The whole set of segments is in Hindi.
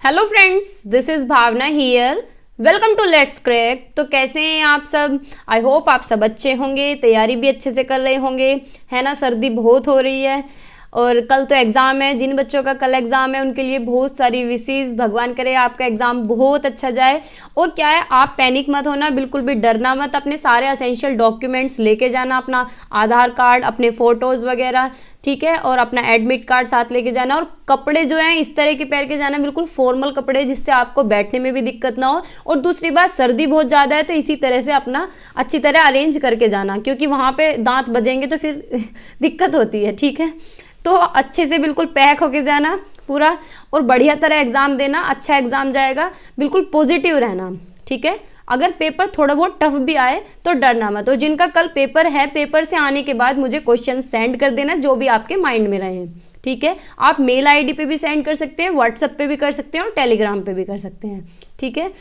Hello friends, this is Bhavna here. Welcome to let's crack. तो कैसे हैं आप सब? आई होप आप सब अच्छे होंगे, तैयारी भी अच्छे से कर रहे होंगे, है ना। सर्दी बहुत हो रही है और कल तो एग्ज़ाम है। जिन बच्चों का कल एग्ज़ाम है उनके लिए बहुत सारी विशेष। भगवान करे आपका एग्ज़ाम बहुत अच्छा जाए। और क्या है, आप पैनिक मत होना, बिल्कुल भी डरना मत। अपने सारे असेंशियल डॉक्यूमेंट्स लेके जाना, अपना आधार कार्ड, अपने फ़ोटोज़ वगैरह, ठीक है, और अपना एडमिट कार्ड साथ लेके जाना। और कपड़े जो हैं इस तरह के पहन के जाना, बिल्कुल फॉर्मल कपड़े, जिससे आपको बैठने में भी दिक्कत ना हो। और दूसरी बात, सर्दी बहुत ज़्यादा है तो इसी तरह से अपना अच्छी तरह अरेंज करके जाना, क्योंकि वहाँ पे दांत बजेंगे तो फिर दिक्कत होती है, ठीक है। तो अच्छे से बिल्कुल पैक होके जाना पूरा, और बढ़िया तरह एग्ज़ाम देना, अच्छा एग्ज़ाम जाएगा। बिल्कुल पॉजिटिव रहना, ठीक है। अगर पेपर थोड़ा बहुत टफ भी आए तो डरना मत। और जिनका कल पेपर है, पेपर से आने के बाद मुझे क्वेश्चन सेंड कर देना जो भी आपके माइंड में रहे, ठीक है। आप मेल आईडी पे भी सेंड कर सकते हैं, व्हाट्सएप पे भी कर सकते हैं और टेलीग्राम पे भी कर सकते हैं, ठीक है।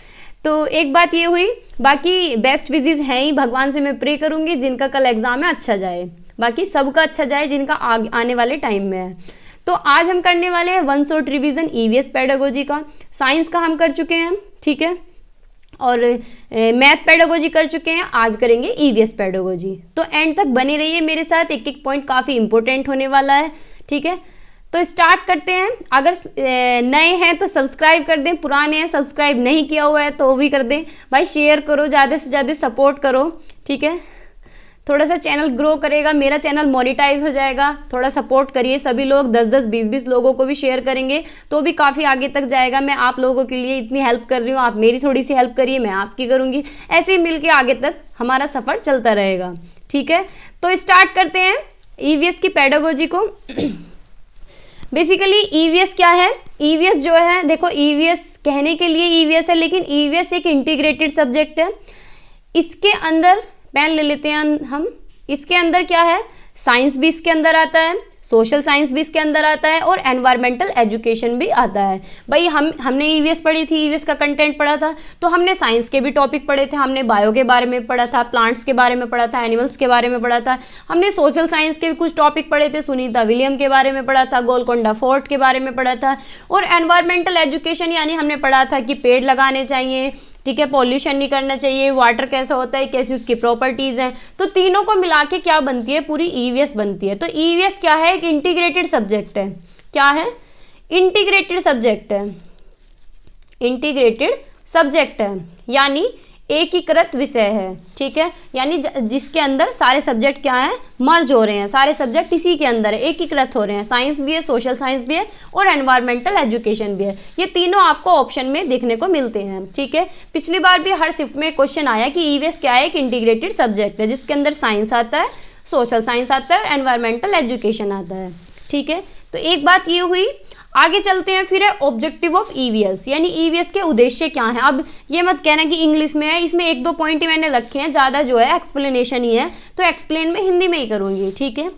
तो एक बात ये हुई, बाकी बेस्ट विशेस हैं ही। भगवान से मैं प्रे करूँगी जिनका कल एग्ज़ाम है अच्छा जाए, बाकी सबका अच्छा जाए जिनका आने वाले टाइम में है। तो आज हम करने वाले हैं one shot revision EVS pedagogy का। साइंस का हम कर चुके हैं, ठीक है, और मैथ पेडागोजी कर चुके हैं। आज करेंगे ईवीएस पेडागोजी। तो एंड तक बने रहिए मेरे साथ, एक एक पॉइंट काफ़ी इंपॉर्टेंट होने वाला है, ठीक है। तो स्टार्ट करते हैं। अगर नए हैं तो सब्सक्राइब कर दें, पुराने हैं सब्सक्राइब नहीं किया हुआ है तो वो भी कर दें भाई। शेयर करो, ज़्यादा से ज़्यादा सपोर्ट करो, ठीक है। थोड़ा सा चैनल ग्रो करेगा, मेरा चैनल मोनेटाइज हो जाएगा। थोड़ा सपोर्ट करिए सभी लोग, 10-10, 20-20 लोगों को भी शेयर करेंगे तो भी काफ़ी आगे तक जाएगा। मैं आप लोगों के लिए इतनी हेल्प कर रही हूँ, आप मेरी थोड़ी सी हेल्प करिए, मैं आपकी करूँगी। ऐसे ही मिल के आगे तक हमारा सफ़र चलता रहेगा, ठीक है। तो स्टार्ट करते हैं ईवीएस की पेडागोजी को। बेसिकली ईवीएस क्या है? ईवीएस जो है, देखो ईवीएस कहने के लिए ईवीएस है, लेकिन ईवीएस एक इंटीग्रेटेड सब्जेक्ट है। इसके अंदर पेन ले लेते हैं हम। इसके अंदर क्या है, साइंस भी इसके अंदर आता है, सोशल साइंस भी इसके अंदर आता है, और एनवायरमेंटल एजुकेशन भी आता है। भाई हमने ईवीएस पढ़ी थी, ईवीएस का कंटेंट पढ़ा था, तो हमने साइंस के भी टॉपिक पढ़े थे। हमने बायो के बारे में पढ़ा था, प्लांट्स के बारे में पढ़ा था, एनिमल्स के बारे में पढ़ा था। हमने सोशल साइंस के भी कुछ टॉपिक पढ़े थे, सुनीता विलियम के बारे में पढ़ा था, गोलकोंडा फोर्ट के बारे में पढ़ा था। और एनवायरमेंटल एजुकेशन यानी हमने पढ़ा था कि पेड़ लगाने चाहिए, ठीक है, पॉल्यूशन नहीं करना चाहिए, वाटर कैसा होता है, कैसी उसकी प्रॉपर्टीज़ हैं। तो तीनों को मिला के क्या बनती है, पूरी ईवीएस बनती है। तो ईवीएस क्या है, एक इंटीग्रेटेड सब्जेक्ट है। क्या है? इंटीग्रेटेड सब्जेक्ट है। इंटीग्रेटेड सब्जेक्ट है यानी एकीकृत विषय है, ठीक है। यानी जिसके अंदर सारे सब्जेक्ट क्या है, मर्ज हो रहे हैं, सारे सब्जेक्ट इसी के अंदर है, एकीकृत हो रहे हैं। साइंस भी है, सोशल साइंस भी है, और एनवायरमेंटल एजुकेशन भी है। ये तीनों आपको ऑप्शन में देखने को मिलते हैं, ठीक है। पिछली बार भी हर शिफ्ट में क्वेश्चन आया कि ईवीएस क्या है, एक इंटीग्रेटेड सब्जेक्ट है जिसके अंदर साइंस आता है, सोशल साइंस आता है, एनवायरमेंटल एजुकेशन आता है, ठीक है। तो एक बात ये हुई। आगे चलते हैं, फिर है ऑब्जेक्टिव ऑफ ईवीएस, यानी ईवीएस के उद्देश्य क्या हैं। अब ये मत कहना कि इंग्लिश में है, इसमें 1-2 पॉइंट ही मैंने रखे हैं, ज़्यादा जो है एक्सप्लेनेशन ही है, तो एक्सप्लेन में हिंदी में ही करूँगी, ठीक है।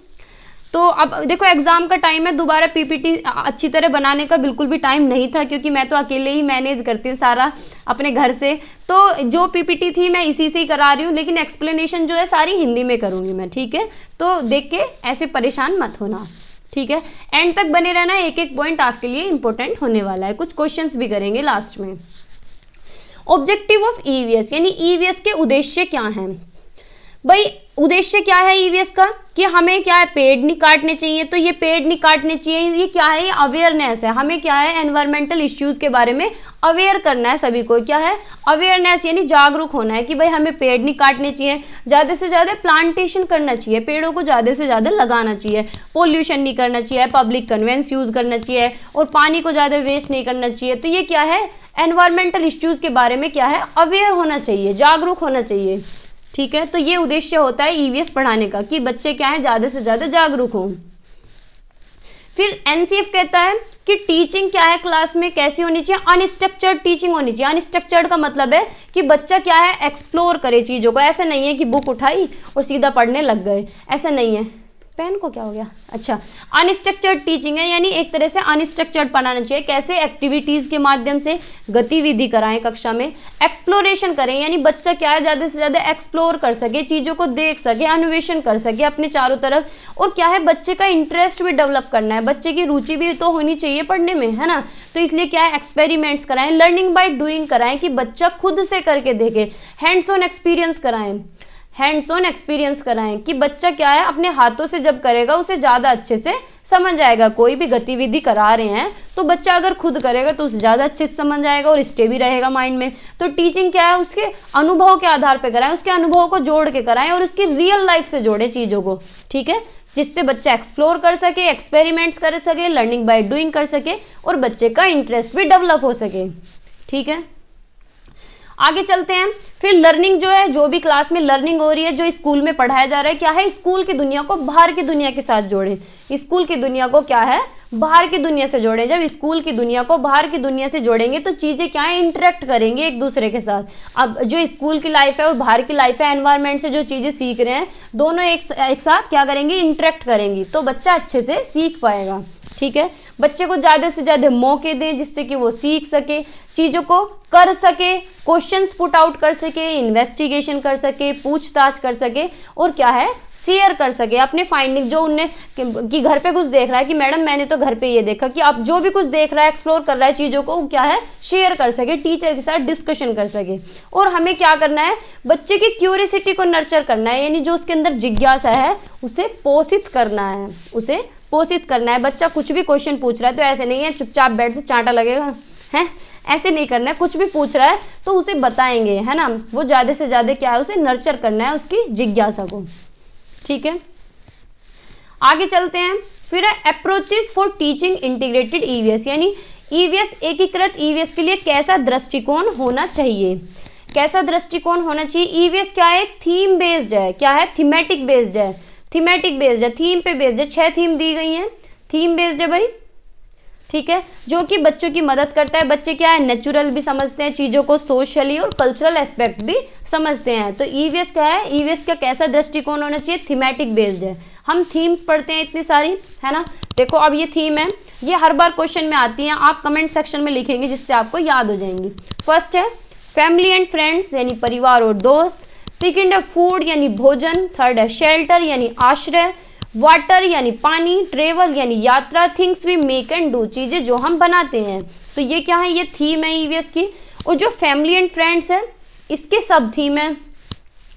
तो अब देखो एग्जाम का टाइम है, दोबारा पीपीटी अच्छी तरह बनाने का बिल्कुल भी टाइम नहीं था, क्योंकि मैं तो अकेले ही मैनेज करती हूँ सारा अपने घर से। तो जो पीपीटी थी मैं इसी से ही करा रही हूँ, लेकिन एक्सप्लेनेशन जो है सारी हिंदी में करूँगी मैं, ठीक है। तो देख के ऐसे परेशान मत होना, ठीक है। एंड तक बने रहना, एक एक पॉइंट आपके लिए इंपॉर्टेंट होने वाला है। कुछ क्वेश्चंस भी करेंगे लास्ट में। ऑब्जेक्टिव ऑफ ईवीएस यानी ईवीएस के उद्देश्य क्या हैं। भाई उद्देश्य क्या है ईवीएस का, कि हमें क्या है, पेड़ नहीं काटने चाहिए। तो ये पेड़ नहीं काटने चाहिए, ये क्या है, ये अवेयरनेस है। हमें क्या है, एनवायरमेंटल इश्यूज के बारे में अवेयर करना है सभी को। क्या है, अवेयरनेस यानी जागरूक होना है कि भाई हमें पेड़ नहीं काटने चाहिए, ज़्यादा से ज़्यादा प्लांटेशन करना चाहिए, पेड़ों को ज़्यादा से ज़्यादा लगाना चाहिए, पोल्यूशन नहीं करना चाहिए, पब्लिक कन्वेंस यूज़ करना चाहिए, और पानी को ज़्यादा वेस्ट नहीं करना चाहिए। तो ये क्या है, एनवायरमेंटल इश्यूज़ के बारे में क्या है, अवेयर होना चाहिए, जागरूक होना चाहिए, ठीक है। तो ये उद्देश्य होता है ईवीएस पढ़ाने का, कि बच्चे क्या है, ज़्यादा से ज़्यादा जागरूक हों। फिर एनसीएफ कहता है कि टीचिंग क्या है, क्लास में कैसी होनी चाहिए, अनस्ट्रक्चर्ड टीचिंग होनी चाहिए। अनस्ट्रक्चर्ड का मतलब है कि बच्चा क्या है, एक्सप्लोर करे चीज़ों को। ऐसा नहीं है कि बुक उठाई और सीधा पढ़ने लग गए, ऐसा नहीं है। पेन को क्या हो गया, अच्छा, अनस्ट्रक्चर्ड टीचिंग है, यानी एक तरह से अनस्ट्रक्चर्ड पढ़ाना चाहिए। कैसे, एक्टिविटीज के माध्यम से गतिविधि कराएं कक्षा में, एक्सप्लोरेशन करें, यानी बच्चा क्या है ज़्यादा से ज़्यादा एक्सप्लोर कर सके, चीज़ों को देख सके, अन्वेषण कर सके अपने चारों तरफ। और क्या है, बच्चे का इंटरेस्ट भी डेवलप करना है, बच्चे की रुचि भी तो होनी चाहिए पढ़ने में, है ना। तो इसलिए क्या है, एक्सपेरिमेंट्स कराएं, लर्निंग बाय डूइंग कराएं कि बच्चा खुद से करके देखे, हैंड्स ऑन एक्सपीरियंस कराएं, हैंड्स ऑन एक्सपीरियंस कराएं कि बच्चा क्या है अपने हाथों से जब करेगा उसे ज़्यादा अच्छे से समझ आएगा। कोई भी गतिविधि करा रहे हैं तो बच्चा अगर खुद करेगा तो उसे ज़्यादा अच्छे से समझ आएगा और स्टे भी रहेगा माइंड में। तो टीचिंग क्या है, उसके अनुभव के आधार पर कराएं, उसके अनुभव को जोड़ के कराएं और उसकी रियल लाइफ से जोड़ें चीज़ों को, ठीक है, जिससे बच्चा एक्सप्लोर कर सके, एक्सपेरिमेंट्स कर सके, लर्निंग बाय डूइंग कर सके और बच्चे का इंटरेस्ट भी डेवलप हो सके, ठीक है। आगे चलते हैं। फिर लर्निंग जो है, जो भी क्लास में लर्निंग हो रही है, जो स्कूल में पढ़ाया जा रहा है, क्या है, स्कूल की दुनिया को बाहर की दुनिया के साथ जोड़ें। स्कूल की दुनिया को क्या है, बाहर की दुनिया से जोड़ें। जब स्कूल की दुनिया को बाहर की दुनिया से जोड़ेंगे तो चीज़ें क्या है, इंटरेक्ट करेंगे एक दूसरे के साथ। अब जो स्कूल की लाइफ है और बाहर की लाइफ है, एनवायरनमेंट से जो चीज़ें सीख रहे हैं, दोनों एक साथ क्या करेंगे, इंटरेक्ट करेंगी, तो बच्चा अच्छे से सीख पाएगा, ठीक है। बच्चे को ज़्यादा से ज़्यादा मौके दें जिससे कि वो सीख सके, चीज़ों को कर सके, क्वेश्चंस पुट आउट कर सके, इन्वेस्टिगेशन कर सके, पूछताछ कर सके और क्या है, शेयर कर सके अपने फाइंडिंग। जो उनने कि घर पे कुछ देख रहा है कि मैडम मैंने तो घर पे ये देखा, कि आप जो भी कुछ देख रहा है, एक्सप्लोर कर रहा है चीज़ों को, क्या है, शेयर कर सके, टीचर के साथ डिस्कशन कर सके। और हमें क्या करना है, बच्चे की क्यूरियोसिटी को नर्चर करना है, यानी जो उसके अंदर जिज्ञासा है उसे पोषित करना है, उसे पोषित करना है। बच्चा कुछ भी क्वेश्चन पूछ रहा है तो ऐसे नहीं है चुपचाप बैठ के चांटा लगेगा, है, ऐसे नहीं करना है। कुछ भी पूछ रहा है तो उसे बताएंगे, है ना, वो ज़्यादा से ज़्यादा क्या है, उसे नर्चर करना है उसकी जिज्ञासा को, ठीक है। आगे चलते हैं। फिर approaches for teaching integrated EVS, यानी ईवीएस एकीकृत ईवीएस के लिए कैसा दृष्टिकोण होना चाहिए, कैसा दृष्टिकोण होना चाहिए। ईवीएस क्या है, थीम बेस्ड है, क्या है, थीमेटिक बेस्ड है, थीमेटिक बेस्ड है, थीम पे बेस्ड है। 6 थीम दी गई हैं, थीम बेस्ड है भाई, ठीक है, जो कि बच्चों की मदद करता है। बच्चे क्या है, नेचुरल भी समझते हैं चीज़ों को, सोशली और कल्चरल एस्पेक्ट भी समझते हैं। तो ईवीएस क्या है, ईवीएस का कैसा दृष्टिकोण होना चाहिए, थीमेटिक बेस्ड है। हम थीम्स पढ़ते हैं इतनी सारी, है ना। देखो अब ये थीम है, ये हर बार क्वेश्चन में आती हैं, आप कमेंट सेक्शन में लिखेंगे जिससे आपको याद हो जाएंगी। फर्स्ट है फैमिली एंड फ्रेंड्स, यानी परिवार और दोस्त। सेकेंड है फूड, यानी भोजन। थर्ड है शेल्टर, यानी आश्रय। वाटर, यानी पानी। ट्रेवल, यानी यात्रा। Things we make and do, चीज़ें जो हम बनाते हैं। तो ये क्या है, ये थीम है ईवीएस की। और जो फैमिली एंड फ्रेंड्स है, इसके सब थीम है।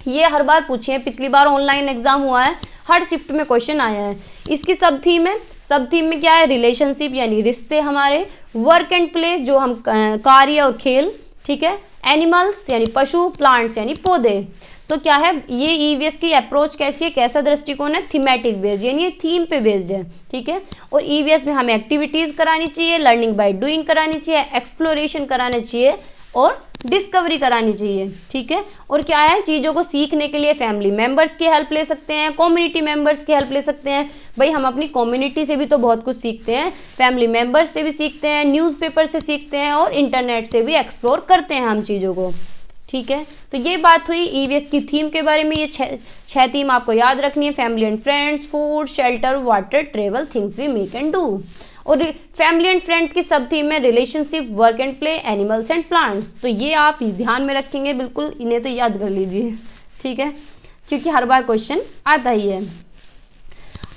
ये हर बार पूछे हैं, पिछली बार ऑनलाइन एग्जाम हुआ है, हर शिफ्ट में क्वेश्चन आया है। इसकी सब थीम है। सब थीम में क्या है, रिलेशनशिप, यानी रिश्ते हमारे। वर्क एंड प्ले, जो हम कार्य और खेल, ठीक है। एनिमल्स, यानी पशु। प्लांट्स, यानी पौधे। तो क्या है, ये ईवीएस की अप्रोच कैसी है, कैसा दृष्टिकोण है, थीमेटिक बेस्ड, यानी ये थीम पे बेस्ड है, ठीक है। और ईवीएस में हमें एक्टिविटीज़ करानी चाहिए, लर्निंग बाय डूइंग करानी चाहिए, एक्सप्लोरेशन कराना चाहिए और डिस्कवरी करानी चाहिए, ठीक है। और क्या है, चीज़ों को सीखने के लिए फैमिली मेम्बर्स की हेल्प ले सकते हैं, कम्युनिटी मेम्बर्स की हेल्प ले सकते हैं। भाई हम अपनी कम्युनिटी से भी तो बहुत कुछ सीखते हैं, फैमिली मेम्बर्स से भी सीखते हैं, न्यूज़पेपर से सीखते हैं और इंटरनेट से भी एक्सप्लोर करते हैं हम चीज़ों को, ठीक है। तो ये बात हुई ईवीएस की थीम के बारे में। ये छह थीम आपको याद रखनी है, family and friends, food, shelter, water, travel, things we make and do. और फैमिली एंड फ्रेंड्स की सब थीम है relationship, work and play, animals and plants. तो ये आप ध्यान में रखेंगे बिल्कुल, इन्हें तो याद कर लीजिए, ठीक है, क्योंकि हर बार क्वेश्चन आता ही है।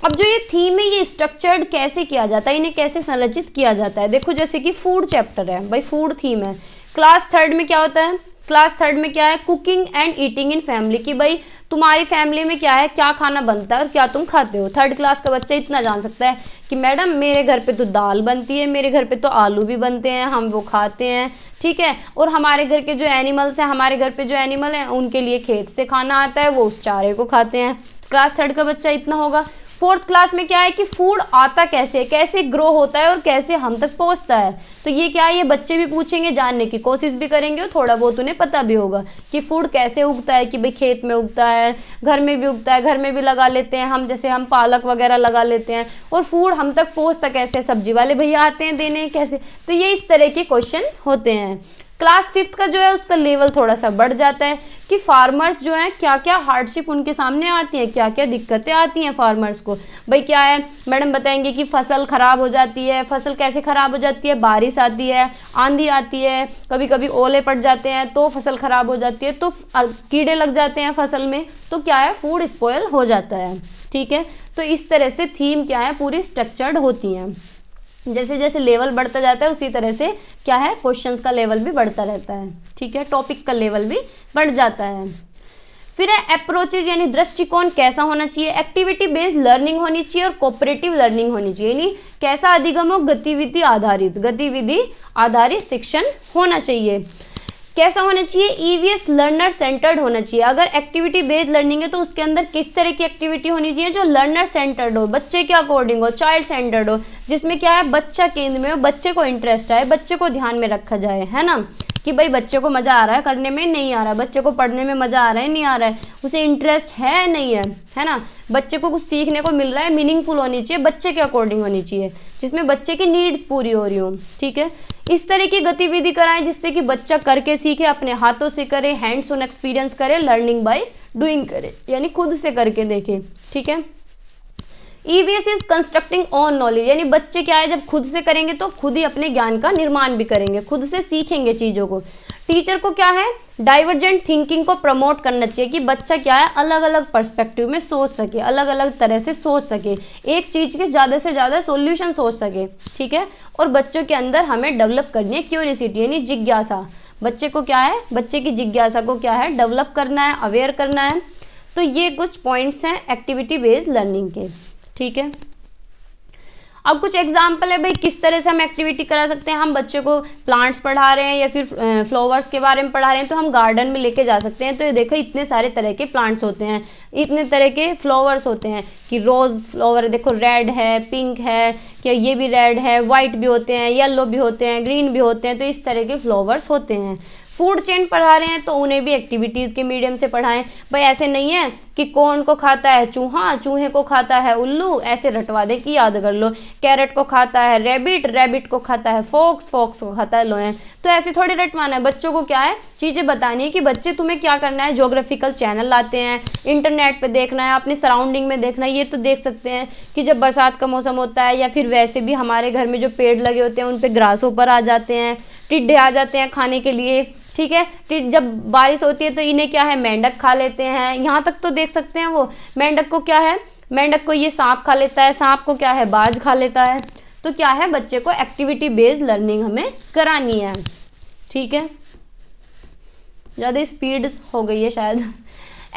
अब जो ये थीम है, ये स्ट्रक्चर्ड कैसे किया जाता है, इन्हें कैसे संरचित किया जाता है। देखो जैसे कि फूड चैप्टर है, भाई फूड थीम है। क्लास थर्ड में क्या होता है, क्लास थर्ड में क्या है, cooking and eating in family, की भाई तुम्हारी फैमिली में क्या है, क्या खाना बनता है और क्या तुम खाते हो। थर्ड क्लास का बच्चा इतना जान सकता है कि मैडम मेरे घर पे तो दाल बनती है, मेरे घर पे तो आलू भी बनते हैं, हम वो खाते हैं, ठीक है। और हमारे घर के जो एनिमल्स हैं, हमारे घर पे जो एनिमल हैं उनके लिए खेत से खाना आता है, वो उस चारे को खाते हैं। क्लास थर्ड का बच्चा इतना होगा। फोर्थ क्लास में क्या है कि फूड आता कैसे, कैसे ग्रो होता है और कैसे हम तक पहुंचता है। तो ये क्या है, ये बच्चे भी पूछेंगे, जानने की कोशिश भी करेंगे और थोड़ा बहुत उन्हें पता भी होगा कि फूड कैसे उगता है, कि भाई खेत में उगता है, घर में भी उगता है, घर में भी लगा लेते हैं हम, जैसे हम पालक वगैरह लगा लेते हैं। और फूड हम तक पहुँचता कैसे, सब्जी वाले भैया आते हैं देने कैसे। तो ये इस तरह के क्वेश्चन होते हैं। क्लास 5th का जो है उसका लेवल थोड़ा सा बढ़ जाता है कि फार्मर्स जो है क्या क्या हार्डशिप उनके सामने आती हैं, क्या क्या दिक्कतें आती हैं फार्मर्स को। भाई क्या है, मैडम बताएंगे कि फसल खराब हो जाती है। फसल कैसे खराब हो जाती है, बारिश आती है, आंधी आती है, कभी कभी ओले पड़ जाते हैं तो फसल खराब हो जाती है, तो कीड़े लग जाते हैं फसल में, तो क्या है, फूड स्पॉयल हो जाता है। ठीक है, तो इस तरह से थीम क्या है, पूरी स्ट्रक्चर्ड होती हैं। जैसे जैसे लेवल बढ़ता जाता है उसी तरह से क्या है, क्वेश्चंस का लेवल भी बढ़ता रहता है। ठीक है, टॉपिक का लेवल भी बढ़ जाता है। फिर है अप्रोचेज, यानी दृष्टिकोण कैसा होना चाहिए। एक्टिविटी बेस्ड लर्निंग होनी चाहिए और कोऑपरेटिव लर्निंग होनी चाहिए, यानी कैसा अधिगम हो, गतिविधि आधारित शिक्षण होना चाहिए। कैसा होना चाहिए, ईवीएस लर्नर सेंटर्ड होना चाहिए। अगर एक्टिविटी बेस्ड लर्निंग है तो उसके अंदर किस तरह की एक्टिविटी होनी चाहिए, जो लर्नर सेंटर्ड हो, बच्चे के अकॉर्डिंग हो, चाइल्ड सेंटर्ड हो, जिसमें क्या है, बच्चा केंद्र में हो, बच्चे को इंटरेस्ट आए, बच्चे को ध्यान में रखा जाए, है ना, कि भाई बच्चे को मज़ा आ रहा है करने में, नहीं आ रहा है, बच्चे को पढ़ने में मज़ा आ रहा है, नहीं आ रहा है, उसे इंटरेस्ट है नहीं है ना, बच्चे को कुछ सीखने को मिल रहा है, मीनिंगफुल होनी चाहिए, बच्चे के अकॉर्डिंग होनी चाहिए, जिसमें बच्चे की नीड्स पूरी हो रही हो। ठीक है, इस तरह की गतिविधि कराएं जिससे कि बच्चा करके सीखे, अपने हाथों से करे, हैंड्स ऑन एक्सपीरियंस करे, लर्निंग बाय डूइंग करे, यानी खुद से करके देखे। ठीक है, EVS is constructing on knowledge, यानी बच्चे क्या है, जब खुद से करेंगे तो खुद ही अपने ज्ञान का निर्माण भी करेंगे, खुद से सीखेंगे चीज़ों को। टीचर को क्या है, डाइवर्जेंट थिंकिंग को प्रमोट करना चाहिए कि बच्चा क्या है, अलग अलग पर्सपेक्टिव में सोच सके, अलग अलग तरह से सोच सके, एक चीज़ के ज़्यादा से ज़्यादा सॉल्यूशन सोच सके। ठीक है, और बच्चों के अंदर हमें डेवलप करनी है क्यूरियोसिटी, यानी जिज्ञासा। बच्चे को क्या है, बच्चे की जिज्ञासा को क्या है, डेवलप करना है, अवेयर करना है। तो ये कुछ पॉइंट्स हैं एक्टिविटी बेस्ड लर्निंग के। ठीक है, अब कुछ एग्जाम्पल है भाई किस तरह से हम एक्टिविटी करा सकते हैं। हम बच्चे को प्लांट्स पढ़ा रहे हैं या फिर फ्लावर्स के बारे में पढ़ा रहे हैं, तो हम गार्डन में लेके जा सकते हैं। तो ये देखो इतने सारे तरह के प्लांट्स होते हैं, इतने तरह के फ्लावर्स होते हैं कि रोज़ फ्लावर देखो, रेड है, पिंक है, क्या ये भी रेड है, वाइट भी होते हैं, येलो भी होते हैं, ग्रीन भी होते हैं, तो इस तरह के फ्लावर्स होते हैं। फूड चेन पढ़ा रहे हैं तो उन्हें भी एक्टिविटीज़ के मीडियम से पढ़ाएं। भाई ऐसे नहीं है कि कौन को खाता है चूहा, चूहे को खाता है उल्लू, ऐसे रटवा दे कि याद कर लो। कैरेट को खाता है रैबिट, रैबिट को खाता है फॉक्स, फॉक्स को खाता है लोयन। तो ऐसे थोड़ी रटवाना है, बच्चों को क्या है, चीज़ें बतानी है कि बच्चे तुम्हें क्या करना है। ज्योग्राफिकल चैनल लाते हैं, इंटरनेट पे देखना है, अपने सराउंडिंग में देखना है। ये तो देख सकते हैं कि जब बरसात का मौसम होता है या फिर वैसे भी हमारे घर में जो पेड़ लगे होते हैं उन पे ग्रासहोपर आ जाते हैं, टिड्डे आ जाते हैं खाने के लिए। ठीक है, जब बारिश होती है तो इन्हें क्या है, मेंढक खा लेते हैं। यहाँ तक तो देख सकते हैं, वो मेंढक को क्या है, मेंढक को ये सांप खा लेता है, सांप को क्या है, बाज खा लेता है। तो क्या है, बच्चे को एक्टिविटी बेस्ड लर्निंग हमें करानी है। ठीक है, ज़्यादा स्पीड हो गई है शायद।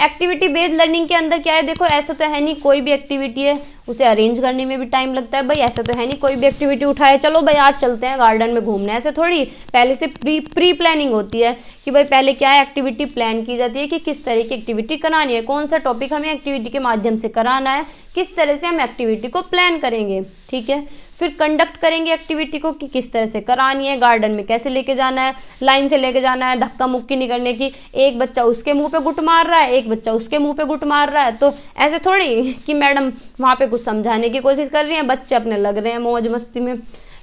एक्टिविटी बेस्ड लर्निंग के अंदर क्या है, देखो ऐसा तो है नहीं कोई भी एक्टिविटी है उसे अरेंज करने में भी टाइम लगता है। भाई ऐसा तो है नहीं कोई भी एक्टिविटी उठाए, चलो भाई आज चलते हैं गार्डन में घूमने, ऐसे थोड़ी। पहले से प्री प्लानिंग होती है कि भाई पहले क्या है, एक्टिविटी प्लान की जाती है कि किस तरह की एक्टिविटी करानी है, कौन सा टॉपिक हमें एक्टिविटी के माध्यम से कराना है, किस तरह से हम एक्टिविटी को प्लान करेंगे। ठीक है, फिर कंडक्ट करेंगे एक्टिविटी को कि किस तरह से करानी है, गार्डन में कैसे लेके जाना है, लाइन से लेके जाना है, धक्का मुक्की नहीं करने की, एक बच्चा उसके मुंह पे गुट मार रहा है, एक बच्चा उसके मुंह पे गुट मार रहा है। तो ऐसे थोड़ी कि मैडम वहाँ पे कुछ समझाने की कोशिश कर रही हैं, बच्चे अपने लग रहे हैं मौज मस्ती में।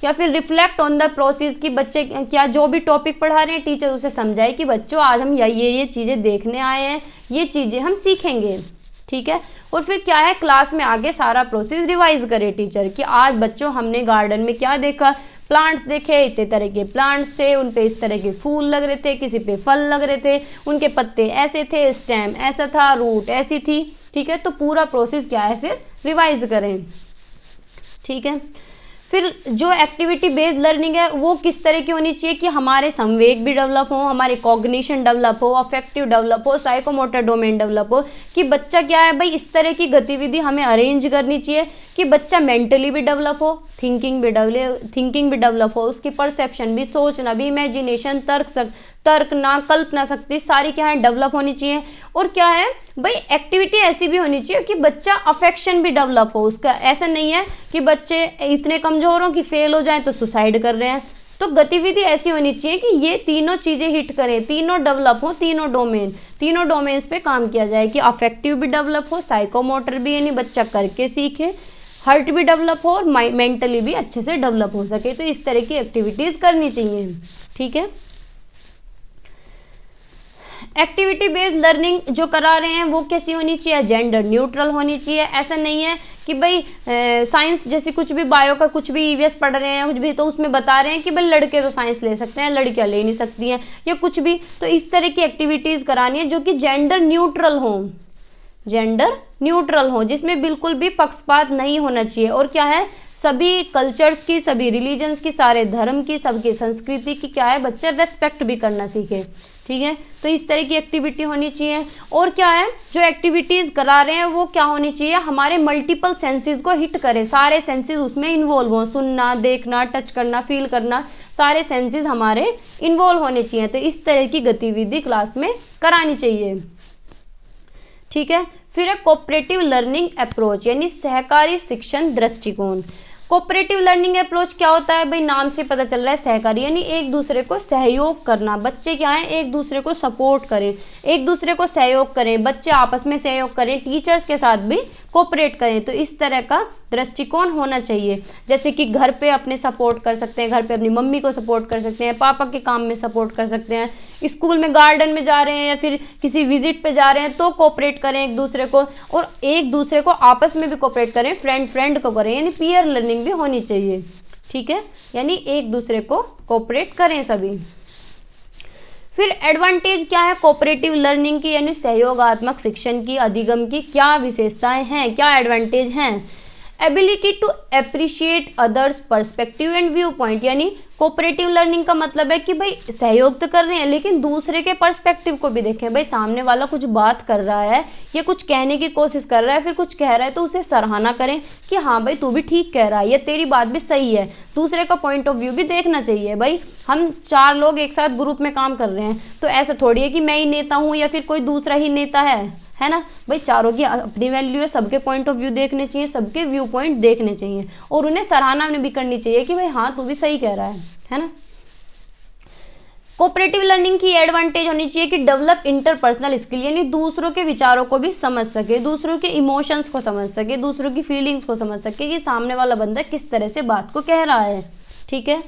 या फिर रिफ्लेक्ट ऑन द प्रोसेस कि बच्चे क्या जो भी टॉपिक पढ़ा रहे हैं टीचर उसे समझाए कि बच्चों आज हम ये चीज़ें देखने आए हैं, ये चीज़ें हम सीखेंगे। ठीक है, और फिर क्या है, क्लास में आगे सारा प्रोसेस रिवाइज करे टीचर कि आज बच्चों हमने गार्डन में क्या देखा, प्लांट्स देखे, इतने तरह के प्लांट्स थे, उन पे इस तरह के फूल लग रहे थे, किसी पे फल लग रहे थे, उनके पत्ते ऐसे थे, स्टेम ऐसा था, रूट ऐसी थी। ठीक है, तो पूरा प्रोसेस क्या है फिर रिवाइज करें। ठीक है, फिर जो एक्टिविटी बेस्ड लर्निंग है वो किस तरह की होनी चाहिए कि हमारे संवेग भी डेवलप हो, हमारे कॉग्निशन डेवलप हो, अफेक्टिव डेवलप हो, साइकोमोटर डोमेन डेवलप हो। कि बच्चा क्या है भाई, इस तरह की गतिविधि हमें अरेंज करनी चाहिए कि बच्चा मेंटली भी डेवलप हो, थिंकिंग भी डेवलप हो, उसकी परसेप्शन भी, सोचना भी, इमेजिनेशन, तर्क ना कल्पना शक्ति सारी क्या है डेवलप होनी चाहिए। और क्या है भाई, एक्टिविटी ऐसी भी होनी चाहिए कि बच्चा अफेक्शन भी डेवलप हो उसका। ऐसा नहीं है कि बच्चे इतने कमजोर हो कि फेल हो जाएं तो सुसाइड कर रहे हैं। तो गतिविधि ऐसी होनी चाहिए कि ये तीनों चीज़ें हिट करें, तीनों डेवलप हो, तीनों डोमेन्स पे काम किया जाए कि अफेक्टिव भी डेवलप हो, साइकोमोटर भी यानी बच्चा करके सीखे, हार्ट भी डेवलप हो और मेंटली भी अच्छे से डेवलप हो सके। तो इस तरह की एक्टिविटीज़ करनी चाहिए। ठीक है, एक्टिविटी बेस्ड लर्निंग जो करा रहे हैं वो कैसी होनी चाहिए, जेंडर न्यूट्रल होनी चाहिए। ऐसा नहीं है कि भाई साइंस जैसे कुछ भी बायो का कुछ भी ईवीएस पढ़ रहे हैं कुछ भी, तो उसमें बता रहे हैं कि भाई लड़के तो साइंस ले सकते हैं लड़कियां ले नहीं सकती हैं या कुछ भी। तो इस तरह की एक्टिविटीज़ करानी है जो कि जेंडर न्यूट्रल हो, जेंडर न्यूट्रल हो, जिसमें बिल्कुल भी पक्षपात नहीं होना चाहिए। और क्या है, सभी कल्चर्स की, सभी रिलीजन्स की, सारे धर्म की, सबकी संस्कृति की क्या है, बच्चे रेस्पेक्ट भी करना सीखे। ठीक है, तो इस तरह की एक्टिविटी होनी चाहिए। और क्या है, जो एक्टिविटीज़ करा रहे हैं वो क्या होनी चाहिए, हमारे मल्टीपल सेंसेस को हिट करे, सारे सेंसेस उसमें इन्वॉल्व हों, सुनना, देखना, टच करना, फील करना, सारे सेंसेस हमारे इन्वॉल्व होने चाहिए। तो इस तरह की गतिविधि क्लास में करानी चाहिए। ठीक है, फिर है कोऑपरेटिव लर्निंग अप्रोच यानी सहकारी शिक्षण दृष्टिकोण। कोऑपरेटिव लर्निंग अप्रोच क्या होता है भाई, नाम से पता चल रहा है सहकारी यानी एक दूसरे को सहयोग करना। बच्चे क्या है, एक दूसरे को सपोर्ट करें, एक दूसरे को सहयोग करें, बच्चे आपस में सहयोग करें, टीचर्स के साथ भी कोऑपरेट करें। तो इस तरह का दृष्टिकोण होना चाहिए। जैसे कि घर पे अपने सपोर्ट कर सकते हैं, घर पे अपनी मम्मी को सपोर्ट कर सकते हैं, पापा के काम में सपोर्ट कर सकते हैं, स्कूल में गार्डन में जा रहे हैं या फिर किसी विजिट पे जा रहे हैं तो कोऑपरेट करें एक दूसरे को, और एक दूसरे को आपस में भी कोऑपरेट करें, फ्रेंड को करें, यानी पीयर लर्निंग भी होनी चाहिए। ठीक है, यानी एक दूसरे को कोऑपरेट करें सभी। फिर एडवांटेज क्या है कोऑपरेटिव लर्निंग की यानी सहयोगात्मक शिक्षण की, अधिगम की क्या विशेषताएं हैं, क्या एडवांटेज हैं। Ability to appreciate others perspective and view point, यानी कोऑपरेटिव लर्निंग का मतलब है कि भाई सहयोग तो कर रहे हैं लेकिन दूसरे के पर्सपेक्टिव को भी देखें। भाई सामने वाला कुछ बात कर रहा है या कुछ कहने की कोशिश कर रहा है, फिर कुछ कह रहा है तो उसे सराहना करें कि हाँ भाई तू भी ठीक कह रहा है, ये तेरी बात भी सही है। दूसरे का पॉइंट ऑफ व्यू भी देखना चाहिए। भाई हम 4 लोग एक साथ ग्रुप में काम कर रहे हैं तो ऐसा थोड़ी है कि मैं ही नेता हूँ या फिर कोई दूसरा ही नेता है ना। भाई चारों की अपनी वैल्यू है, सबके पॉइंट ऑफ व्यू देखने चाहिए, सबके व्यू पॉइंट देखने चाहिए और उन्हें सराहना भी करनी चाहिए कि भाई हाँ तू भी सही कह रहा है ना। कोऑपरेटिव लर्निंग की एडवांटेज होनी चाहिए कि डेवलप इंटरपर्सनल स्किल, यानी दूसरों के विचारों को भी समझ सके, दूसरों के इमोशंस को समझ सके, दूसरों की फीलिंग्स को समझ सके कि सामने वाला बंदा किस तरह से बात को कह रहा है। ठीक है,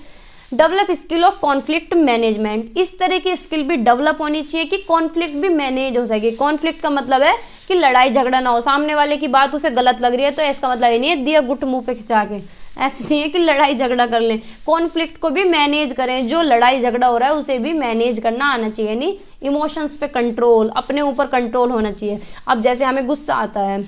develop skill of conflict management, इस तरह की स्किल भी डेवलप होनी चाहिए कि कॉन्फ्लिक्ट भी मैनेज हो सके। कॉन्फ्लिक्ट का मतलब है कि लड़ाई झगड़ा ना हो, सामने वाले की बात उसे गलत लग रही है तो इसका मतलब ये नहीं है दिया गुट मुंह पे खिंचा के, ऐसे नहीं है कि लड़ाई झगड़ा कर लें। कॉन्फ्लिक्ट को भी मैनेज करें, जो लड़ाई झगड़ा हो रहा है उसे भी मैनेज करना आना चाहिए, यानी इमोशंस पे कंट्रोल, अपने ऊपर कंट्रोल होना चाहिए। अब जैसे हमें गुस्सा आता है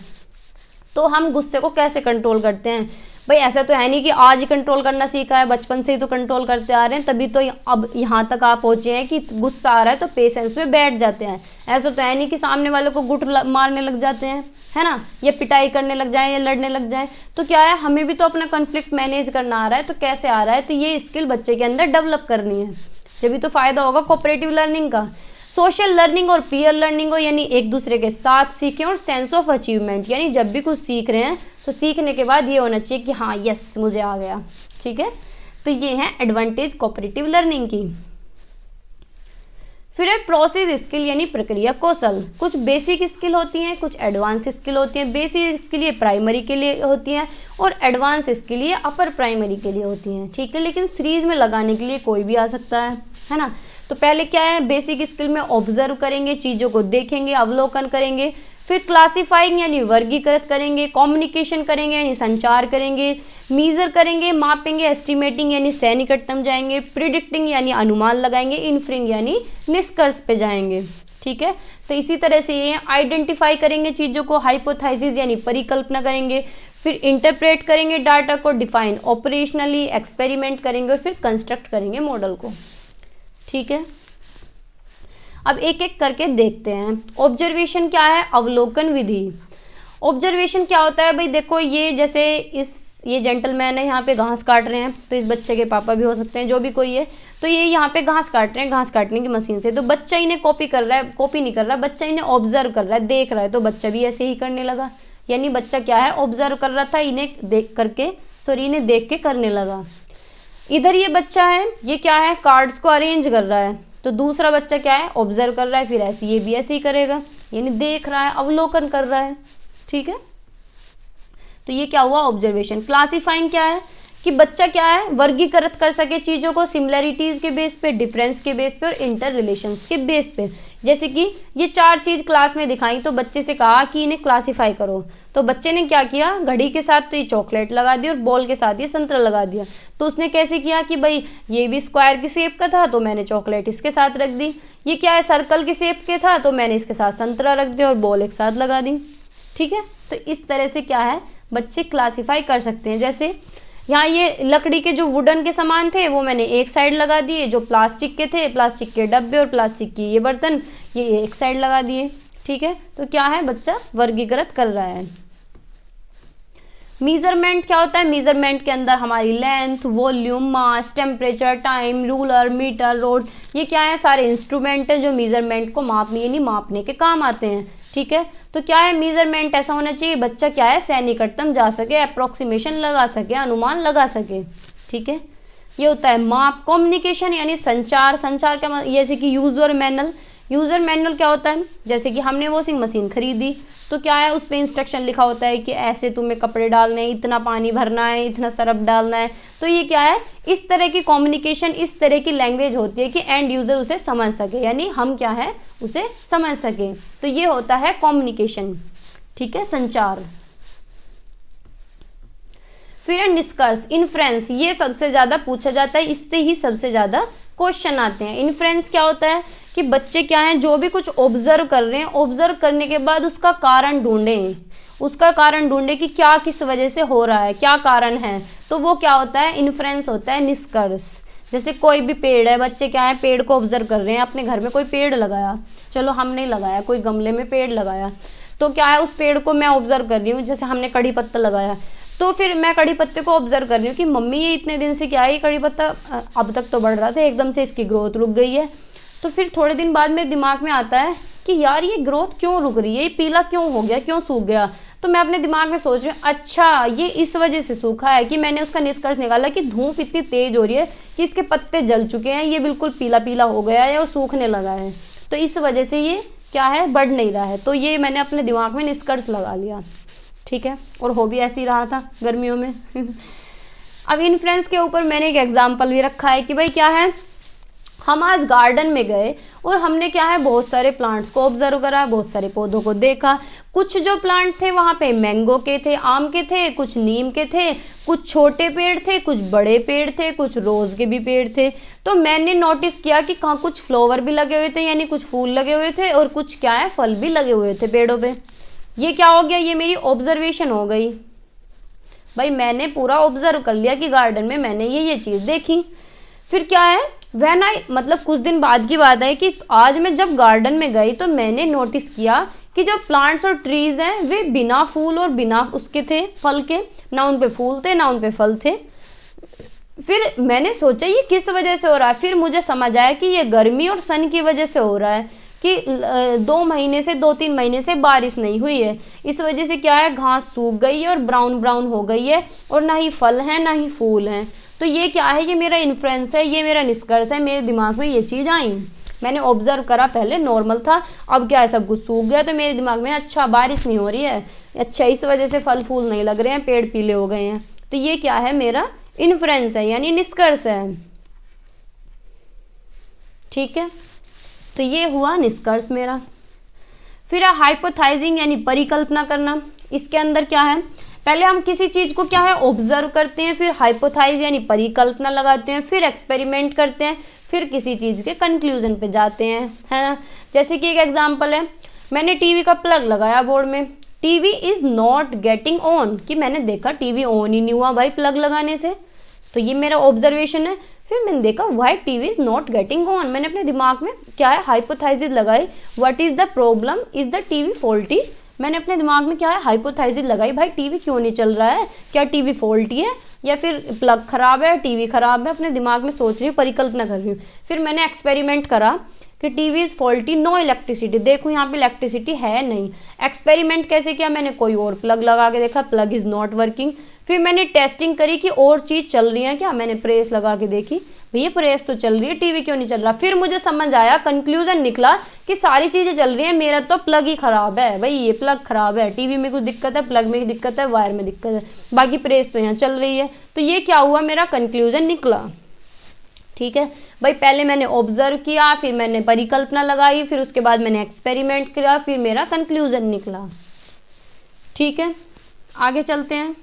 तो हम गुस्से को कैसे कंट्रोल करते हैं। भाई ऐसा तो है नहीं कि आज ही कंट्रोल करना सीखा है, बचपन से ही तो कंट्रोल करते आ रहे हैं, तभी तो अब यहाँ तक आप पहुँचे हैं कि गुस्सा आ रहा है तो पेशेंस में बैठ जाते हैं। ऐसा तो है नहीं कि सामने वाले को गुट मारने लग जाते हैं, है ना, या पिटाई करने लग जाए या लड़ने लग जाए। तो क्या है, हमें भी तो अपना कॉन्फ्लिक्ट मैनेज करना आ रहा है, तो कैसे आ रहा है, तो ये स्किल बच्चे के अंदर डेवलप करनी है, जब तो फायदा होगा कोऑपरेटिव लर्निंग का। सोशल लर्निंग और पीयर लर्निंग हो, यानी एक दूसरे के साथ सीखें, और सेंस ऑफ अचीवमेंट, यानी जब भी कुछ सीख रहे हैं तो सीखने के बाद ये होना चाहिए कि हाँ यस मुझे आ गया। ठीक है, तो ये है एडवांटेज कोऑपरेटिव लर्निंग की। फिर है प्रोसेस स्किल यानी प्रक्रिया कौशल। कुछ बेसिक स्किल होती हैं, कुछ एडवांस स्किल होती हैं। बेसिक स्किल ये प्राइमरी के लिए होती हैं और एडवांस स्किल ये अपर प्राइमरी के लिए होती हैं। ठीक है, लेकिन सीरीज में लगाने के लिए कोई भी आ सकता है ना। तो पहले क्या है, बेसिक स्किल में ऑब्जर्व करेंगे, चीज़ों को देखेंगे, अवलोकन करेंगे। फिर क्लासिफाइंग यानी वर्गीकृत करेंगे, कम्युनिकेशन करेंगे यानी संचार करेंगे, मीजर करेंगे, मापेंगे, एस्टिमेटिंग यानी सैनिकटतम जाएंगे, प्रिडिक्टिंग यानी अनुमान लगाएंगे, इन्फरिंग यानी निष्कर्ष पे जाएंगे। ठीक है, तो इसी तरह से ये आइडेंटिफाई करेंगे चीज़ों को, हाइपोथेसिस यानी परिकल्पना करेंगे, फिर इंटरप्रेट करेंगे डाटा को, डिफाइन ऑपरेशनली, एक्सपेरिमेंट करेंगे और फिर कंस्ट्रक्ट करेंगे मॉडल को। ठीक है, अब एक एक करके देखते हैं। ऑब्जर्वेशन क्या है, अवलोकन विधि। ऑब्जर्वेशन क्या होता है भाई, देखो ये जैसे ये जेंटलमैन है, यहाँ पे घास काट रहे हैं, तो इस बच्चे के पापा भी हो सकते हैं, जो भी कोई है, तो ये यहाँ पे घास काट रहे हैं घास काटने की मशीन से। तो बच्चा इन्हें कॉपी कर रहा है, कॉपी नहीं कर रहा, बच्चा इन्हें ऑब्जर्व कर रहा है, देख रहा है, तो बच्चा भी ऐसे ही करने लगा। यानी बच्चा क्या है, ऑब्जर्व कर रहा था, इन्हें देख के करने लगा। इधर ये बच्चा है, ये क्या है, कार्ड्स को अरेंज कर रहा है, तो दूसरा बच्चा क्या है, ऑब्जर्व कर रहा है, फिर ऐसे ये भी ऐसे ही करेगा, यानी देख रहा है, अवलोकन कर रहा है। ठीक है, तो ये क्या हुआ, ऑब्जर्वेशन। क्लासिफाइंग क्या है कि बच्चा क्या है, वर्गीकृत कर सके चीज़ों को सिमिलैरिटीज़ के बेस पे, डिफरेंस के बेस पे और इंटर रिलेशंस के बेस पे। जैसे कि ये 4 चीज़ क्लास में दिखाई, तो बच्चे से कहा कि इन्हें क्लासीफाई करो, तो बच्चे ने क्या किया, घड़ी के साथ तो ये चॉकलेट लगा दी और बॉल के साथ ये संतरा लगा दिया। तो उसने कैसे किया कि भाई ये भी स्क्वायर की शेप का था तो मैंने चॉकलेट इसके साथ रख दी, ये क्या है सर्कल की शेप के था तो मैंने इसके साथ संतरा रख दिया और बॉल एक साथ लगा दी। ठीक है, तो इस तरह से क्या है बच्चे क्लासीफाई कर सकते हैं। जैसे यहाँ ये लकड़ी के जो वुडन के सामान थे वो मैंने एक साइड लगा दिए, जो प्लास्टिक के थे, प्लास्टिक के डब्बे और प्लास्टिक की ये बर्तन, ये एक साइड लगा दिए। ठीक है, तो क्या है बच्चा वर्गीकृत कर रहा है। मीजरमेंट क्या होता है, मीजरमेंट के अंदर हमारी length, volume, mass, temperature, time, ruler, metre, rod, ये क्या है सारे इंस्ट्रूमेंट हैं जो मीजरमेंट को मापने यानी मापने के काम आते हैं। ठीक है, तो क्या है मीजरमेंट ऐसा होना चाहिए बच्चा क्या है सैनिकटतम जा सके, अप्रोक्सीमेशन लगा सके, अनुमान लगा सके। ठीक है, ये होता है माप। कम्युनिकेशन यानी संचार, संचार का जैसे कि यूजर मैनुअल, यूजर मैनुअल क्या होता है, जैसे कि हमने वॉशिंग मशीन खरीदी तो क्या है उस पर इंस्ट्रक्शन लिखा होता है कि ऐसे तुम्हें कपड़े डालने हैं, इतना पानी भरना है, इतना सरफ डालना है। तो ये क्या है इस तरह की कम्युनिकेशन, इस तरह की लैंग्वेज होती है कि एंड यूजर उसे समझ सके, यानी हम क्या है उसे समझ सके। तो ये होता है कम्युनिकेशन। ठीक है, संचार। फिर है निष्कर्ष, इन्फ्रेंस, ये सबसे ज़्यादा पूछा जाता है, इससे ही सबसे ज़्यादा क्वेश्चन आते हैं। इन्फ्रेंस क्या होता है कि बच्चे क्या हैं जो भी कुछ ऑब्जर्व कर रहे हैं, ऑब्जर्व करने के बाद उसका कारण ढूंढें, उसका कारण ढूंढें कि क्या किस वजह से हो रहा है, क्या कारण है, तो वो क्या होता है इन्फ्रेंस होता है, निष्कर्ष। जैसे कोई भी पेड़ है, बच्चे क्या है पेड़ को ऑब्जर्व कर रहे हैं, अपने घर में कोई पेड़ लगाया, चलो हमने लगाया, कोई गमले में पेड़ लगाया, तो क्या है उस पेड़ को मैं ऑब्जर्व कर रही हूँ। जैसे हमने कड़ी पत्ता लगाया, तो फिर मैं कड़ी पत्ते को ऑब्जर्व कर रही हूँ कि मम्मी ये इतने दिन से क्या है, ये कड़ी पत्ता अब तक तो बढ़ रहा था, एकदम से इसकी ग्रोथ रुक गई है। तो फिर थोड़े दिन बाद मेरे दिमाग में आता है कि यार ये ग्रोथ क्यों रुक रही है, ये पीला क्यों हो गया, क्यों सूख गया। तो मैं अपने दिमाग में सोच रही हूँ अच्छा ये इस वजह से सूखा है, कि मैंने उसका निष्कर्ष निकाला कि धूप इतनी तेज हो रही है कि इसके पत्ते जल चुके हैं, ये बिल्कुल पीला पीला हो गया है और सूखने लगा है, तो इस वजह से ये क्या है बढ़ नहीं रहा है। तो ये मैंने अपने दिमाग में निष्कर्ष लगा लिया। ठीक है, और हो भी ऐसे ही रहा था गर्मियों में। अब इन्फ्लुएंस के ऊपर मैंने एक एग्जाम्पल भी रखा है कि भाई क्या है हम आज गार्डन में गए और हमने क्या है बहुत सारे प्लांट्स को ऑब्जर्व करा, बहुत सारे पौधों को देखा। कुछ जो प्लांट थे वहाँ पे मैंगो के थे, आम के थे, कुछ नीम के थे, कुछ छोटे पेड़ थे, कुछ बड़े पेड़ थे, कुछ रोज़ के भी पेड़ थे। तो मैंने नोटिस किया कि कहाँ कुछ फ्लावर भी लगे हुए थे, यानी कुछ फूल लगे हुए थे, और कुछ क्या है फल भी लगे हुए थे पेड़ों पे। ये क्या हो गया, ये मेरी ऑब्जर्वेशन हो गई। भाई मैंने पूरा ऑब्जर्व कर लिया कि गार्डन में मैंने ये चीज़ देखी। फिर क्या है व्हेन आई, मतलब कुछ दिन बाद की बात है कि आज मैं जब गार्डन में गई तो मैंने नोटिस किया कि जो प्लांट्स और ट्रीज हैं वे बिना फूल और बिना उसके थे फल के, ना उन पे फूल थे ना उन पे फल थे। फिर मैंने सोचा ये किस वजह से हो रहा है। फिर मुझे समझ आया कि ये गर्मी और सन की वजह से हो रहा है कि 2-3 महीने से बारिश नहीं हुई है, इस वजह से क्या है घास सूख गई है और ब्राउन ब्राउन हो गई है, और ना ही फल हैं ना ही फूल हैं। तो ये क्या है, ये मेरा इन्फ्लुएंस है, ये मेरा निष्कर्ष है, मेरे दिमाग में ये चीज़ आई। मैंने ऑब्जर्व करा, पहले नॉर्मल था, अब क्या है सब कुछ सूख गया, तो मेरे दिमाग में अच्छा बारिश नहीं हो रही है, अच्छा इस वजह से फल फूल नहीं लग रहे हैं, पेड़ पीले हो गए हैं। तो ये क्या है मेरा इन्फ्लुएंस है, यानी निष्कर्ष है। ठीक है, तो ये हुआ निष्कर्ष मेरा। फिर हाइपोथाइजिंग यानी परिकल्पना करना। इसके अंदर क्या है, पहले हम किसी चीज़ को क्या है ऑब्जर्व करते हैं, फिर हाइपोथाइज यानी परिकल्पना लगाते हैं, फिर एक्सपेरिमेंट करते हैं, फिर किसी चीज़ के कंक्लूजन पे जाते हैं, है ना। जैसे कि एक एग्जांपल है, मैंने टीवी का प्लग लगाया बोर्ड में, TV is not getting on, कि मैंने देखा टीवी ऑन ही नहीं हुआ भाई प्लग लगाने से, तो ये मेरा ऑब्जर्वेशन है। फिर मैंने देखा why TV is not getting on, मैंने अपने दिमाग में क्या है हाइपोथाइसिस लगाई, what is the problem, is the TV faulty. मैंने अपने दिमाग में क्या है हाइपोथाइसिस लगाई, भाई टीवी क्यों नहीं चल रहा है, क्या टीवी फॉल्टी है या फिर प्लग खराब है, टीवी खराब है, अपने दिमाग में सोच रही हूँ, परिकल्पना कर रही हूँ। फिर मैंने एक्सपेरिमेंट करा कि TV is faulty, no electricity, देखो यहाँ पे इलेक्ट्रिसिटी है नहीं। एक्सपेरिमेंट कैसे किया, मैंने कोई और प्लग लगा के देखा, प्लग इज़ नॉट वर्किंग। फिर मैंने टेस्टिंग करी कि और चीज़ चल रही है क्या, मैंने प्रेस लगा के देखी, भैया प्रेस तो चल रही है, टीवी क्यों नहीं चल रहा। फिर मुझे समझ आया, कंक्लूजन निकला कि सारी चीज़ें चल रही हैं, मेरा तो प्लग ही ख़राब है, भाई ये प्लग ख़राब है, टीवी में कुछ दिक्कत है, प्लग में दिक्कत है, वायर में दिक्कत है, बाकी प्रेस तो यहाँ चल रही है। तो ये क्या हुआ, मेरा कंक्लूजन निकला। ठीक है भाई, पहले मैंने ऑब्जर्व किया, फिर मैंने परिकल्पना लगाई, फिर उसके बाद मैंने एक्सपेरिमेंट किया, फिर मेरा कंक्लूजन निकला। ठीक है, आगे चलते हैं।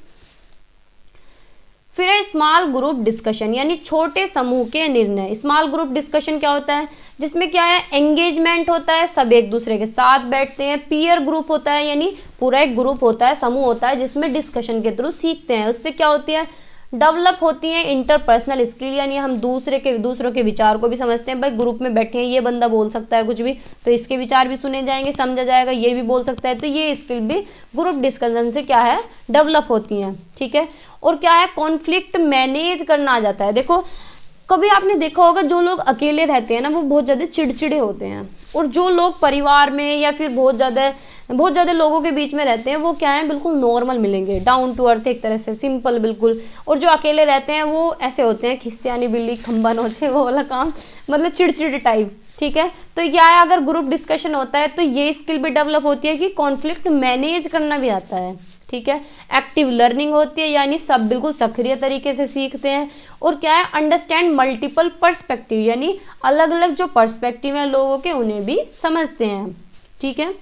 फिर है स्मॉल ग्रुप डिस्कशन, यानी छोटे समूह के निर्णय। स्मॉल ग्रुप डिस्कशन क्या होता है, जिसमें क्या है, एंगेजमेंट होता है, सब एक दूसरे के साथ बैठते हैं। पीयर ग्रुप होता है, यानी पूरा एक ग्रुप होता है, समूह होता है, जिसमें डिस्कशन के थ्रू सीखते हैं। उससे क्या होती है, डेवलप होती है इंटरपर्सनल स्किल, यानी हम दूसरों के विचार को भी समझते हैं। भाई ग्रुप में बैठे हैं, ये बंदा बोल सकता है कुछ भी, तो इसके विचार भी सुने जाएंगे, समझा जाएगा, ये भी बोल सकता है, तो ये स्किल भी ग्रुप डिस्कशन से क्या है, डेवलप होती हैं। ठीक है, और क्या है, कॉन्फ्लिक्ट मैनेज करना आ जाता है। देखो कभी आपने देखा होगा, जो लोग अकेले रहते हैं ना, वो बहुत ज़्यादा चिड़चिड़े होते हैं, और जो लोग परिवार में या फिर बहुत ज़्यादा लोगों के बीच में रहते हैं, वो क्या है, बिल्कुल नॉर्मल मिलेंगे, डाउन टू अर्थ, एक तरह से सिंपल बिल्कुल। और जो अकेले रहते हैं वो ऐसे होते हैं, खिस्सियानी बिल्ली खंबा नोचे, वो वाला काम, मतलब चिड़चिड़े टाइप। ठीक है, तो क्या है, अगर ग्रुप डिस्कशन होता है तो ये स्किल भी डेवलप होती है कि कॉन्फ्लिक्ट मैनेज करना भी आता है। ठीक है, एक्टिव लर्निंग होती है, यानी सब बिल्कुल सक्रिय तरीके से सीखते हैं। और क्या है, अंडरस्टैंड मल्टीपल पर्सपेक्टिव, यानी अलग अलग जो पर्सपेक्टिव हैं लोगों के, उन्हें भी समझते हैं। ठीक है,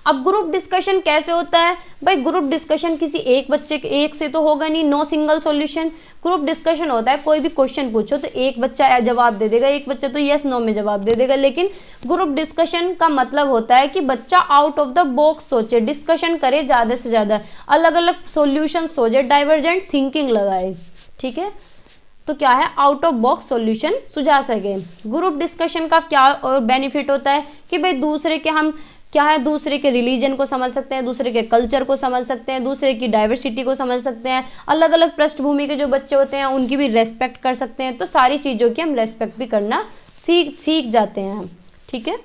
अब ग्रुप डिस्कशन कैसे होता है भाई, ग्रुप डिस्कशन किसी एक से तो होगा नहीं, no single solution. Group discussion होता है, कोई भी क्वेश्चन पूछो तो एक बच्चा जवाब दे देगा, एक बच्चा तो यस नो में जवाब दे देगा, लेकिन ग्रुप डिस्कशन का मतलब होता है कि बच्चा आउट ऑफ द बॉक्स सोचे, डिस्कशन करे, ज़्यादा से ज़्यादा अलग अलग सॉल्यूशन सोचे, डाइवर्जेंट थिंकिंग लगाए। ठीक है, तो क्या है, आउट ऑफ बॉक्स सॉल्यूशन सुझा सके। ग्रुप डिस्कशन का क्या और बेनिफिट होता है कि भाई दूसरे के रिलीजन को समझ सकते हैं, दूसरे के कल्चर को समझ सकते हैं, दूसरे की डाइवर्सिटी को समझ सकते हैं, अलग अलग पृष्ठभूमि के जो बच्चे होते हैं उनकी भी रेस्पेक्ट कर सकते हैं। तो सारी चीज़ों की हम रेस्पेक्ट भी करना सीख जाते हैं हम। ठीक है,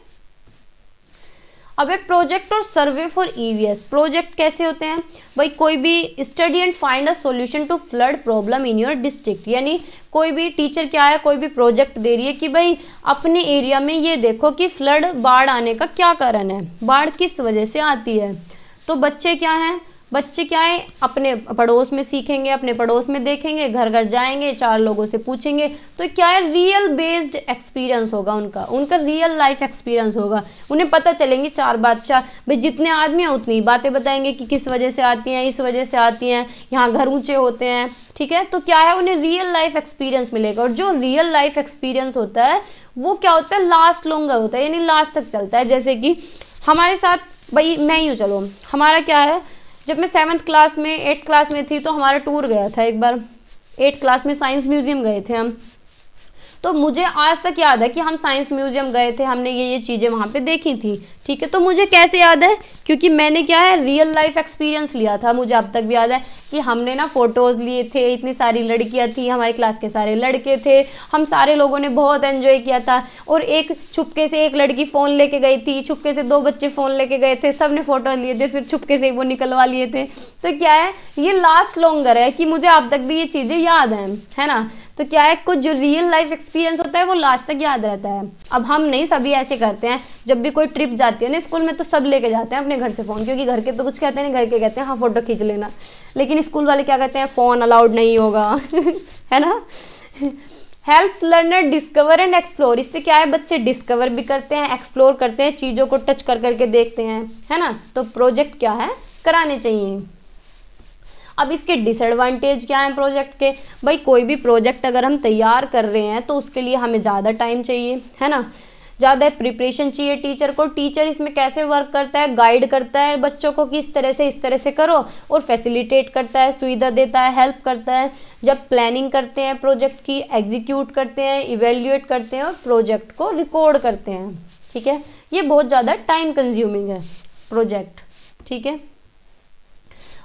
अब एक प्रोजेक्ट और सर्वे फॉर ईवीएस। प्रोजेक्ट कैसे होते हैं भाई, कोई भी study and find a solution to flood problem in your district, यानी कोई भी टीचर क्या है, कोई भी प्रोजेक्ट दे रही है कि भाई अपने एरिया में ये देखो कि फ्लड, बाढ़ आने का क्या कारण है, बाढ़ किस वजह से आती है। तो बच्चे क्या है, अपने पड़ोस में सीखेंगे, अपने पड़ोस में देखेंगे, घर घर जाएंगे, 4 लोगों से पूछेंगे, तो क्या है, रियल बेस्ड एक्सपीरियंस होगा उनका रियल लाइफ एक्सपीरियंस होगा। उन्हें पता चलेंगी 4 बात, भाई जितने आदमी हैं उतनी बातें बताएंगे कि किस वजह से आती हैं, इस वजह से आती हैं, यहाँ घर ऊंचे होते हैं। ठीक है, तो क्या है, उन्हें रियल लाइफ एक्सपीरियंस मिलेगा, और जो रियल लाइफ एक्सपीरियंस होता है वो क्या होता है, लास्ट लॉन्गर होता है, यानी लास्ट तक चलता है। जैसे कि हमारे साथ भाई, मैं यूँ चलो, हमारा क्या है, जब मैं 8th क्लास में थी तो हमारा टूर गया था एक बार, 8th क्लास में साइंस म्यूजियम गए थे हम। तो मुझे आज तक याद है कि हम साइंस म्यूजियम गए थे, हमने ये चीज़ें वहाँ पे देखी थी। ठीक है, तो मुझे कैसे याद है, क्योंकि मैंने क्या है, रियल लाइफ एक्सपीरियंस लिया था। मुझे अब तक भी याद है कि हमने ना फ़ोटोज़ लिए थे, इतनी सारी लड़कियाँ थी, हमारी क्लास के सारे लड़के थे, हम सारे लोगों ने बहुत एंजॉय किया था। और एक छुपके से एक लड़की फ़ोन लेके गई थी, छुपके से 2 बच्चे फ़ोन लेके गए थे, सब ने फ़ोटो लिए थे, फिर छुपके से वो निकलवा लिए थे। तो क्या है, ये लास्ट लॉन्गर है कि मुझे अब तक भी ये चीज़ें याद हैं, है ना। तो क्या है, कुछ जो रियल लाइफ एक्सपीरियंस होता है वो लास्ट तक याद रहता है। अब हम नहीं, सभी ऐसे करते हैं, जब भी कोई ट्रिप जाती है ना स्कूल में, तो सब लेके जाते हैं अपने घर से फ़ोन, क्योंकि घर के तो कुछ कहते हैं नहीं, घर के कहते हैं हाँ फ़ोटो खींच लेना, लेकिन स्कूल वाले क्या कहते हैं, फ़ोन अलाउड नहीं होगा है ना। Helps learner discover and explore, इससे क्या है, बच्चे डिस्कवर भी करते हैं, एक्सप्लोर करते हैं, चीज़ों को टच करके देखते हैं, है ना। तो प्रोजेक्ट क्या है, कराने चाहिए। अब इसके डिसएडवांटेज क्या है प्रोजेक्ट के, भाई कोई भी प्रोजेक्ट अगर हम तैयार कर रहे हैं तो उसके लिए हमें ज़्यादा टाइम चाहिए, है ना, ज़्यादा प्रिपरेशन चाहिए टीचर को। टीचर इसमें कैसे वर्क करता है, गाइड करता है बच्चों को कि इस तरह से करो, और फैसिलिटेट करता है, सुविधा देता है, हेल्प करता है। जब प्लानिंग करते हैं प्रोजेक्ट की, एग्जीक्यूट करते हैं, इवेल्युएट करते हैं, और प्रोजेक्ट को रिकॉर्ड करते हैं। ठीक है, ये बहुत ज़्यादा टाइम कंज्यूमिंग है प्रोजेक्ट। ठीक है,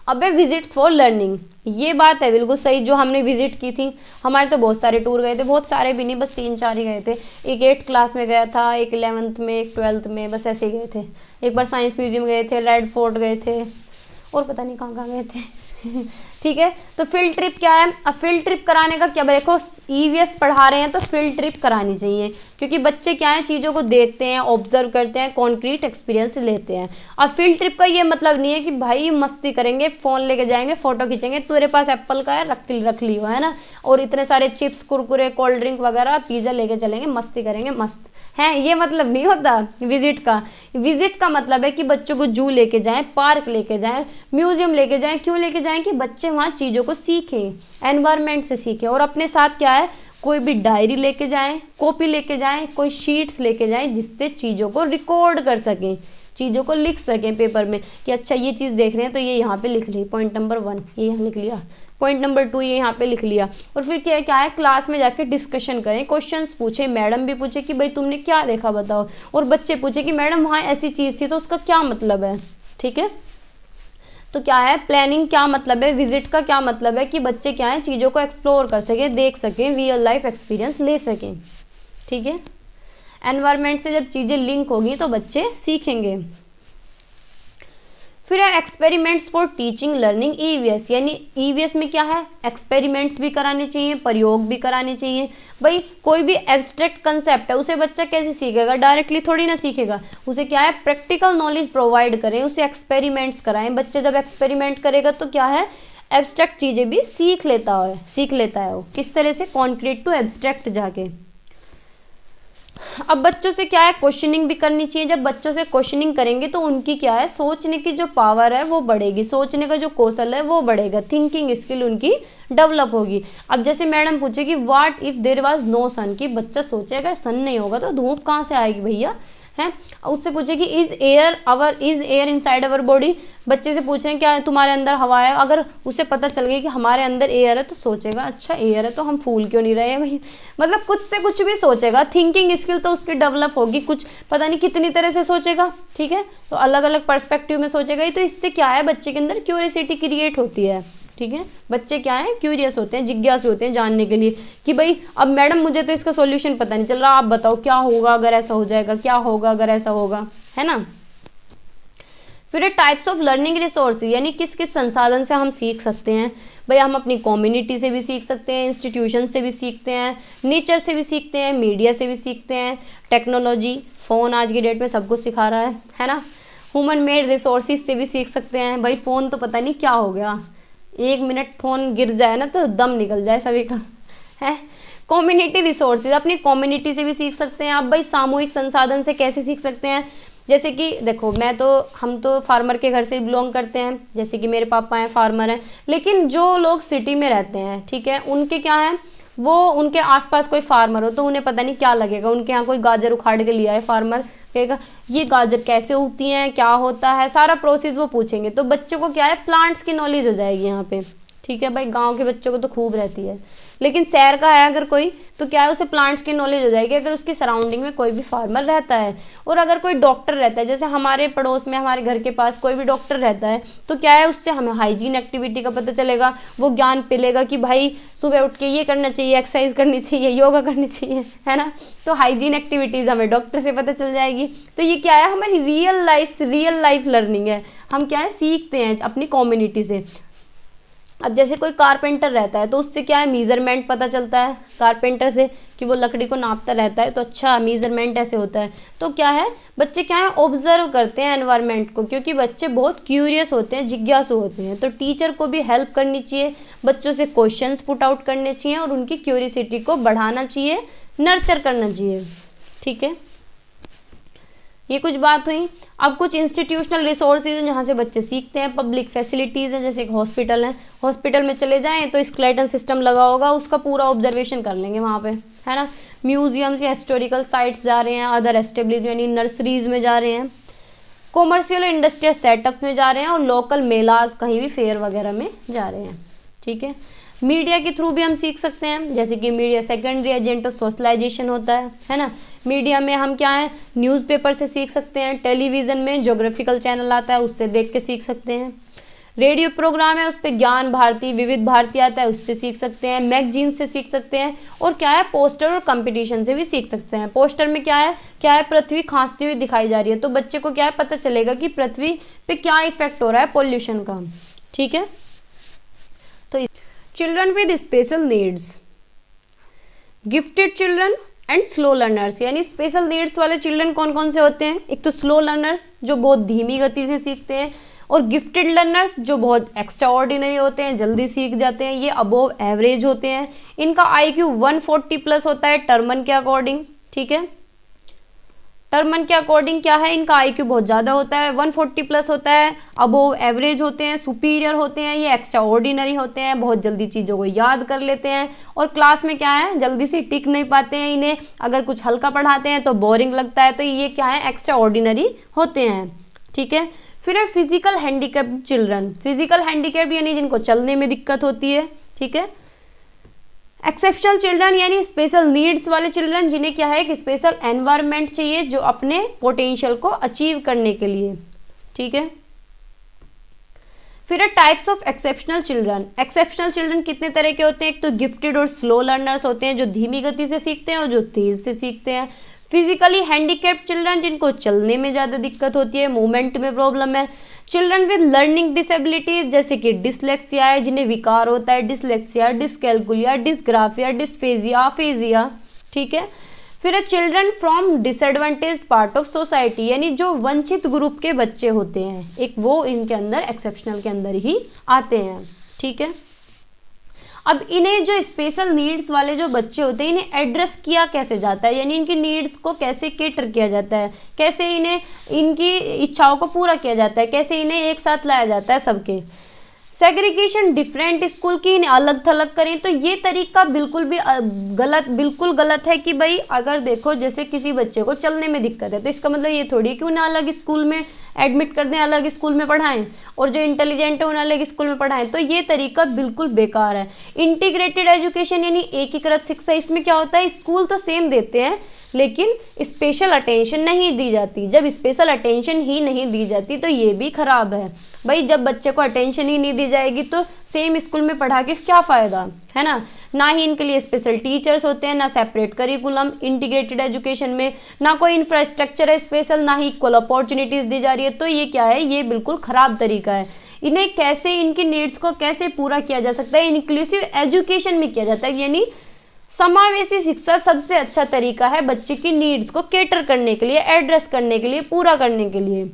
अब है विजिट्स फॉर लर्निंग, ये बात है बिल्कुल सही जो हमने विजिट की थी। हमारे तो बहुत सारे टूर गए थे, बहुत सारे भी नहीं, बस 3-4 ही गए थे। एक 8th क्लास में गया था, एक 11th में, एक 12th में, बस ऐसे ही गए थे। एक बार साइंस म्यूजियम गए थे, रेड फोर्ट गए थे, और पता नहीं कहाँ गए थे ठीक है। तो फील्ड ट्रिप क्या है, अब फील्ड ट्रिप कराने का क्या, देखो ईवीएस पढ़ा रहे हैं तो फील्ड ट्रिप करानी चाहिए, क्योंकि बच्चे क्या है चीज़ों को देखते हैं, ऑब्जर्व करते हैं, कॉन्क्रीट एक्सपीरियंस लेते हैं। अब फील्ड ट्रिप का ये मतलब नहीं है कि भाई मस्ती करेंगे, फ़ोन लेके जाएंगे, फोटो खींचेंगे, तेरे पास एप्पल का है रख लियो, है ना, और इतने सारे चिप्स कुरकुरे कोल्ड ड्रिंक वगैरह पिज़्ज़ा लेके चलेंगे, मस्ती करेंगे, मस्त है, ये मतलब नहीं होता विजिट का। विजिट का मतलब है कि बच्चों को जू लेके जाएं, पार्क लेके जाएं, म्यूजियम लेके जाएं। क्यों लेके जाएं, कि बच्चे वहाँ चीज़ों को सीखें, एनवायरनमेंट से सीखें। और अपने साथ क्या है, कोई भी डायरी लेके जाएं, कॉपी लेके जाएं, कोई शीट्स लेके जाएं, जिससे चीज़ों को रिकॉर्ड कर सकें, चीज़ों को लिख सकें पेपर में कि अच्छा ये चीज़ देख रहे हैं तो ये यहाँ पे लिख ली, पॉइंट नंबर 1 ये यहाँ लिख लिया, पॉइंट नंबर 2 ये यहाँ पे लिख लिया। और फिर क्या है क्लास में जाके डिस्कशन करें, क्वेश्चंस पूछे, मैडम भी पूछे कि भाई तुमने क्या देखा बताओ, और बच्चे पूछे कि मैडम वहाँ ऐसी चीज़ थी तो उसका क्या मतलब है। ठीक है, तो क्या है प्लानिंग क्या मतलब है, विजिट का क्या मतलब है कि बच्चे क्या है चीज़ों को एक्सप्लोर कर सकें, देख सकें, रियल लाइफ एक्सपीरियंस ले सकें। ठीक है, एनवायरनमेंट से जब चीज़ें लिंक होगी तो बच्चे सीखेंगे। फिर है experiments for teaching learning EVS, यानी ईवीएस में क्या है एक्सपेरिमेंट्स भी कराने चाहिए, प्रयोग भी कराने चाहिए। भाई कोई भी एब्स्ट्रैक्ट कंसेप्ट है उसे बच्चा कैसे सीखेगा, डायरेक्टली थोड़ी ना सीखेगा, उसे क्या है प्रैक्टिकल नॉलेज प्रोवाइड करें, उसे एक्सपेरिमेंट्स कराएं। बच्चे जब एक्सपेरिमेंट करेगा तो क्या है एब्स्ट्रैक्ट चीज़ें भी सीख लेता है वो किस तरह से, कॉन्क्रीट टू एब्स्ट्रैक्ट जाके। अब बच्चों से क्या है क्वेश्चनिंग भी करनी चाहिए। जब बच्चों से क्वेश्चनिंग करेंगे तो उनकी क्या है सोचने की जो पावर है वो बढ़ेगी, सोचने का जो कौशल है वो बढ़ेगा, थिंकिंग स्किल उनकी डेवलप होगी। अब जैसे मैडम पूछे कि what if there was no sun, कि बच्चा सोचे अगर सन नहीं होगा तो धूप कहाँ से आएगी भैया, है। उससे पूछे कि is air inside our body, बच्चे से पूछ रहे हैं क्या तुम्हारे अंदर हवा है, अगर उसे पता चल गया कि हमारे अंदर एयर है तो सोचेगा अच्छा एयर है तो हम फूल क्यों नहीं रहे हैं भाई, मतलब कुछ से कुछ भी सोचेगा, थिंकिंग स्किल तो उसकी डेवलप होगी, कुछ पता नहीं कितनी तरह से सोचेगा। ठीक है, तो अलग अलग पर्सपेक्टिव में सोचेगा ही, तो इससे क्या है बच्चे के अंदर क्यूरियोसिटी क्रिएट होती है। ठीक है, बच्चे क्या है क्यूरियस होते हैं, जिज्ञासु होते हैं जानने के लिए कि भाई अब मैडम मुझे तो इसका सॉल्यूशन पता नहीं चल रहा, आप बताओ क्या होगा अगर ऐसा हो जाएगा, क्या होगा अगर ऐसा होगा, है ना। फिर टाइप्स ऑफ लर्निंग रिसोर्सेज, यानी किस किस संसाधन से हम सीख सकते हैं। भाई हम अपनी कम्युनिटी से भी सीख सकते हैं, इंस्टीट्यूशन से भी सीखते हैं, नेचर से भी सीखते हैं, मीडिया से भी सीखते हैं, टेक्नोलॉजी, फ़ोन आज की डेट में सब कुछ सिखा रहा है ना। ह्यूमन मेड रिसोर्सेज से भी सीख सकते हैं, भाई फ़ोन तो पता नहीं क्या हो गया, 1 मिनट फ़ोन गिर जाए ना तो दम निकल जाए सभी का, है। कम्युनिटी रिसोर्सेज, अपनी कम्युनिटी से भी सीख सकते हैं। आप भाई सामूहिक संसाधन से कैसे सीख सकते हैं, जैसे कि देखो हम तो फार्मर के घर से बिलोंग करते हैं, जैसे कि मेरे पापा हैं फार्मर हैं, लेकिन जो लोग सिटी में रहते हैं ठीक है उनके क्या है वो उनके आसपास कोई फार्मर हो तो उन्हें पता नहीं क्या लगेगा, उनके यहाँ कोई गाजर उखाड़ के लिया है फार्मर, कहेगा ये गाजर कैसे उगती हैं, क्या होता है, सारा प्रोसेस वो पूछेंगे, तो बच्चों को क्या है प्लांट्स की नॉलेज हो जाएगी यहाँ पे। ठीक है भाई, गांव के बच्चों को तो खूब रहती है, लेकिन शहर का है अगर कोई तो क्या है उसे प्लांट्स की नॉलेज हो जाएगी अगर उसके सराउंडिंग में कोई भी फार्मर रहता है। और अगर कोई डॉक्टर रहता है, जैसे हमारे पड़ोस में हमारे घर के पास कोई भी डॉक्टर रहता है तो क्या है उससे हमें हाइजीन एक्टिविटी का पता चलेगा, वो ज्ञान पिलेगा कि भाई सुबह उठ के ये करना चाहिए, एक्सरसाइज करनी चाहिए, योगा करनी चाहिए, है ना। तो हाइजीन एक्टिविटीज़ हमें डॉक्टर से पता चल जाएगी। तो ये क्या है हमारी रियल लाइफ लर्निंग है, हम क्या है सीखते हैं अपनी कम्युनिटी से। अब जैसे कोई कारपेंटर रहता है तो उससे क्या है मीज़रमेंट पता चलता है कारपेंटर से कि वो लकड़ी को नापता रहता है, तो अच्छा मीज़रमेंट ऐसे होता है। तो क्या है बच्चे क्या है ऑब्जर्व करते हैं एनवायरनमेंट को, क्योंकि बच्चे बहुत क्यूरियस होते हैं, जिज्ञासु होते हैं। तो टीचर को भी हेल्प करनी चाहिए, बच्चों से क्वेश्चंस पुट आउट करने चाहिए और उनकी क्यूरियसिटी को बढ़ाना चाहिए, नर्चर करना चाहिए। ठीक है, ये कुछ बात हुई। अब कुछ इंस्टीट्यूशनल रिसोर्सेज हैं जहाँ से बच्चे सीखते हैं। पब्लिक फैसिलिटीज़ हैं, जैसे एक हॉस्पिटल है, हॉस्पिटल में चले जाएं तो स्केलेटन सिस्टम लगा होगा, उसका पूरा ऑब्जर्वेशन कर लेंगे वहाँ पे, है ना। म्यूजियम्स या हिस्टोरिकल साइट्स जा रहे हैं, अदर एस्टेब्लिशमेंट यानी नर्सरीज में जा रहे हैं, कॉमर्शियल और इंडस्ट्रियल सेटअप में जा रहे हैं, और लोकल मेलाज कहीं भी फेयर वगैरह में जा रहे हैं। ठीक है, मीडिया के थ्रू भी हम सीख सकते हैं, जैसे कि media secondary agent of socialisation होता है ना। मीडिया में हम क्या है न्यूज़पेपर से सीख सकते हैं, टेलीविज़न में ज्योग्राफिकल चैनल आता है उससे देख के सीख सकते हैं, रेडियो प्रोग्राम है उस पर ज्ञान भारती, विविध भारती आता है उससे सीख सकते हैं, मैगजीन से सीख सकते हैं, और क्या है पोस्टर और कंपटीशन से भी सीख सकते हैं। पोस्टर में क्या है पृथ्वी खांसती हुई दिखाई जा रही है, तो बच्चे को क्या है पता चलेगा कि पृथ्वी पे क्या इफेक्ट हो रहा है पॉल्यूशन का। ठीक है, तो children with special needs, gifted children and slow learners, यानी स्पेशल नीड्स वाले चिल्ड्रन कौन कौन से होते हैं? एक तो स्लो लर्नर्स जो बहुत धीमी गति से सीखते हैं, और गिफ्टेड लर्नर्स जो बहुत एक्स्ट्रा ऑर्डिनरी होते हैं, जल्दी सीख जाते हैं, ये अबोव एवरेज होते हैं। इनका IQ 140 प्लस होता है टर्मन के अकॉर्डिंग, ठीक है। टर्मन के अकॉर्डिंग क्या है, इनका IQ बहुत ज़्यादा होता है, 140 प्लस होता है, अबोव एवरेज होते हैं, सुपीरियर होते हैं, ये एक्स्ट्रा ऑर्डिनरी होते हैं, बहुत जल्दी चीज़ों को याद कर लेते हैं, और क्लास में क्या है, जल्दी से टिक नहीं पाते हैं। इन्हें अगर कुछ हल्का पढ़ाते हैं तो बोरिंग लगता है, तो ये क्या है, एक्स्ट्रा ऑर्डिनरी होते हैं, ठीक है। फिर है physical handicapped children, physical handicapped यानी जिनको चलने में दिक्कत होती है, ठीक है। एक्सेप्शनल चिल्ड्रन यानी स्पेशल नीड्स वाले चिल्ड्रन, जिन्हें क्या है कि स्पेशल एनवायरनमेंट चाहिए जो अपने पोटेंशियल को अचीव करने के लिए, ठीक है। फिर है types of exceptional children. Exceptional children कितने तरह के होते हैं? एक तो गिफ्टेड और स्लो लर्नर्स होते हैं जो धीमी गति से सीखते हैं और जो तेज से सीखते हैं। फिजिकली हैंडीकैप्ड चिल्ड्रन जिनको चलने में ज़्यादा दिक्कत होती है, मूवमेंट में प्रॉब्लम है। चिल्ड्रन विद लर्निंग डिसेबिलिटीज जैसे कि डिसलेक्सिया है, जिन्हें विकार होता है, dyslexia, dyscalculia, dysgraphia, dysphagia, aphasia, ठीक है। फिर है children from disadvantaged part of society, यानी जो वंचित ग्रुप के बच्चे होते हैं, एक वो इनके अंदर एक्सेप्शनल के अंदर ही आते हैं, ठीक है। अब इन्हें जो स्पेशल नीड्स वाले जो बच्चे होते हैं, इन्हें एड्रेस किया कैसे जाता है, यानी इनकी नीड्स को कैसे केटर किया जाता है, कैसे इन्हें इनकी इच्छाओं को पूरा किया जाता है, कैसे इन्हें एक साथ लाया जाता है सबके। सेग्रीगेशन डिफरेंट स्कूल की इन्हें अलग थलग करें, तो ये तरीका बिल्कुल गलत है कि भाई अगर देखो जैसे किसी बच्चे को चलने में दिक्कत है तो इसका मतलब ये थोड़ी है कि उन्हें अलग स्कूल में एडमिट कर दें, अलग स्कूल में पढ़ाएं, और जो इंटेलिजेंट है उन्हें अलग स्कूल में पढ़ाएं, तो ये तरीका बिल्कुल बेकार है। इंटीग्रेटेड एजुकेशन यानी एकीकृत शिक्षा, इसमें क्या होता है, स्कूल तो सेम देते हैं लेकिन स्पेशल अटेंशन नहीं दी जाती। जब स्पेशल अटेंशन ही नहीं दी जाती तो ये भी खराब है भाई। जब बच्चे को अटेंशन ही नहीं दी जाएगी तो सेम स्कूल में पढ़ा के क्या फ़ायदा, है ना। ना ही इनके लिए स्पेशल टीचर्स होते हैं, ना सेपरेट करिकुलम इंटीग्रेटेड एजुकेशन में, ना कोई इंफ्रास्ट्रक्चर है स्पेशल, ना ही इक्वल अपॉर्चुनिटीज़ दी जा रही है। तो ये क्या है, ये बिल्कुल ख़राब तरीका है। इन्हें कैसे, इनकी नीड्स को कैसे पूरा किया जा सकता है, इंक्लूसिव एजुकेशन में किया जाता है, यानी समावेशी शिक्षा सबसे अच्छा तरीका है बच्चे की नीड्स को कैटर करने के लिए, एड्रेस करने के लिए, पूरा करने के लिए।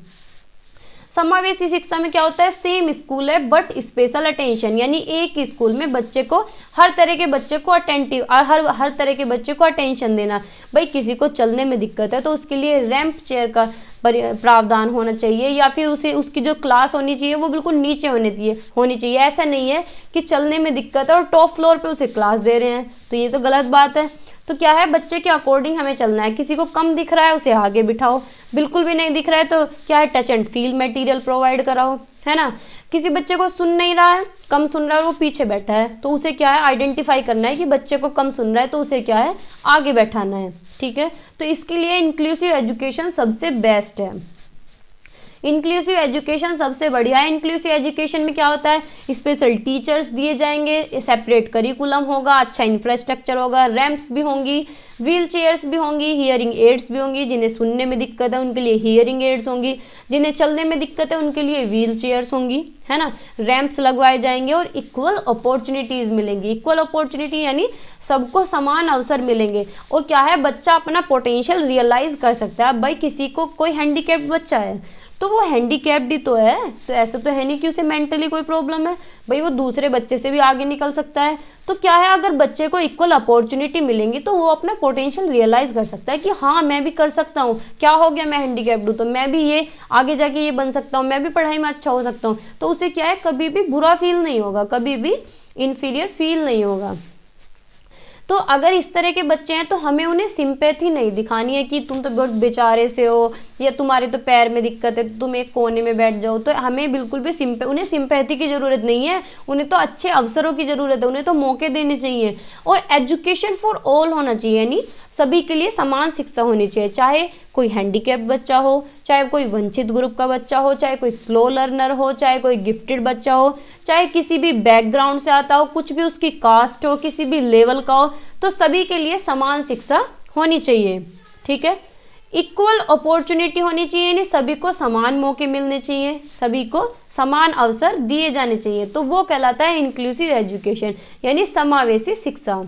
समावेशी शिक्षा में क्या होता है, सेम स्कूल है बट स्पेशल अटेंशन, यानी एक ही स्कूल में बच्चे को हर तरह के बच्चे को अटेंटिव, हर तरह के बच्चे को अटेंशन देना। भाई किसी को चलने में दिक्कत है तो उसके लिए रैंप चेयर का प्रावधान होना चाहिए, या फिर उसे उसकी जो क्लास होनी चाहिए वो बिल्कुल नीचे होनी चाहिए। ऐसा नहीं है कि चलने में दिक्कत है और टॉप फ्लोर पे उसे क्लास दे रहे हैं, तो ये तो गलत बात है। तो क्या है, बच्चे के अकॉर्डिंग हमें चलना है। किसी को कम दिख रहा है उसे आगे बिठाओ, बिल्कुल भी नहीं दिख रहा है तो क्या है, touch and feel material provide कराओ, है ना। किसी बच्चे को सुन नहीं रहा है, कम सुन रहा है, वो पीछे बैठा है, तो उसे क्या है, आइडेंटिफाई करना है कि बच्चे को कम सुन रहा है, तो उसे क्या है, आगे बैठाना है, ठीक है। तो इसके लिए इंक्लूसिव एजुकेशन सबसे बेस्ट है। इंक्लूसिव एजुकेशन सबसे बढ़िया है। इंक्लूसिव एजुकेशन में क्या होता है, स्पेशल टीचर्स दिए जाएंगे, सेपरेट करिकुलम होगा, अच्छा इंफ्रास्ट्रक्चर होगा, रैंप्स भी होंगी, व्हील चेयर्स भी होंगी, हियरिंग एड्स भी होंगी। जिन्हें सुनने में दिक्कत है उनके लिए हियरिंग एड्स होंगी, जिन्हें चलने में दिक्कत है उनके लिए व्हील चेयर्स होंगी, है ना। रैंप्स लगवाए जाएंगे और इक्वल अपॉर्चुनिटीज़ मिलेंगी। इक्वल अपॉर्चुनिटी यानी सबको समान अवसर मिलेंगे, और क्या है, बच्चा अपना पोटेंशियल रियलाइज कर सकता है। भाई किसी को कोई हैंडीकैप्ड बच्चा है तो वो हैंडीकैप्ड ही तो है, तो ऐसा तो है नहीं कि उसे मेंटली कोई प्रॉब्लम है, भाई वो दूसरे बच्चे से भी आगे निकल सकता है। तो क्या है, अगर बच्चे को इक्वल अपॉर्चुनिटी मिलेंगी तो वो अपना पोटेंशियल रियलाइज कर सकता है कि हाँ मैं भी कर सकता हूँ, क्या हो गया मैं हैंडीकैप्ड हूँ तो मैं भी ये आगे जाके ये बन सकता हूँ, मैं भी पढ़ाई में अच्छा हो सकता हूँ। तो उसे क्या है, कभी भी बुरा फील नहीं होगा, कभी भी इन्फीरियर फील नहीं होगा। तो अगर इस तरह के बच्चे हैं तो हमें उन्हें सिंपैथी नहीं दिखानी है कि तुम तो बहुत बेचारे से हो, या तुम्हारे तो पैर में दिक्कत है तुम एक कोने में बैठ जाओ। तो हमें बिल्कुल भी उन्हें सिंपैथी की ज़रूरत नहीं है, उन्हें तो अच्छे अवसरों की ज़रूरत है, उन्हें तो मौके देने चाहिए। और एजुकेशन फॉर ऑल होना चाहिए, यानी सभी के लिए समान शिक्षा होनी चाहिए, चाहे कोई हैंडीकैप्ड बच्चा हो, चाहे कोई वंचित ग्रुप का बच्चा हो, चाहे कोई स्लो लर्नर हो, चाहे कोई गिफ्टेड बच्चा हो, चाहे किसी भी बैकग्राउंड से आता हो, कुछ भी उसकी कास्ट हो, किसी भी लेवल का हो, तो सभी के लिए समान शिक्षा होनी चाहिए, ठीक है। इक्वल अपॉर्चुनिटी होनी चाहिए, यानी सभी को समान मौके मिलने चाहिए, सभी को समान अवसर दिए जाने चाहिए, तो वो कहलाता है इंक्लूसिव एजुकेशन, यानी समावेशी शिक्षा।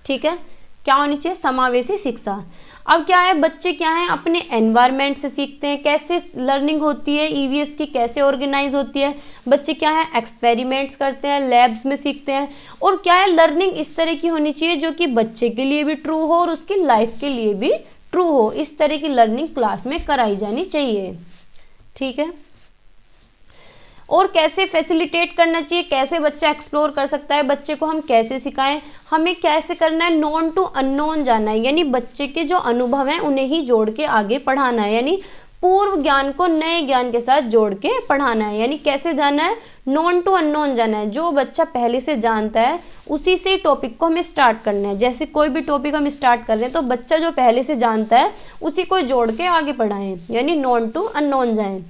ठीक है, क्या होनी चाहिए? समावेशी शिक्षा। अब क्या है, बच्चे क्या है अपने एनवायरनमेंट से सीखते हैं, कैसे लर्निंग होती है ईवीएस की, कैसे ऑर्गेनाइज होती है, बच्चे क्या है एक्सपेरिमेंट्स करते हैं, लैब्स में सीखते हैं, और क्या है लर्निंग इस तरह की होनी चाहिए जो कि बच्चे के लिए भी ट्रू हो और उसकी लाइफ के लिए भी ट्रू हो, इस तरह की लर्निंग क्लास में कराई जानी चाहिए। ठीक है, और कैसे फैसिलिटेट करना चाहिए, कैसे बच्चा एक्सप्लोर कर सकता है, बच्चे को हम कैसे सिखाएं, हमें कैसे करना है, नॉन टू अननोन जाना है, यानी बच्चे के जो अनुभव हैं उन्हें ही जोड़ के आगे पढ़ाना है, यानी पूर्व ज्ञान को नए ज्ञान के साथ जोड़ के पढ़ाना है। यानी कैसे जाना है, नॉन टू अननोन जाना है, जो बच्चा पहले से जानता है उसी से टॉपिक को हमें स्टार्ट करना है। जैसे कोई भी टॉपिक हम स्टार्ट कर रहे हैं तो बच्चा जो पहले से जानता है उसी को जोड़ के आगे पढ़ाएं, यानी नॉन टू अननोन जाएं।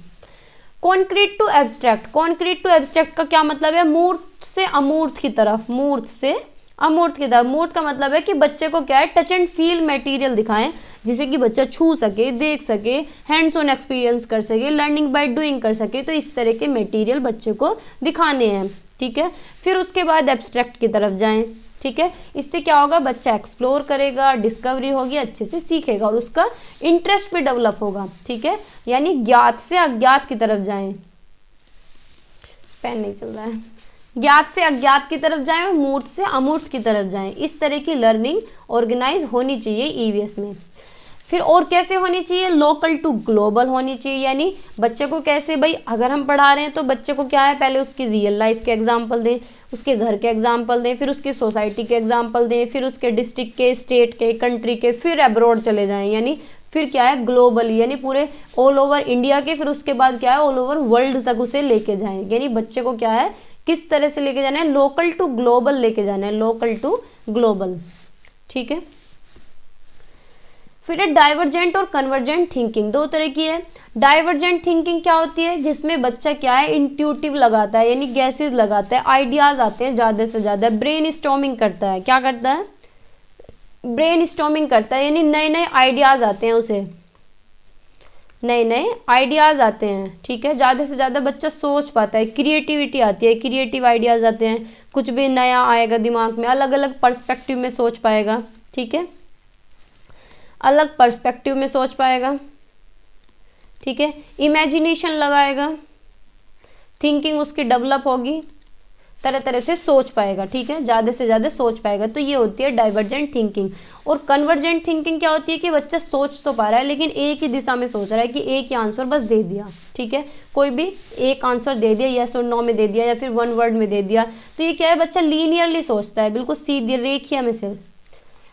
Concrete to abstract, concrete to abstract का क्या मतलब है, मूर्त से अमूर्त की तरफ, मूर्त से अमूर्त की तरफ। मूर्त का मतलब है कि बच्चे को क्या है टच एंड फील मटेरियल दिखाएं, जिसे कि बच्चा छू सके, देख सके, हैंड्स ऑन एक्सपीरियंस कर सके, लर्निंग बाय डूइंग कर सके, तो इस तरह के मटेरियल बच्चे को दिखाने हैं। ठीक है, फिर उसके बाद एब्स्ट्रैक्ट की तरफ जाएं। ठीक है, इससे क्या होगा, बच्चा एक्सप्लोर करेगा, डिस्कवरी होगी, अच्छे से सीखेगा और उसका इंटरेस्ट भी डेवलप होगा। ठीक है, यानी ज्ञात से अज्ञात की तरफ जाएं, पेन नहीं चल रहा है, ज्ञात से अज्ञात की तरफ जाएं और मूर्त से अमूर्त की तरफ जाएं, इस तरह की लर्निंग ऑर्गेनाइज होनी चाहिए ईवीएस में। फिर और कैसे होनी चाहिए, लोकल टू ग्लोबल होनी चाहिए, यानी बच्चे को कैसे, भाई अगर हम पढ़ा रहे हैं तो बच्चे को क्या है पहले उसकी रियल लाइफ के एग्जाम्पल दें, उसके घर के एग्जाम्पल दें, फिर उसकी सोसाइटी के एग्जाम्पल दें, फिर उसके डिस्ट्रिक्ट के, स्टेट के, कंट्री के, फिर अब्रॉड चले जाएं, यानी फिर क्या है ग्लोबली, यानी पूरे ऑल ओवर इंडिया के, फिर उसके बाद क्या है ऑल ओवर वर्ल्ड तक उसे लेके जाएं। यानी बच्चे को क्या है किस तरह से लेके जाना है, लोकल टू ग्लोबल लेके जाना है, लोकल टू ग्लोबल। ठीक है, फिर है डाइवर्जेंट और कन्वर्जेंट थिंकिंग, दो तरह की है। डाइवर्जेंट थिंकिंग क्या होती है, जिसमें बच्चा क्या है इंट्यूटिव लगाता है, यानी गैसेस लगाता है, आइडियाज आते हैं ज़्यादा से ज़्यादा, ब्रेन स्टॉर्मिंग करता है, क्या करता है, ब्रेन स्टॉर्मिंग करता है, यानी नए नए आइडियाज आते हैं उसे, नए नए आइडियाज आते हैं। ठीक है, ज़्यादा से ज़्यादा बच्चा सोच पाता है, क्रिएटिविटी आती है, क्रिएटिव आइडियाज आते हैं, कुछ भी नया आएगा दिमाग में, अलग अलग पर्सपेक्टिव में सोच पाएगा। ठीक है, अलग पर्सपेक्टिव में सोच पाएगा। ठीक है, इमेजिनेशन लगाएगा, थिंकिंग उसकी डेवलप होगी, तरह तरह से सोच पाएगा। ठीक है, ज़्यादा से ज़्यादा सोच पाएगा, तो ये होती है डाइवर्जेंट थिंकिंग। और कन्वर्जेंट थिंकिंग क्या होती है कि बच्चा सोच तो पा रहा है लेकिन एक ही दिशा में सोच रहा है, कि एक ही आंसर बस दे दिया। ठीक है, कोई भी एक आंसर दे दिया, यस और नो में दे दिया या फिर वन वर्ड में दे दिया, तो ये क्या है बच्चा लीनियरली सोचता है, बिल्कुल सीधी रेखीय में से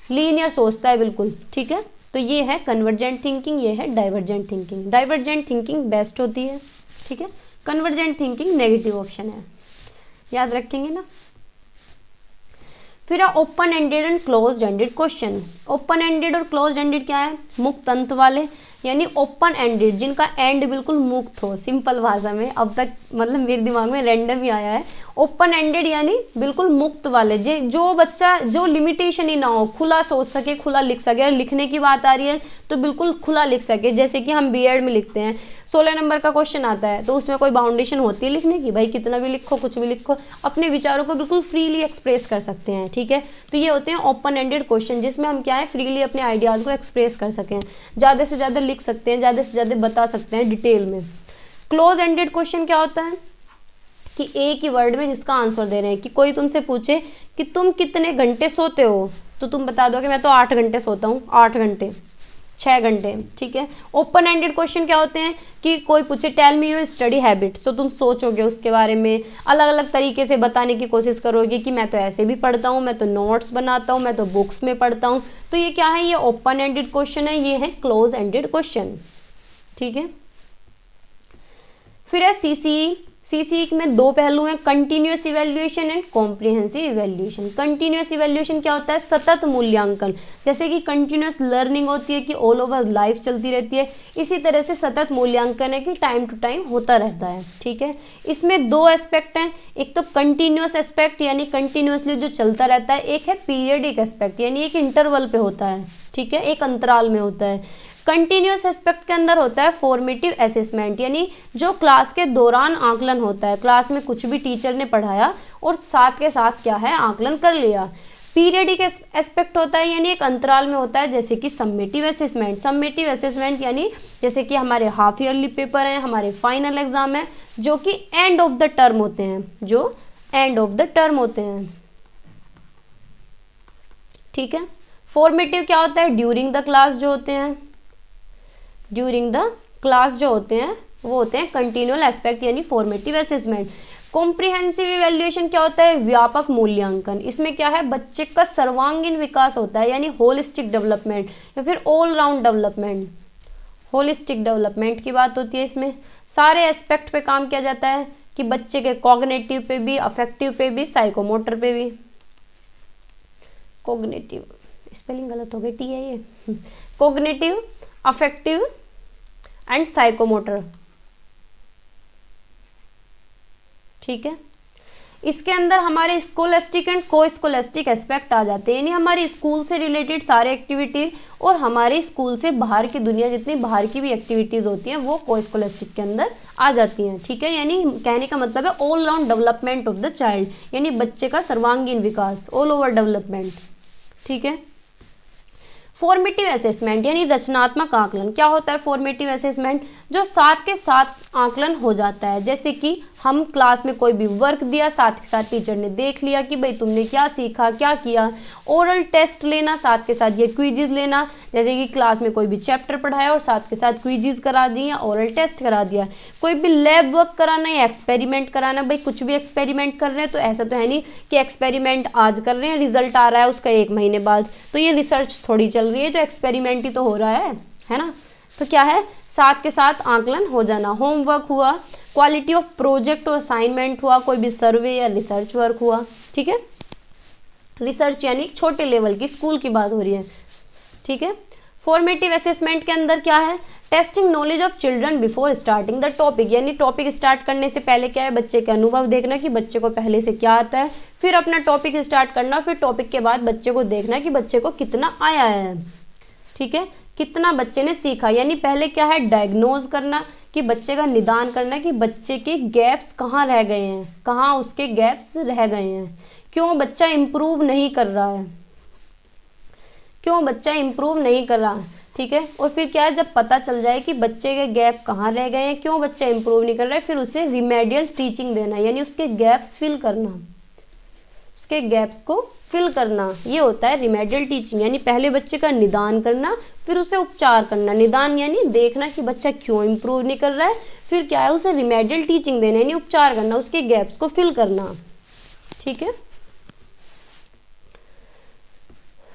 लीनियर सोचता है बिल्कुल। ठीक है, तो ये है कन्वर्जेंट थिंकिंग, ये है divergent thinking. Divergent thinking best होती है। ठीक है, कन्वर्जेंट थिंकिंग नेगेटिव ऑप्शन है, याद रखेंगे ना। फिर open ended and close ended question. Open ended और क्लोज एंडेड क्या है, मुक्त अंत वाले, यानी ओपन एंडेड जिनका एंड बिल्कुल मुक्त हो, सिंपल भाषा में, अब तक मतलब मेरे दिमाग में रैंडम ही आया है। ओपन एंडेड यानी बिल्कुल मुक्त वाले, जो बच्चा जो लिमिटेशन ही ना हो, खुला सोच सके, खुला लिख सके। अगर लिखने की बात आ रही है तो बिल्कुल खुला लिख सके, जैसे कि हम बीएड में लिखते हैं, 16 नंबर का क्वेश्चन आता है तो उसमें कोई बाउंडेशन होती है लिखने की, भाई कितना भी लिखो, कुछ भी लिखो, अपने विचारों को बिल्कुल फ्रीली एक्सप्रेस कर सकते हैं। ठीक है, तो ये होते हैं ओपन एंडेड क्वेश्चन, जिसमें हम क्या है फ्रीली अपने आइडियाज़ को एक्सप्रेस कर सकें, ज़्यादा से ज़्यादा लिख सकते हैं, ज़्यादा से ज़्यादा बता सकते हैं डिटेल में। क्लोज एंडेड क्वेश्चन क्या होता है कि एक ही वर्ड में जिसका आंसर दे रहे हैं, कि कोई तुमसे पूछे कि तुम कितने घंटे सोते हो तो तुम बता दो कि मैं तो 8 घंटे सोता हूँ, 8 घंटे, 6 घंटे। ठीक है, ओपन एंडेड क्वेश्चन क्या होते हैं कि कोई पूछे tell me your study habits, तो तुम सोचोगे उसके बारे में, अलग अलग तरीके से बताने की कोशिश करोगे कि मैं तो ऐसे भी पढ़ता हूँ, मैं तो नोट्स बनाता हूँ, मैं तो बुक्स में पढ़ता हूँ। तो ये क्या है, ये ओपन एंडेड क्वेश्चन है, ये है क्लोज एंडेड क्वेश्चन। ठीक है, फिर है सीसीई में दो पहलू हैं, continuous evaluation and comprehensive evaluation. Continuous evaluation क्या होता है, सतत मूल्यांकन। जैसे कि कंटिन्यूअस लर्निंग होती है कि ऑल ओवर लाइफ चलती रहती है, इसी तरह से सतत मूल्यांकन है कि टाइम टू टाइम होता रहता है। ठीक है, इसमें दो एस्पेक्ट हैं, एक तो कंटिन्यूअस एस्पेक्ट यानी कंटिन्यूअसली जो चलता रहता है, एक है पीरियडिक एस्पेक्ट यानी एक इंटरवल पे होता है। ठीक है, एक अंतराल में होता है। कंटिन्यूस एस्पेक्ट के अंदर होता है फॉर्मेटिव असेसमेंट, यानी जो क्लास के दौरान आकलन होता है, क्लास में कुछ भी टीचर ने पढ़ाया और साथ के साथ क्या है आकलन कर लिया। पीरियडिक एस्पेक्ट होता है, यानी एक अंतराल में होता है, जैसे कि समेटिव असेसमेंट। समेटिव असेसमेंट यानी जैसे कि हमारे हाफ ईयरली पेपर हैं, हमारे फाइनल एग्जाम है, जो कि एंड ऑफ द टर्म होते हैं, जो एंड ऑफ द टर्म होते हैं, ठीक है। फॉर्मेटिव क्या होता है, ड्यूरिंग द क्लास जो होते हैं, ड्यूरिंग द क्लास जो होते हैं वो होते हैं कंटिन्यूअल एस्पेक्ट यानी फॉर्मेटिव असेसमेंट। कॉम्प्रिहेंसिव इवैल्यूएशन क्या होता है, व्यापक मूल्यांकन। इसमें क्या है, बच्चे का सर्वांगीण विकास होता है, यानी होलिस्टिक डेवलपमेंट या फिर all round development. Holistic development की बात होती है, इसमें सारे एस्पेक्ट पे काम किया जाता है कि बच्चे के कॉग्निटिव पे भी, अफेक्टिव पे भी, साइकोमोटर पे भी। कॉग्निटिव, स्पेलिंग गलत हो गई, टी है ये। कॉग्निटिव, अफेक्टिव एंड साइकोमोटर, ठीक है। इसके अंदर हमारे स्कोलेस्टिक एंड को स्कोलेस्टिक एस्पेक्ट आ जाते हैं, यानी हमारे स्कूल से रिलेटेड सारे एक्टिविटीज और हमारे स्कूल से बाहर की दुनिया जितनी बाहर की भी एक्टिविटीज होती हैं वो को स्कोलेस्टिक के अंदर आ जाती हैं, ठीक है। यानी कहने का मतलब है all round development of the child, यानी बच्चे का सर्वांगीण विकास, ऑल ओवर डेवलपमेंट, ठीक है। फॉर्मेटिव असेसमेंट यानी रचनात्मक आकलन। क्या होता है फॉर्मेटिव असेसमेंट, जो साथ के साथ आकलन हो जाता है, जैसे कि हम क्लास में कोई भी वर्क दिया, साथ के साथ टीचर ने देख लिया कि भाई तुमने क्या सीखा, क्या किया। ओरल टेस्ट लेना, साथ के साथ ये क्विजेज लेना, जैसे कि क्लास में कोई भी चैप्टर पढ़ाया और साथ के साथ क्विजेज करा दी या ओरल टेस्ट करा दिया। कोई भी लैब वर्क कराना या एक्सपेरिमेंट कराना, भाई कुछ भी एक्सपेरिमेंट कर रहे हैं तो ऐसा तो है नहीं कि एक्सपेरिमेंट आज कर रहे हैं, रिजल्ट आ रहा है उसका 1 महीने बाद, तो ये रिसर्च थोड़ी चल रही है, तो एक्सपेरिमेंट ही तो हो रहा है ना। तो क्या है, साथ के साथ आकलन हो जाना। होमवर्क हुआ, क्वालिटी ऑफ प्रोजेक्ट और असाइनमेंट हुआ, कोई भी सर्वे या रिसर्च वर्क हुआ, ठीक है। रिसर्च यानी छोटे लेवल की, स्कूल की बात हो रही है, ठीक है। फॉर्मेटिव असेसमेंट के अंदर क्या है, testing knowledge of children before starting the topic, यानी टॉपिक स्टार्ट करने से पहले क्या है, बच्चे के अनुभव देखना कि बच्चे को पहले से क्या आता है, फिर अपना टॉपिक स्टार्ट करना, फिर टॉपिक के बाद बच्चे को देखना कि बच्चे को कितना आया है, ठीक है, कितना बच्चे ने सीखा। यानी पहले क्या है, डायग्नोज करना कि बच्चे का निदान करना कि बच्चे के गैप्स कहाँ रह गए हैं, कहाँ उसके गैप्स रह गए हैं, क्यों बच्चा इम्प्रूव नहीं कर रहा है, क्यों बच्चा इम्प्रूव नहीं कर रहा, ठीक है। और फिर क्या है, जब पता चल जाए कि बच्चे के गैप कहाँ रह गए हैं, क्यों बच्चा इम्प्रूव नहीं कर रहा है, फिर उसे रिमेडियल टीचिंग देना, यानी उसके गैप्स फिल करना, उसके गैप्स को फिल करना, ये होता है रिमेडियल टीचिंग। यानी पहले बच्चे का निदान करना, फिर उसे उपचार करना। निदान यानी देखना कि बच्चा क्यों इम्प्रूव नहीं कर रहा है, फिर क्या है, उसे रिमेडियल टीचिंग देना यानी उपचार करना, उसके गैप्स को फिल करना, ठीक है।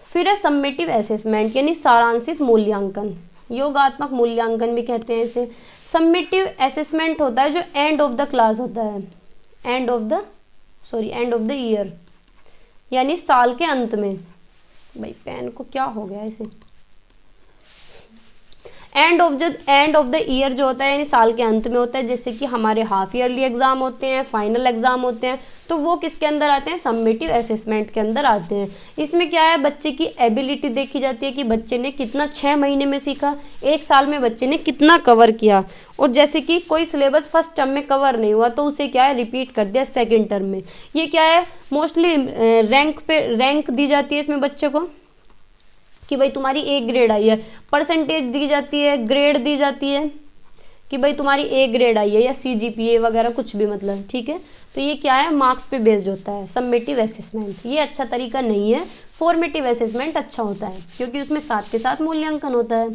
फिर है सम्मेटिव असेसमेंट यानी सारांशित मूल्यांकन, योगात्मक मूल्यांकन भी कहते हैं इसे। सम्मेटिव असेसमेंट होता है जो एंड ऑफ द क्लास होता है, एंड ऑफ द ईयर, यानी साल के अंत में। भाई पेन को क्या हो गया इसे, एंड ऑफ द ईयर जो होता है यानी साल के अंत में होता है, जैसे कि हमारे हाफ ईयरली एग्जाम होते हैं, फाइनल एग्जाम होते हैं, तो वो किसके अंदर आते हैं, सम्मेटिव असेसमेंट के अंदर आते हैं। इसमें क्या है, बच्चे की एबिलिटी देखी जाती है कि बच्चे ने कितना 6 महीने में सीखा, 1 साल में बच्चे ने कितना कवर किया। और जैसे कि कोई सिलेबस फर्स्ट टर्म में कवर नहीं हुआ तो उसे क्या है, रिपीट कर दिया सेकेंड टर्म में। ये क्या है, मोस्टली रैंक दी जाती है इसमें बच्चे को कि भाई तुम्हारी A ग्रेड आई है, परसेंटेज दी जाती है, ग्रेड दी जाती है कि भाई तुम्हारी A ग्रेड आई है या CGPA वगैरह कुछ भी, मतलब ठीक है। तो ये क्या है, मार्क्स पे बेस्ड होता है सम्मेटिव असेसमेंट। ये अच्छा तरीका नहीं है, फॉर्मेटिव असेसमेंट अच्छा होता है क्योंकि उसमें साथ के साथ मूल्यांकन होता है।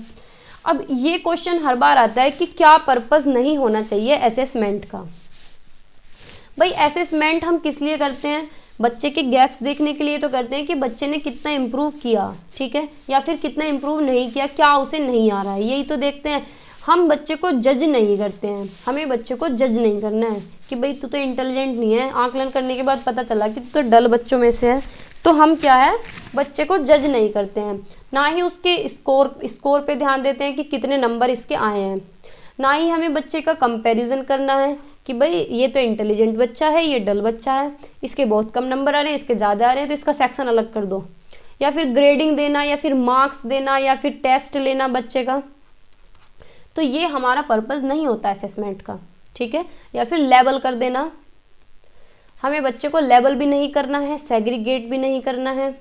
अब ये क्वेश्चन हर बार आता है कि क्या पर्पस नहीं होना चाहिए असेसमेंट का। भाई असेसमेंट हम किस लिए करते हैं, बच्चे के गैप्स देखने के लिए तो करते हैं कि बच्चे ने कितना इम्प्रूव किया, ठीक है, या फिर कितना इम्प्रूव नहीं किया, क्या उसे नहीं आ रहा है, यही तो देखते हैं। हम बच्चे को जज नहीं करते हैं, हमें बच्चे को जज नहीं करना है कि भाई तू तो इंटेलिजेंट नहीं है, आकलन करने के बाद पता चला कि तू तो डल बच्चों में से है, तो हम क्या है, बच्चे को जज नहीं करते हैं। ना ही उसके स्कोर पे ध्यान देते हैं कि कितने नंबर इसके आए हैं, ना ही हमें बच्चे का कंपैरिजन करना है कि भाई ये तो इंटेलिजेंट बच्चा है, ये डल बच्चा है, इसके बहुत कम नंबर आ रहे हैं, इसके ज़्यादा आ रहे हैं, तो इसका सेक्शन अलग कर दो। या फिर ग्रेडिंग देना, या फिर मार्क्स देना, या फिर टेस्ट लेना बच्चे का, तो ये हमारा पर्पस नहीं होता असेसमेंट का, ठीक है। या फिर लेबल कर देना, हमें बच्चे को लेबल भी नहीं करना है, सेग्रीगेट भी नहीं करना है,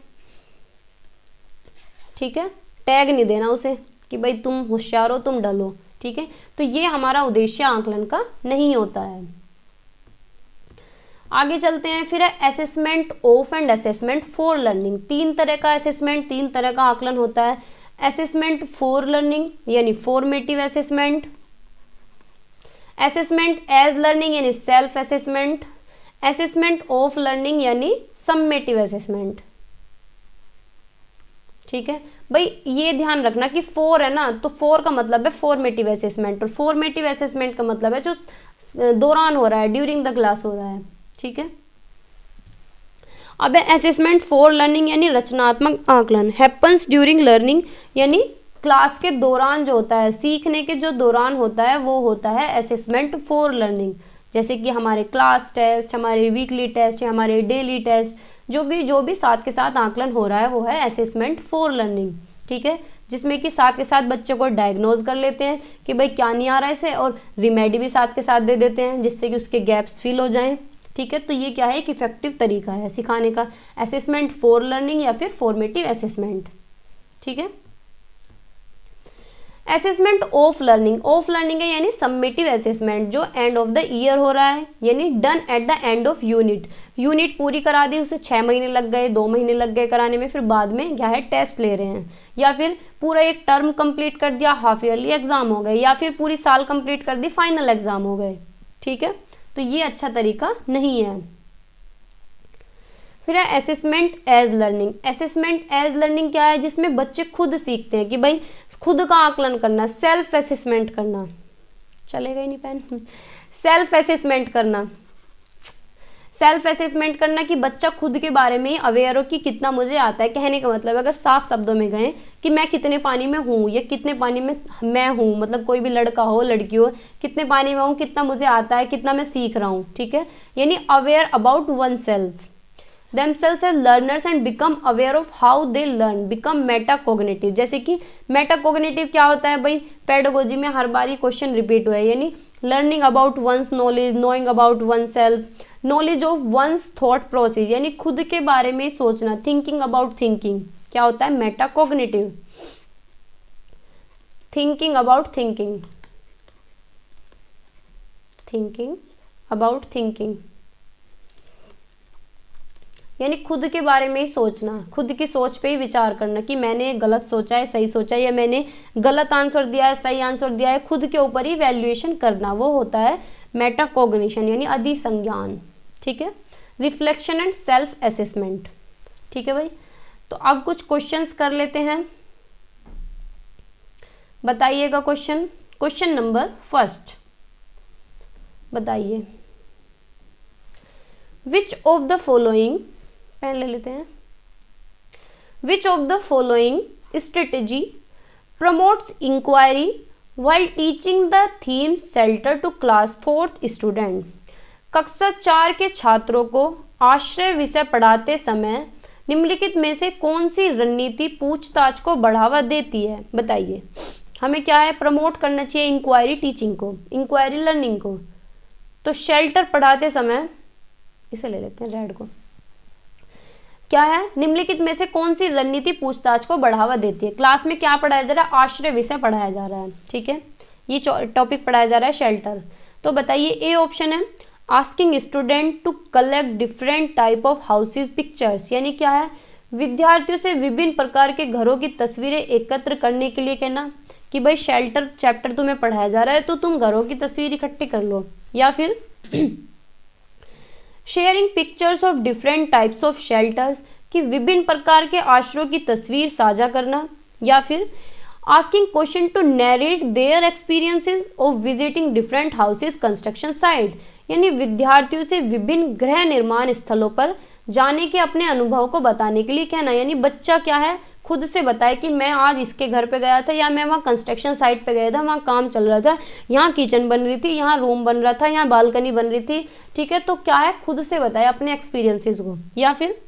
ठीक है। टैग नहीं देना उसे कि भाई तुम होशियार हो, तुम डलो, ठीक है। तो ये हमारा उद्देश्य आकलन का नहीं होता है। आगे चलते हैं, फिर है assessment of and assessment for learning. 3 तरह का असेसमेंट, 3 तरह का आकलन होता है। असेसमेंट फॉर लर्निंग यानी formative assessment, assessment as learning यानी self assessment, assessment of learning यानी सम्मेटिव असेसमेंट, ठीक है। भाई ये ध्यान रखना कि 4 है ना, तो 4 का मतलब है फॉर्मेटिव असेसमेंट, और फॉर्मेटिव असेसमेंट का मतलब है जो दौरान हो रहा है, ड्यूरिंग द क्लास हो रहा है, ठीक है। अब असेसमेंट फॉर लर्निंग यानी रचनात्मक आकलन, हैपन्स ड्यूरिंग लर्निंग यानी क्लास के दौरान जो होता है, सीखने के जो दौरान होता है वो होता है असेसमेंट फॉर लर्निंग। जैसे कि हमारे क्लास टेस्ट, हमारे वीकली टेस्ट, हमारे डेली टेस्ट, जो भी साथ के साथ आकलन हो रहा है वो है असेसमेंट फॉर लर्निंग, ठीक है। जिसमें कि साथ के साथ बच्चे को डायग्नोज कर लेते हैं कि भाई क्या नहीं आ रहा है इसे, और रिमेडी भी साथ के साथ दे देते हैं जिससे कि उसके गैप्स फिल हो जाएं, ठीक है। तो ये क्या है, एक इफेक्टिव तरीका है सिखाने का, असेसमेंट फॉर लर्निंग या फिर फॉर्मेटिव असेसमेंट, ठीक है। असेसमेंट ऑफ लर्निंग है यानी सम्मेटिव असेसमेंट, जो एंड ऑफ द ईयर हो रहा है, यानी done at the end of unit पूरी करा दी, उसे 6 महीने लग गए, 2 महीने लग गए कराने में, फिर बाद में क्या है टेस्ट ले रहे हैं, या फिर पूरा एक टर्म कंप्लीट कर दिया, हाफ ईयरली एग्जाम हो गए, या फिर पूरी साल कंप्लीट कर दी, फाइनल एग्जाम हो गए, ठीक है। तो ये अच्छा तरीका नहीं है। फिर है assessment as learning. Assessment as learning क्या है, जिसमें बच्चे खुद सीखते हैं कि भाई खुद का आकलन करना, सेल्फ असेसमेंट करना, चलेगा ही नहीं पेन, सेल्फ असेसमेंट करना, सेल्फ असेसमेंट करना कि बच्चा खुद के बारे में अवेयर हो कि कितना मुझे आता है। कहने का मतलब अगर साफ शब्दों में गए कि मैं कितने पानी में हूँ या कितने पानी में मैं हूँ, मतलब कोई भी लड़का हो लड़की हो, कितने पानी में हूँ, कितना मुझे आता है, कितना मैं सीख रहा हूँ, ठीक है। यानी aware about one self, themselves as learners and become aware of how they learn, become metacognitive। जैसे कि मेटाकोग्निटिव क्या होता है भाई, पेडागोजी में हर बार ये क्वेश्चन रिपीट हुआ है, यानी learning about one's knowledge, knowing about one self, knowledge of one's thought process, यानी खुद के बारे में सोचना, थिंकिंग अबाउट थिंकिंग, क्या होता है metacognitive, thinking about thinking, thinking about thinking, यानी खुद के बारे में ही सोचना, खुद की सोच पे ही विचार करना कि मैंने गलत सोचा है, सही सोचा है, या मैंने गलत आंसर दिया है, सही आंसर दिया है, खुद के ऊपर ही वैल्यूएशन करना, वो होता है मेटाकॉग्निशन यानी अधिसंज्ञान, ठीक है। रिफ्लेक्शन एंड सेल्फ असेसमेंट, ठीक है भाई। तो अब कुछ क्वेश्चंस कर लेते हैं, बताइएगा क्वेश्चन नंबर फर्स्ट, बताइए which of the following, pen ले लेते हैं, which of the following strategy promotes inquiry while teaching the theme shelter to class 4th student। कक्षा 4 के छात्रों को आश्रय विषय पढ़ाते समय निम्नलिखित में से कौन सी रणनीति पूछताछ को बढ़ावा देती है, बताइए। हमें क्या है, प्रमोट करना चाहिए इंक्वायरी टीचिंग को, इंक्वायरी लर्निंग को। तो शेल्टर पढ़ाते समय, इसे ले लेते हैं रेड को, क्या है, निम्नलिखित में से कौन सी रणनीति पूछताछ को बढ़ावा देती है। क्लास में क्या पढ़ाया जा रहा है, आश्रय विषय पढ़ाया जा रहा है, ठीक है, ये टॉपिक पढ़ाया जा रहा है शेल्टर। तो बताइए ए ऑप्शन है asking student to collect different type of houses pictures, यानी क्या है, विद्यार्थियों से विभिन्न प्रकार के घरों की तस्वीरें एकत्र करने के लिए कहना कि भाई शेल्टर चैप्टर तुम्हें पढ़ाया जा रहा है तो तुम घरों की तस्वीर इकट्ठी कर लो। या फिर sharing pictures of different types of shelters, कि विभिन्न प्रकार के आश्रयों की तस्वीर साझा करना। या फिर asking question to narrate their experiences of visiting different houses construction site, यानी विद्यार्थियों से विभिन्न गृह निर्माण स्थलों पर जाने के अपने अनुभव को बताने के लिए कहना, यानी बच्चा क्या है, खुद से बताए कि मैं आज इसके घर पे गया था, या मैं वहाँ कंस्ट्रक्शन साइट पे गया था, वहाँ काम चल रहा था, यहाँ किचन बन रही थी, यहाँ रूम बन रहा था, यहाँ बालकनी बन रही थी, ठीक है। तो क्या है, खुद से बताए अपने एक्सपीरियंसेस को। या फिर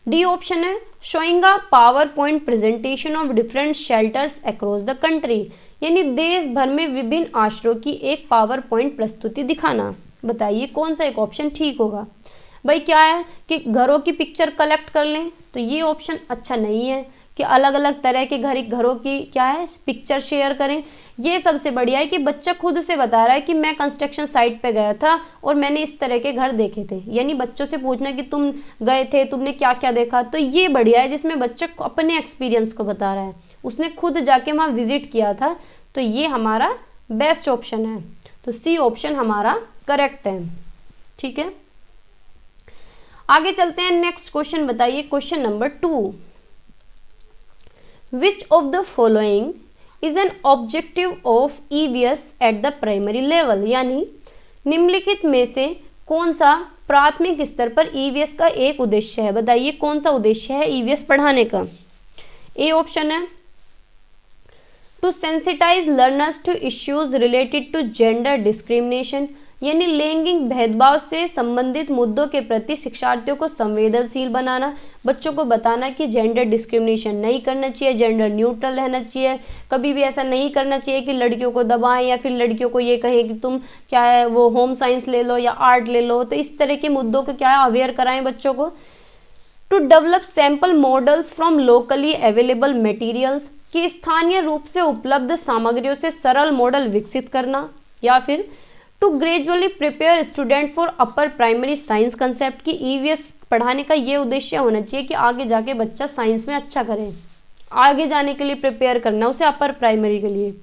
डी ऑप्शन है showing a power point presentation of different shelters across the country, यानी देश भर में विभिन्न आश्रयों की एक पावर पॉइंट प्रस्तुति दिखाना। बताइए कौन सा एक ऑप्शन ठीक होगा। भाई क्या है कि घरों की पिक्चर कलेक्ट कर लें, तो ये ऑप्शन अच्छा नहीं है कि अलग अलग तरह के घरों की क्या है पिक्चर शेयर करें। ये सबसे बढ़िया है कि बच्चा खुद से बता रहा है कि मैं कंस्ट्रक्शन साइट पे गया था और मैंने इस तरह के घर देखे थे, यानी बच्चों से पूछना कि तुम गए थे, तुमने क्या क्या देखा, तो ये बढ़िया है जिसमें बच्चा अपने एक्सपीरियंस को बता रहा है, उसने खुद जाके वहाँ विजिट किया था, तो ये हमारा बेस्ट ऑप्शन है। तो सी ऑप्शन हमारा करेक्ट है। ठीक है, आगे चलते हैं। नेक्स्ट क्वेश्चन बताइए, question number 2, which of the following is an objective of EVS at the primary level, यानी निम्नलिखित में से कौन सा प्राथमिक स्तर पर ईवीएस का एक उद्देश्य है। बताइए कौन सा उद्देश्य है ईवीएस पढ़ाने का। ए ऑप्शन है to sensitize learners to issues related to gender discrimination, यानी लैंगिक भेदभाव से संबंधित मुद्दों के प्रति शिक्षार्थियों को संवेदनशील बनाना, बच्चों को बताना कि जेंडर डिस्क्रिमिनेशन नहीं करना चाहिए, जेंडर न्यूट्रल रहना चाहिए, कभी भी ऐसा नहीं करना चाहिए कि लड़कियों को दबाएं या फिर लड़कियों को ये कहें कि तुम क्या है वो होम साइंस ले लो या आर्ट ले लो। तो इस तरह के मुद्दों को क्या है अवेयर कराएं बच्चों को। To develop sample models from locally available materials, कि स्थानीय रूप से उपलब्ध सामग्रियों से सरल मॉडल विकसित करना, या फिर to gradually prepare student for upper primary science concept, की ईवीएस पढ़ाने का ये उद्देश्य होना चाहिए कि आगे जाके बच्चा साइंस में अच्छा करे, आगे जाने के लिए प्रिपेयर करना उसे अपर प्राइमरी के लिए।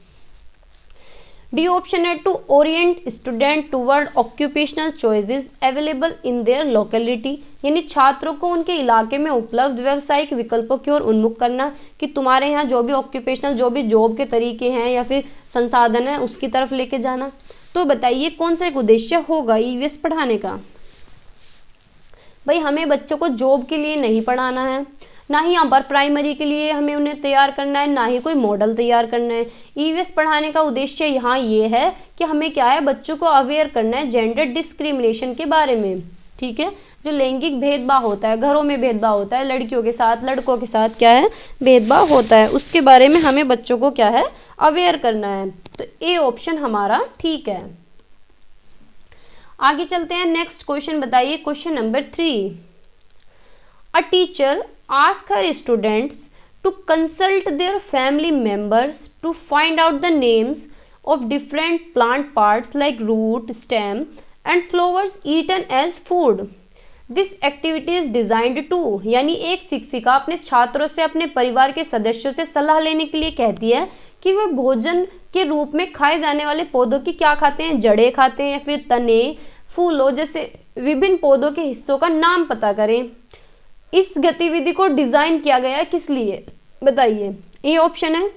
डी ऑप्शन है to orient student toward occupational choices available in their locality, यानी छात्रों को उनके इलाके में उपलब्ध व्यावसायिक विकल्पों की ओर उन्मुख करना कि तुम्हारे यहाँ जो भी ऑक्यूपेशनल जो भी जॉब के तरीके हैं या फिर संसाधन है उसकी तरफ लेके जाना। तो बताइए कौन सा एक उद्देश्य होगा ईवीएस पढ़ाने का। भाई हमें बच्चों को जॉब के लिए नहीं पढ़ाना है, ना ही अपर प्राइमरी के लिए हमें उन्हें तैयार करना है, ना ही कोई मॉडल तैयार करना है। ईवीएस पढ़ाने का उद्देश्य यहाँ ये है कि हमें क्या है बच्चों को अवेयर करना है जेंडर डिस्क्रिमिनेशन के बारे में। ठीक है, जो लैंगिक भेदभाव होता है, घरों में भेदभाव होता है, लड़कियों के साथ लड़कों के साथ क्या है भेदभाव होता है, उसके बारे में हमें बच्चों को क्या है अवेयर करना है। तो ए ऑप्शन हमारा ठीक है। आगे चलते हैं। नेक्स्ट क्वेश्चन बताइए, question number 3, a teacher ask her students to consult their family members to find out the names of different plant parts like root, stem and flowers eaten as food. This activity is designed to, यानी एक शिक्षिका अपने छात्रों से अपने परिवार के सदस्यों से सलाह लेने के लिए कहती है कि वे भोजन के रूप में खाए जाने वाले पौधों की क्या खाते हैं, जड़ें खाते हैं या फिर तने, फूलों जैसे विभिन्न पौधों के हिस्सों का नाम पता करें। इस गतिविधि को डिजाइन किया गया है किस लिए बताइए। ए ऑप्शन है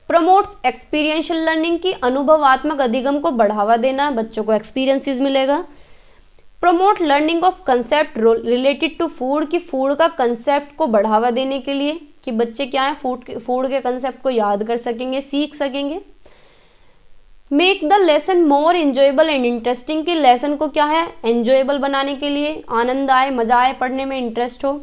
प्रमोट्स एक्सपीरियंशियल लर्निंग, की अनुभवात्मक अधिगम को बढ़ावा देना, बच्चों को एक्सपीरियंसेस मिलेगा। Promote learning of concept related to food, की फूड का कंसेप्ट को बढ़ावा देने के लिए कि बच्चे क्या है फूड के कंसेप्ट को याद कर सकेंगे, सीख सकेंगे। Make the lesson more enjoyable and interesting, की लेसन को क्या है एंजॉयबल बनाने के लिए, आनंद आए, मजा आए, पढ़ने में इंटरेस्ट हो।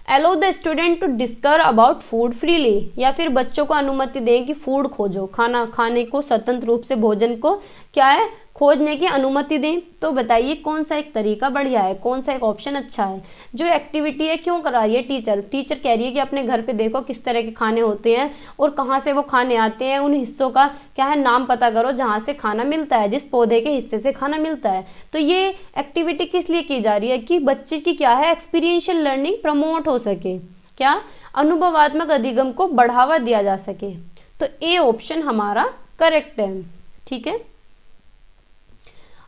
Allow the student to discover about food freely, या फिर बच्चों को अनुमति दें कि फूड खोजो, खाना खाने को स्वतंत्र रूप से भोजन को क्या है खोजने की अनुमति दें। तो बताइए कौन सा एक तरीका बढ़िया है, कौन सा एक ऑप्शन अच्छा है। जो एक्टिविटी है क्यों करा रही है टीचर कह रही है कि अपने घर पे देखो किस तरह के खाने होते हैं और कहाँ से वो खाने आते हैं, उन हिस्सों का क्या है नाम पता करो जहाँ से खाना मिलता है, जिस पौधे के हिस्से से खाना मिलता है। तो ये एक्टिविटी किस लिए की जा रही है कि बच्चे की क्या है एक्सपीरियंशियल लर्निंग प्रमोट हो सके, क्या अनुभवात्मक अधिगम को बढ़ावा दिया जा सके। तो ए ऑप्शन हमारा करेक्ट है। ठीक है,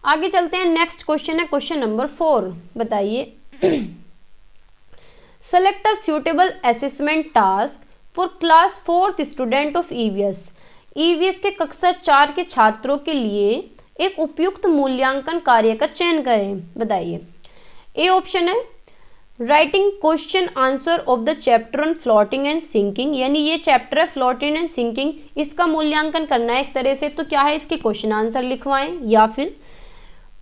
आगे चलते हैं। नेक्स्ट क्वेश्चन है क्वेश्चन नंबर 4, बताइए select a suitable assessment task for class 4th student of EVS. EVS के कक्षा 4 के छात्रों के लिए एक उपयुक्त मूल्यांकन कार्य का चयन करें। बताइए। ए ऑप्शन है writing question answer of the chapter on floating and sinking, यानी ये चैप्टर है फ्लोटिंग एंड सिंकिंग, इसका मूल्यांकन करना है एक तरह से, तो क्या है इसके क्वेश्चन आंसर लिखवाएं। या फिर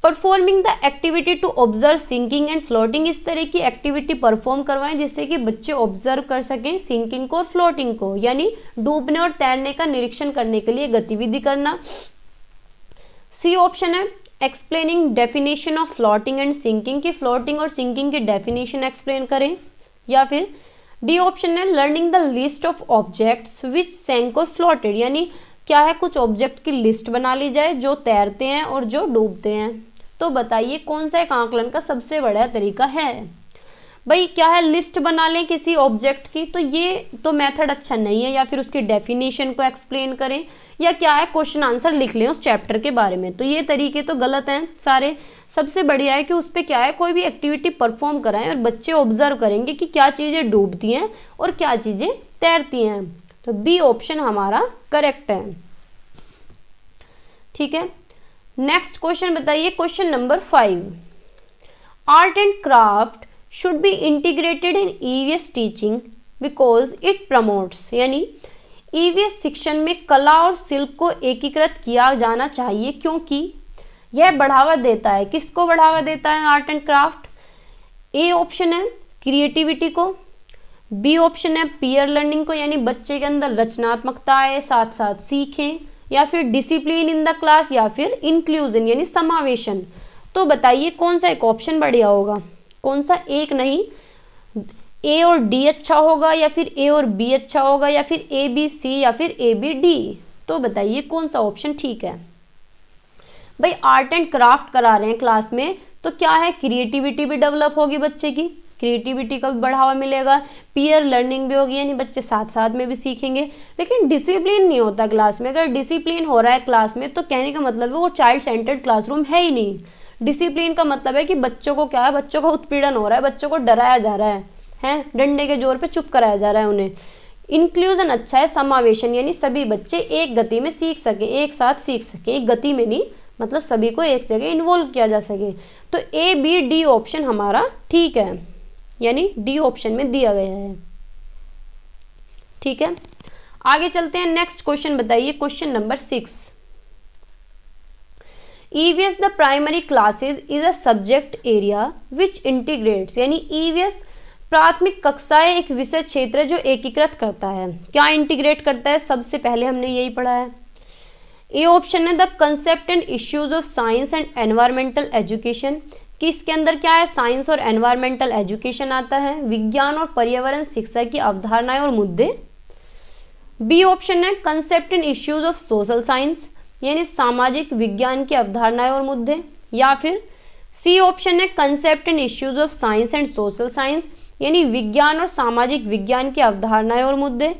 performing the activity to observe sinking and floating, इस तरह की एक्टिविटी परफॉर्म करवाएं जिससे कि बच्चे ऑब्जर्व कर सकें सिंकिंग को और फ्लोटिंग को, यानी डूबने और तैरने का निरीक्षण करने के लिए गतिविधि करना। सी ऑप्शन है explaining definition of floating and sinking, की फ्लोटिंग और सिंकिंग की डेफिनेशन एक्सप्लेन करें। या फिर डी ऑप्शन है learning the list of objects which sank और फ्लोटेड, यानी क्या है कुछ ऑब्जेक्ट की लिस्ट बना ली जाए जो तैरते हैं और जो डूबते हैं। तो बताइए कौन सा एक आकलन का सबसे बड़ा तरीका है। भाई क्या है, लिस्ट बना लें किसी ऑब्जेक्ट की, तो ये तो मेथड अच्छा नहीं है। या फिर उसकी डेफिनेशन को एक्सप्लेन करें, या क्या है क्वेश्चन आंसर लिख लें उस चैप्टर के बारे में, तो ये तरीके तो गलत हैं सारे। सबसे बढ़िया है कि उस पर क्या है कोई भी एक्टिविटी परफॉर्म कराएं और बच्चे ऑब्जर्व करेंगे कि क्या चीज़ें डूबती हैं और क्या चीज़ें तैरती हैं। तो बी ऑप्शन हमारा करेक्ट है। ठीक है, नेक्स्ट क्वेश्चन बताइए, question number 5। Art and craft should be integrated in EVS teaching because it promotes, यानी ईवीएस शिक्षण में कला और शिल्प को एकीकृत किया जाना चाहिए क्योंकि यह बढ़ावा देता है। किसको बढ़ावा देता है art and craft? A option है क्रिएटिविटी को, बी ऑप्शन है पीयर लर्निंग को, यानी बच्चे के अंदर रचनात्मकता आए साथ साथ सीखें, या फिर डिसिप्लिन इन द क्लास, या फिर इंक्लूजन यानी समावेशन। तो बताइए कौन सा एक ऑप्शन बढ़िया होगा, कौन सा एक नहीं, ए और डी अच्छा होगा या फिर ए और बी अच्छा होगा या फिर ए बी सी या फिर ए बी डी। तो बताइए कौन सा ऑप्शन ठीक है। भाई आर्ट एंड क्राफ्ट करा रहे हैं क्लास में तो क्या है क्रिएटिविटी भी डेवलप होगी, बच्चे की क्रिएटिविटी का भी बढ़ावा मिलेगा, पीयर लर्निंग भी होगी यानी बच्चे साथ साथ में भी सीखेंगे। लेकिन डिसिप्लिन नहीं होता क्लास में। अगर डिसिप्लिन हो रहा है क्लास में तो कहने का मतलब है वो चाइल्ड सेंटर्ड क्लासरूम है ही नहीं। डिसिप्लिन का मतलब है कि बच्चों को क्या है, बच्चों का उत्पीड़न हो रहा है, बच्चों को डराया जा रहा है डंडे के जोर पे चुप कराया जा रहा है उन्हें। इंक्लूजन अच्छा है, समावेशन यानी सभी बच्चे एक गति में सीख सके, एक साथ सीख सके, एक गति में नहीं मतलब सभी को एक जगह इन्वॉल्व किया जा सके। तो ए बी डी ऑप्शन हमारा ठीक है, यानी डी ऑप्शन में दिया गया है। ठीक है, आगे चलते हैं। नेक्स्ट क्वेश्चन बताइए, question number 6। EVS the primary classes is a subject area which integrates, यानी ईवीएस प्राथमिक कक्षाएं एक विषय क्षेत्र है जो एकीकृत करता है। क्या इंटीग्रेट करता है? सबसे पहले हमने यही पढ़ा है। ए ऑप्शन है the concept and issues of science and environmental education, कि इसके अंदर क्या है साइंस और एनवायरमेंटल एजुकेशन आता है, विज्ञान और पर्यावरण शिक्षा की अवधारणाएं और मुद्दे। बी ऑप्शन है concept and issues of social science, यानी सामाजिक विज्ञान की अवधारणाएं और मुद्दे। या फिर सी ऑप्शन है concept and issues of science and social science, यानी विज्ञान और सामाजिक विज्ञान की अवधारणाएं और मुद्दे।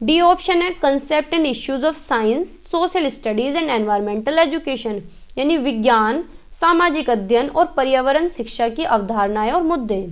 डी ऑप्शन है concept and issues of science social studies and environmental education, यानी विज्ञान सामाजिक अध्ययन और पर्यावरण शिक्षा की अवधारणाएं और मुद्दे।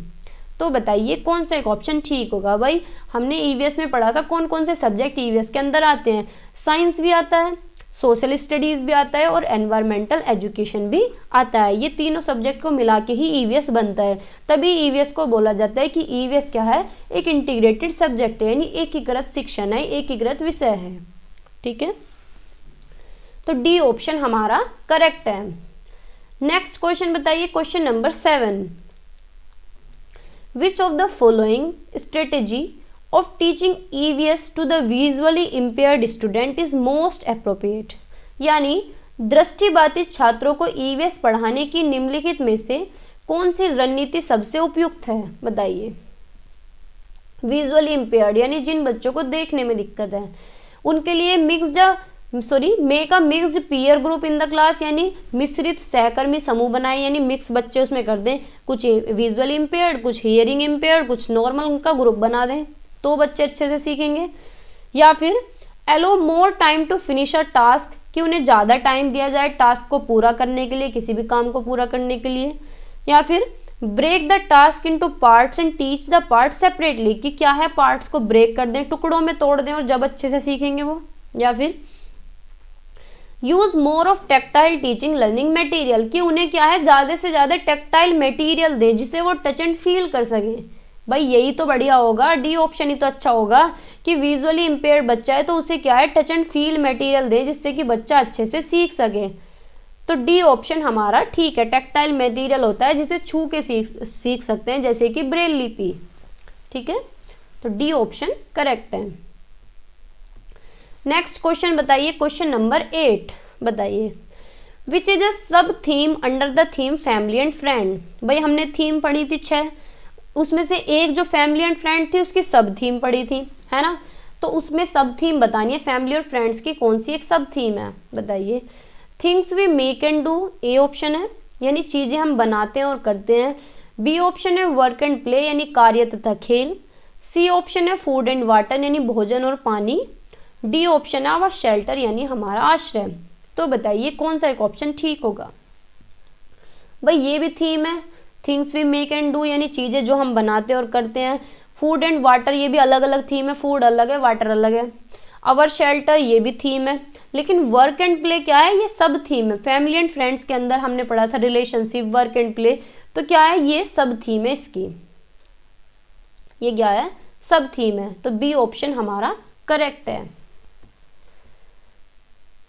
तो बताइए कौन सा एक ऑप्शन ठीक होगा। भाई हमने ईवीएस में पढ़ा था कौन कौन से सब्जेक्ट ईवीएस के अंदर आते हैं, साइंस भी आता है, सोशल स्टडीज भी आता है और एनवायरमेंटल एजुकेशन भी आता है। ये तीनों सब्जेक्ट को मिला के ही ईवीएस बनता है, तभी ईवीएस को बोला जाता है कि ईवीएस क्या है, एक इंटीग्रेटेड सब्जेक्ट है, यानी एकीकृत शिक्षण है, एकीकृत विषय है। ठीक है, तो डी ऑप्शन हमारा करेक्ट है। नेक्स्ट क्वेश्चन बताइए, question number 7। Which of the following strategy of teaching EVS to the visually impaired student is most appropriate, यानी दृष्टिबाधित छात्रों को EVS पढ़ाने की निम्नलिखित में से कौन सी रणनीति सबसे उपयुक्त है? बताइए। विजुअली इम्पेयर्ड यानी जिन बच्चों को देखने में दिक्कत है उनके लिए make a mixed peer group in the class, यानी मिश्रित सहकर्मी समूह बनाए, यानी मिक्स बच्चे उसमें कर दें, कुछ विजुअली इम्पेयर्ड, कुछ हियरिंग इम्पेयर्ड, कुछ नॉर्मल, उनका ग्रुप बना दें तो बच्चे अच्छे से सीखेंगे। या फिर allow more time to finish a task, कि उन्हें ज़्यादा टाइम दिया जाए टास्क को पूरा करने के लिए, किसी भी काम को पूरा करने के लिए। या फिर break the task into parts and teach the parts separately, कि क्या है पार्ट्स को ब्रेक कर दें, टुकड़ों में तोड़ दें और जब अच्छे से सीखेंगे वो। या फिर use more of tactile teaching learning material, कि उन्हें क्या है ज़्यादा से ज़्यादा टेक्टाइल मटेरियल दें जिसे वो टच एंड फील कर सकें। भाई यही तो बढ़िया होगा, डी ऑप्शन ही तो अच्छा होगा कि विजुअली इम्पेयर्ड बच्चा है तो उसे क्या है टच एंड फील मटेरियल दे जिससे कि बच्चा अच्छे से सीख सके। तो डी ऑप्शन हमारा ठीक है। टेक्टाइल मटेरियल होता है जिसे छू के सीख सकते हैं, जैसे कि ब्रेल लिपि। ठीक है, तो डी ऑप्शन करेक्ट है। नेक्स्ट क्वेश्चन बताइए, क्वेश्चन नंबर 8 बताइए, विच इज अ सब theme under the theme family and friend. भाई हमने थीम पढ़ी थी 6, उसमें से एक जो फैमिली एंड फ्रेंड थी उसकी सब थीम पढ़ी थी, है ना। तो उसमें सब थीम बतानी है, फैमिली और फ्रेंड्स की कौन सी एक सब थीम है बताइए। Things we make and do A option है, यानी चीज़ें हम बनाते हैं और करते हैं। बी ऑप्शन है वर्क एंड प्ले, यानी कार्य तथा खेल। सी ऑप्शन है फूड एंड वाटर, यानी भोजन और पानी। डी ऑप्शन है आवर शेल्टर, यानी हमारा आश्रय। तो बताइए कौन सा एक ऑप्शन ठीक होगा। भाई ये भी थीम है, things we make and do, यानी चीज़ें जो हम बनाते और करते हैं। फूड एंड वाटर ये भी अलग अलग थीम है, फूड अलग है, वाटर अलग है। आवर शेल्टर ये भी थीम है, लेकिन वर्क एंड प्ले क्या है, ये सब थीम है। फैमिली एंड फ्रेंड्स के अंदर हमने पढ़ा था रिलेशनशिप, वर्क एंड प्ले, तो क्या है, ये सब थीम है इसकी, ये क्या है, सब थीम है। तो बी ऑप्शन हमारा करेक्ट है।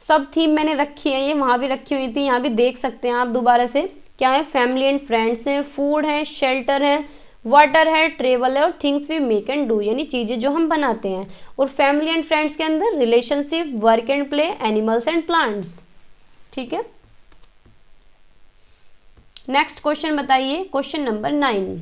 सब थीम मैंने रखी है, ये वहाँ भी रखी हुई थी, यहाँ भी देख सकते हैं आप दोबारा से। क्या है, फैमिली एंड फ्रेंड्स है, फूड है, शेल्टर है, वाटर है, ट्रेवल है और things we make and do, यानी चीज़ें जो हम बनाते हैं। और फैमिली एंड फ्रेंड्स के अंदर relationship, work and play, animals and plants. ठीक है, नेक्स्ट क्वेश्चन बताइए, question number 9।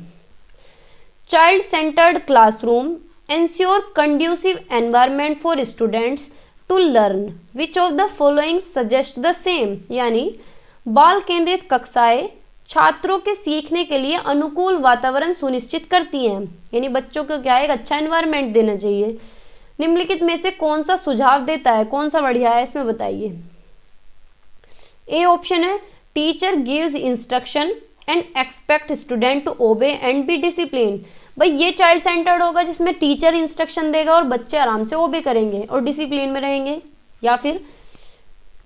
Child centred classroom ensure conducive environment for students to learn, which of the following suggest the same, यानी बाल केंद्रित कक्षाएं छात्रों के सीखने के लिए अनुकूल वातावरण सुनिश्चित करती हैं, यानी बच्चों को क्या है, एक अच्छा एनवायरनमेंट देना चाहिए। निम्नलिखित में से कौन सा सुझाव देता है, कौन सा बढ़िया है, इसमें बताइए। ए ऑप्शन है teacher gives instruction and expect student to obey and be discipline. भाई ये चाइल्ड सेंटर्ड होगा जिसमें टीचर इंस्ट्रक्शन देगा और बच्चे आराम से ओबे करेंगे और डिसिप्लिन में रहेंगे। या फिर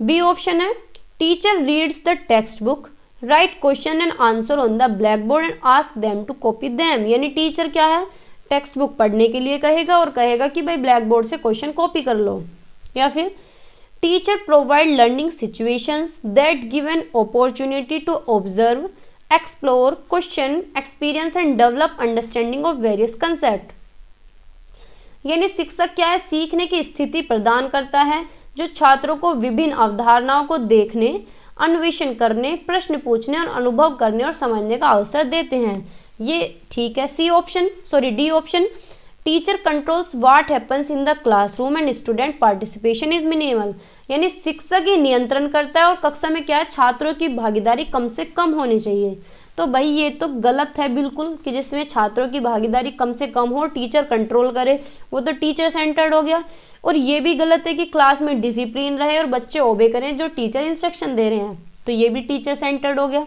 बी ऑप्शन है teacher reads the textbook, write question and answer on the blackboard and ask them to copy them, यानी टीचर क्या है, टेक्स्ट बुक पढ़ने के लिए कहेगा और कहेगा कि भाई ब्लैक बोर्ड से क्वेश्चन कॉपी कर लो। या फिर teacher provide learning situations that give an opportunity to observe, explore, question, experience and develop understanding of various concept, यानी शिक्षक क्या है, सीखने की स्थिति प्रदान करता है जो छात्रों को विभिन्न अवधारणाओं को देखने, अन्वेषण करने, प्रश्न पूछने और अनुभव करने और समझने का अवसर देते हैं। ये ठीक है, C option, sorry D option, teacher controls what happens in the classroom and student participation is minimal, यानी शिक्षक ही नियंत्रण करता है और कक्षा में क्या है, छात्रों की भागीदारी कम से कम होनी चाहिए। तो भाई ये तो गलत है बिल्कुल कि जिसमें छात्रों की भागीदारी कम से कम हो, टीचर कंट्रोल करे, वो तो टीचर सेंटर्ड हो गया। और ये भी गलत है कि क्लास में डिसिप्लिन रहे और बच्चे ओबे करें जो टीचर इंस्ट्रक्शन दे रहे हैं, तो ये भी टीचर सेंटर्ड हो गया।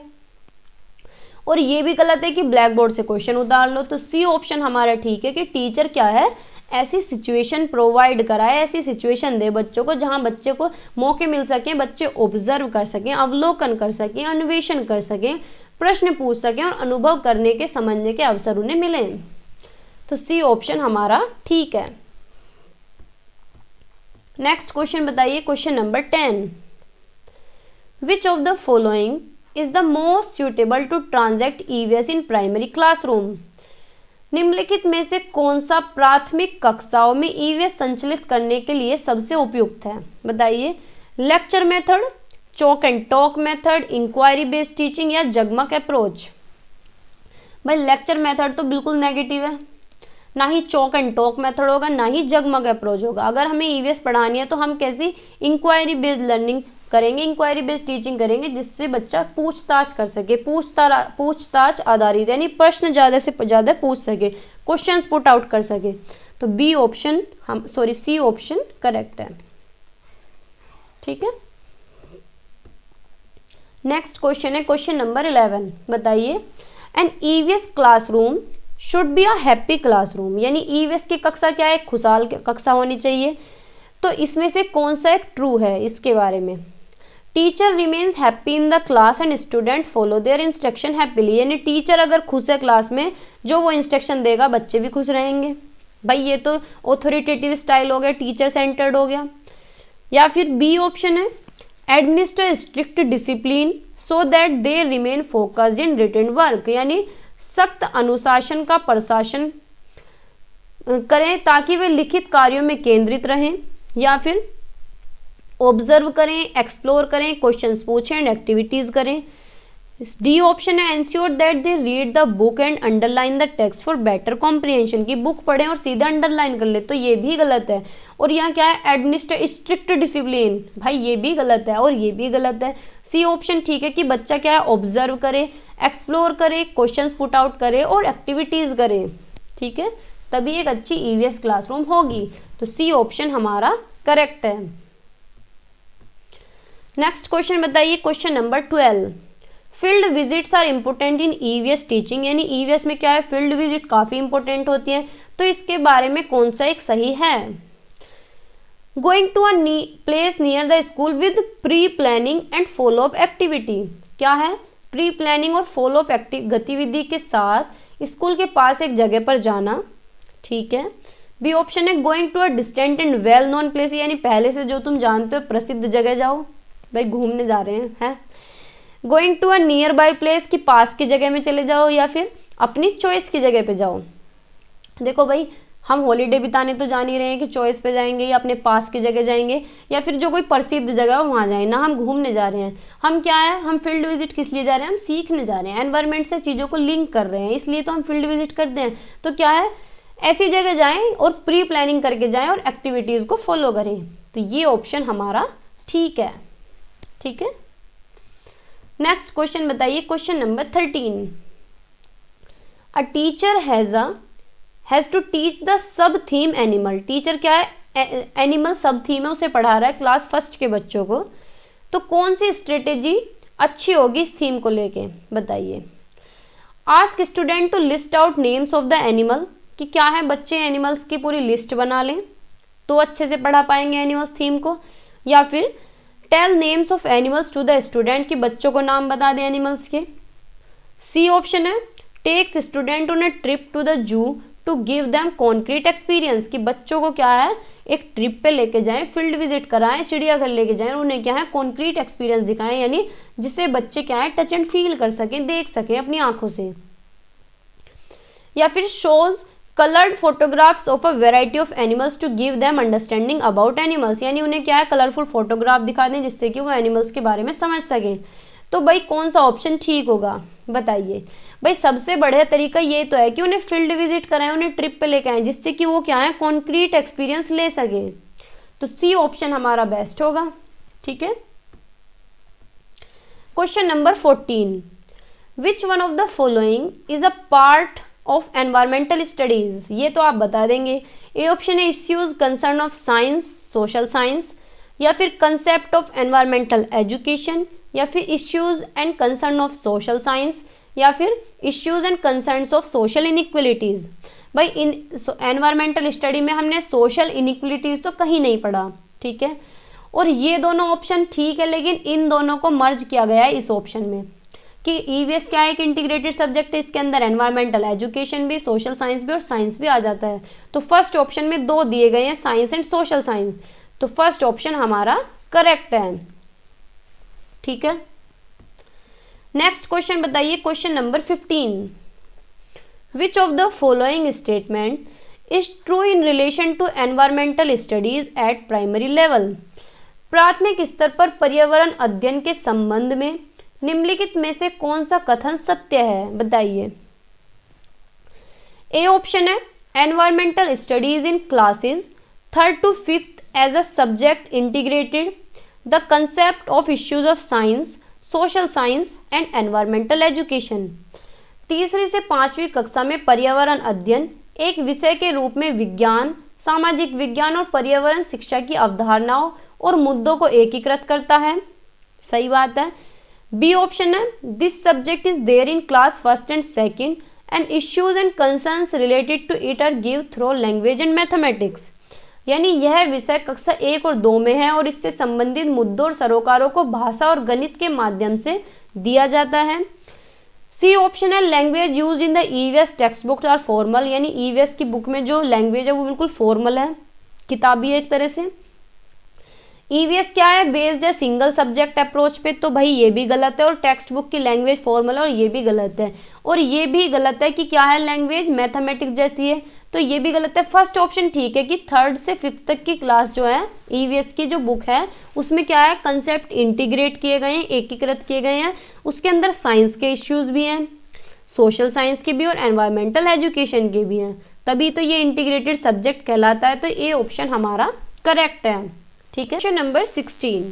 और ये भी गलत है कि ब्लैक बोर्ड से क्वेश्चन उतार लो, तो सी ऑप्शन हमारा ठीक है कि टीचर क्या है, ऐसी सिचुएशन प्रोवाइड कराए, ऐसी सिचुएशन दे बच्चों को जहां बच्चे को मौके मिल सके, बच्चे ऑब्जर्व कर सकें, अवलोकन कर सकें, अन्वेषण कर सकें, प्रश्न पूछ सकें और अनुभव करने के, समझने के अवसर उन्हें मिले। तो सी ऑप्शन हमारा ठीक है। नेक्स्ट क्वेश्चन बताइए, question number 10। Which of the following is the most suitable to transact EVS in primary classroom, निम्नलिखित में से कौन सा प्राथमिक कक्षाओं में ईवीएस संचालित करने के लिए सबसे उपयुक्त है, बताइए। Lecture method, chalk and talk method, inquiry based teaching या जगमग अप्रोच। भाई लेक्चर मेथड तो बिल्कुल नेगेटिव है, ना ही चॉक एंड टॉक मेथड होगा, ना ही जगमग अप्रोच होगा। अगर हमें ईवीएस पढ़ानी है तो हम कैसी इंक्वायरी बेस्ड लर्निंग करेंगे, इंक्वायरी बेस्ड टीचिंग करेंगे, जिससे बच्चा पूछताछ कर सके, पूछताछ आधारित, यानी प्रश्न ज़्यादा से ज़्यादा पूछ सके, क्वेश्चंस पुट आउट कर सके। तो B option C option correct है। ठीक है, नेक्स्ट क्वेश्चन है क्वेश्चन नंबर 11, बताइए। An EVS classroom should be a happy classroom, यानी ईवीएस की कक्षा क्या है, खुशहाल कक्षा होनी चाहिए। तो इसमें से कौन सा एक ट्रू है, इसके बारे में। Teacher remains happy in the class and student follow their instruction happily, यानी टीचर अगर खुश है क्लास में, जो वो इंस्ट्रक्शन देगा बच्चे भी खुश रहेंगे। भाई ये तो ऑथोरिटेटिव स्टाइल हो गया, टीचर सेंटर्ड हो गया। या फिर बी ऑप्शन है administer strict discipline so that they remain focused in written work, यानी सख्त अनुशासन का प्रशासन करें ताकि वे लिखित कार्यों में केंद्रित रहें। या फिर ऑब्जर्व करें, एक्सप्लोर करें, क्वेश्चंस पूछें एंड एक्टिविटीज करें। डी ऑप्शन है ensure that they read the book and underline the text for better comprehension, की बुक पढ़ें और सीधा अंडरलाइन कर ले, तो ये भी गलत है। और यहाँ क्या है, एडमिनिस्टर स्ट्रिक्ट डिसिप्लिन, भाई ये भी गलत है और ये भी गलत है। सी ऑप्शन ठीक है कि बच्चा क्या है, ऑब्जर्व करे, एक्सप्लोर करे, क्वेश्चंस पुट आउट करे और एक्टिविटीज करे, ठीक है, तभी एक अच्छी ईवीएस क्लासरूम होगी। तो सी ऑप्शन हमारा करेक्ट है। नेक्स्ट क्वेश्चन बताइए, question number 12। Field visits are important in EVS teaching, यानी ईवीएस में क्या है, फील्ड विजिट काफ़ी इंपॉर्टेंट होती है, तो इसके बारे में कौन सा एक सही है। Going to a place near the school with pre planning and follow up activity, क्या है, प्री प्लानिंग और फॉलो अप गतिविधि के साथ स्कूल के पास एक जगह पर जाना, ठीक है। बी ऑप्शन है going to a distant and well known place, यानी पहले से जो तुम जानते हो प्रसिद्ध जगह जाओ, भाई घूमने जा रहे हैं। Going to a nearby place, की पास की जगह में चले जाओ या फिर अपनी चॉइस की जगह पे जाओ। देखो भाई, हम हॉलीडे बिताने तो जान ही रहे हैं कि चॉइस पे जाएंगे या अपने पास की जगह जाएंगे या फिर जो कोई प्रसिद्ध जगह है वहाँ जाएंगे ना, हम घूमने जा रहे हैं। हम क्या है, हम फील्ड विजिट किस लिए जा रहे हैं, हम सीखने जा रहे हैं, एनवायरनमेंट से चीज़ों को लिंक कर रहे हैं, इसलिए तो हम फील्ड विजिट करते हैं। तो क्या है, ऐसी जगह जाएं और प्री प्लानिंग करके जाएं और एक्टिविटीज़ को फॉलो करें, तो ये ऑप्शन हमारा ठीक है, ठीक है। नेक्स्ट क्वेश्चन बताइए, question number 13। A teacher has to teach the sub theme animal, teacher क्या है, एनिमल सब थीम है, उसे पढ़ा रहा है क्लास फर्स्ट के बच्चों को, तो कौन सी स्ट्रेटेजी अच्छी होगी इस थीम को लेके, बताइए। Ask student to list out names of the animal, कि क्या है, बच्चे एनिमल्स की पूरी लिस्ट बना लें तो अच्छे से पढ़ा पाएंगे एनिमल्स थीम को। या फिर tell names of animals to the student, कि बच्चों को नाम बता दें एनिमल्स के। सी ऑप्शन है takes student on a trip to the zoo to give them concrete experience, कि बच्चों को क्या है, एक ट्रिप पे लेके जाएं, फील्ड विजिट कराएं, चिड़ियाघर लेके जाएं, उन्हें क्या है, कॉन्क्रीट एक्सपीरियंस दिखाएं, यानी जिससे बच्चे क्या है, टच एंड फील कर सकें, देख सकें अपनी आंखों से। या फिर shows coloured photographs of a variety of animals to give them understanding about animals, यानी उन्हें क्या है, कलरफुल फोटोग्राफ दिखा दें जिससे कि वो एनिमल्स के बारे में समझ सकें। तो भाई कौन सा ऑप्शन ठीक होगा, बताइए। भाई सबसे बढ़िया तरीका ये तो है कि उन्हें फील्ड विजिट कराएं, उन्हें ट्रिप पे लेके आएं, जिससे कि वो क्या है, कॉन्क्रीट एक्सपीरियंस ले सके। तो सी ऑप्शन हमारा बेस्ट होगा, ठीक है। Question number 14। Which one of the following is a part of environmental studies, ये तो आप बता देंगे। ए ऑप्शन है issues concern of science, social science, या फिर कंसेप्ट ऑफ एनवायरमेंटल एजुकेशन, या फिर issues and concern of social science, या फिर issues and concerns of social inequalities. भाई इन एनवायरमेंटल स्टडी में हमने सोशल इनइक्वलिटीज तो कहीं नहीं पढ़ा, ठीक है। और ये दोनों ऑप्शन ठीक है, लेकिन इन दोनों को मर्ज किया गया है इस ऑप्शन में, कि ईवीएस क्या है, एक इंटीग्रेटेड सब्जेक्ट है, इसके अंदर एनवायरमेंटल एजुकेशन भी, सोशल साइंस भी और साइंस भी आ जाता है। तो फर्स्ट ऑप्शन में दो दिए गए हैं, साइंस एंड सोशल साइंस, तो फर्स्ट ऑप्शन हमारा करेक्ट है, ठीक है। नेक्स्ट क्वेश्चन बताइए, question number 15। Which of the following statement is true in relation to environmental studies at primary level, प्राथमिक स्तर पर पर्यावरण अध्ययन के संबंध में निम्नलिखित में से कौन सा कथन सत्य है, बताइए। ए ऑप्शन है environmental studies in classes 3rd to 5th as a subject integrated the concept of issues of science, social science and environmental education, 3री से 5वीं कक्षा में पर्यावरण अध्ययन एक विषय के रूप में विज्ञान, सामाजिक विज्ञान और पर्यावरण शिक्षा की अवधारणाओं और मुद्दों को एकीकृत करता है, सही बात है। बी ऑप्शन है this subject is there in class 1st and 2nd and issues and concerns related to it are give through language and mathematics, यानी यह विषय कक्षा 1 और 2 में है और इससे संबंधित मुद्दों और सरोकारों को भाषा और गणित के माध्यम से दिया जाता है। सी ऑप्शन है language use in the EVS textbooks are formal, यानी ईवीएस की बुक में जो लैंग्वेज है वो बिल्कुल फॉर्मल है, किताबी है एक तरह से। ईवीएस क्या है, बेस्ड है सिंगल सब्जेक्ट अप्रोच पे, तो भाई ये भी गलत है। और टेक्स्ट बुक की लैंग्वेज फॉर्मल, और ये भी गलत है। और ये भी गलत है कि क्या है, लैंग्वेज मैथमेटिक्स जैसी है, तो ये भी गलत है। फर्स्ट ऑप्शन ठीक है कि 3rd से 5th तक की क्लास जो है ईवीएस की जो बुक है उसमें क्या है, कंसेप्ट इंटीग्रेट किए गए हैं, एकीकृत किए गए हैं। उसके अंदर साइंस के इश्यूज भी हैं, सोशल साइंस के भी और एनवायरमेंटल एजुकेशन के भी हैं, तभी तो ये इंटीग्रेटेड सब्जेक्ट कहलाता है। तो ए ऑप्शन हमारा करेक्ट है। ठीक है। Question number 16,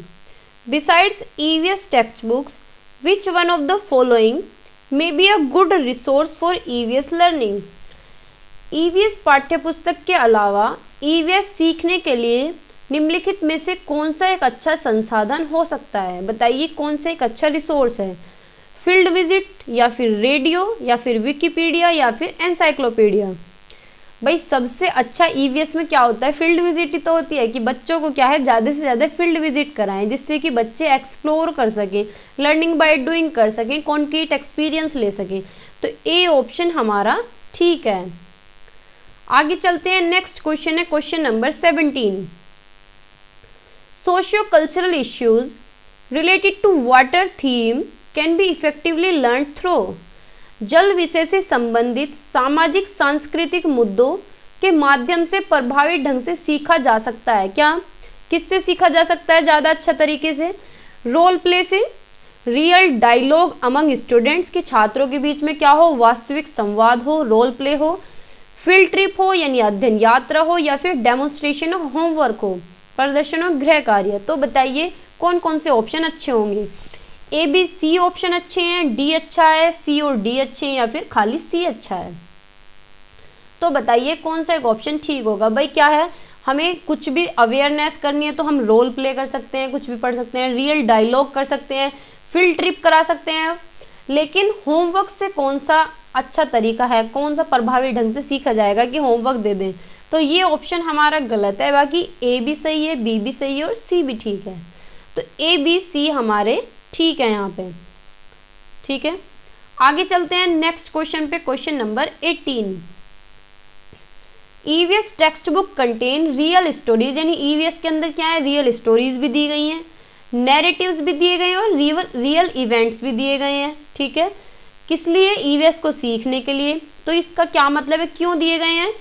besides EVS text books which one of the following may be a good resource for EVS learning. EVS पाठ्यपुस्तक के अलावा ईवीएस सीखने के लिए निम्नलिखित में से कौन सा एक अच्छा संसाधन हो सकता है, बताइए कौन सा एक अच्छा रिसोर्स है। फील्ड विजिट, या फिर रेडियो, या फिर विकिपीडिया, या फिर एनसाइक्लोपीडिया। भाई सबसे अच्छा ईवीएस में क्या होता है, फील्ड विजिट ही तो होती है कि बच्चों को क्या है, ज़्यादा से ज़्यादा फील्ड विजिट कराएं, जिससे कि बच्चे एक्सप्लोर कर सकें, लर्निंग बाय डूइंग कर सकें, कॉन्क्रीट एक्सपीरियंस ले सकें। तो ए ऑप्शन हमारा ठीक है। आगे चलते हैं, नेक्स्ट क्वेश्चन है question number 17, socio cultural issues related to water theme can be effectively learn through. जल विषय से संबंधित सामाजिक सांस्कृतिक मुद्दों के माध्यम से प्रभावी ढंग से सीखा जा सकता है। क्या, किससे सीखा जा सकता है ज़्यादा अच्छा तरीके से? रोल प्ले से, रियल डायलॉग अमंग स्टूडेंट्स के छात्रों के बीच में क्या हो, वास्तविक संवाद हो, रोल प्ले हो, फील्ड ट्रिप हो यानी अध्ययन यात्रा हो, या फिर डेमोन्स्ट्रेशन हो, होमवर्क हो, प्रदर्शन हो, गृह कार्य। तो बताइए कौन कौन से ऑप्शन अच्छे होंगे। ए बी सी ऑप्शन अच्छे हैं, डी अच्छा है, सी और डी अच्छे हैं, या फिर खाली सी अच्छा है। तो बताइए कौन सा एक ऑप्शन ठीक होगा। भाई क्या है, हमें कुछ भी अवेयरनेस करनी है तो हम रोल प्ले कर सकते हैं, कुछ भी पढ़ सकते हैं, रियल डायलॉग कर सकते हैं, फील्ड ट्रिप करा सकते हैं, लेकिन होमवर्क से कौन सा अच्छा तरीका है, कौन सा प्रभावी ढंग से सीखा जाएगा कि होमवर्क दे दें। तो ये ऑप्शन हमारा गलत है। बाकी ए भी सही है, बी भी सही है और सी भी ठीक है। तो ए बी सी हमारे ठीक है यहाँ पे। ठीक है, आगे चलते हैं नेक्स्ट क्वेश्चन पे, question number 18, EVS text book contain real stories, यानी ईवीएस के अंदर क्या है, रियल स्टोरीज भी दी गई हैं, नैरेटिव्स भी दिए गए हैं और रियल इवेंट्स भी दिए गए हैं। ठीक है, किस लिए, ईवीएस को सीखने के लिए। तो इसका क्या मतलब है, क्यों दिए गए हैं,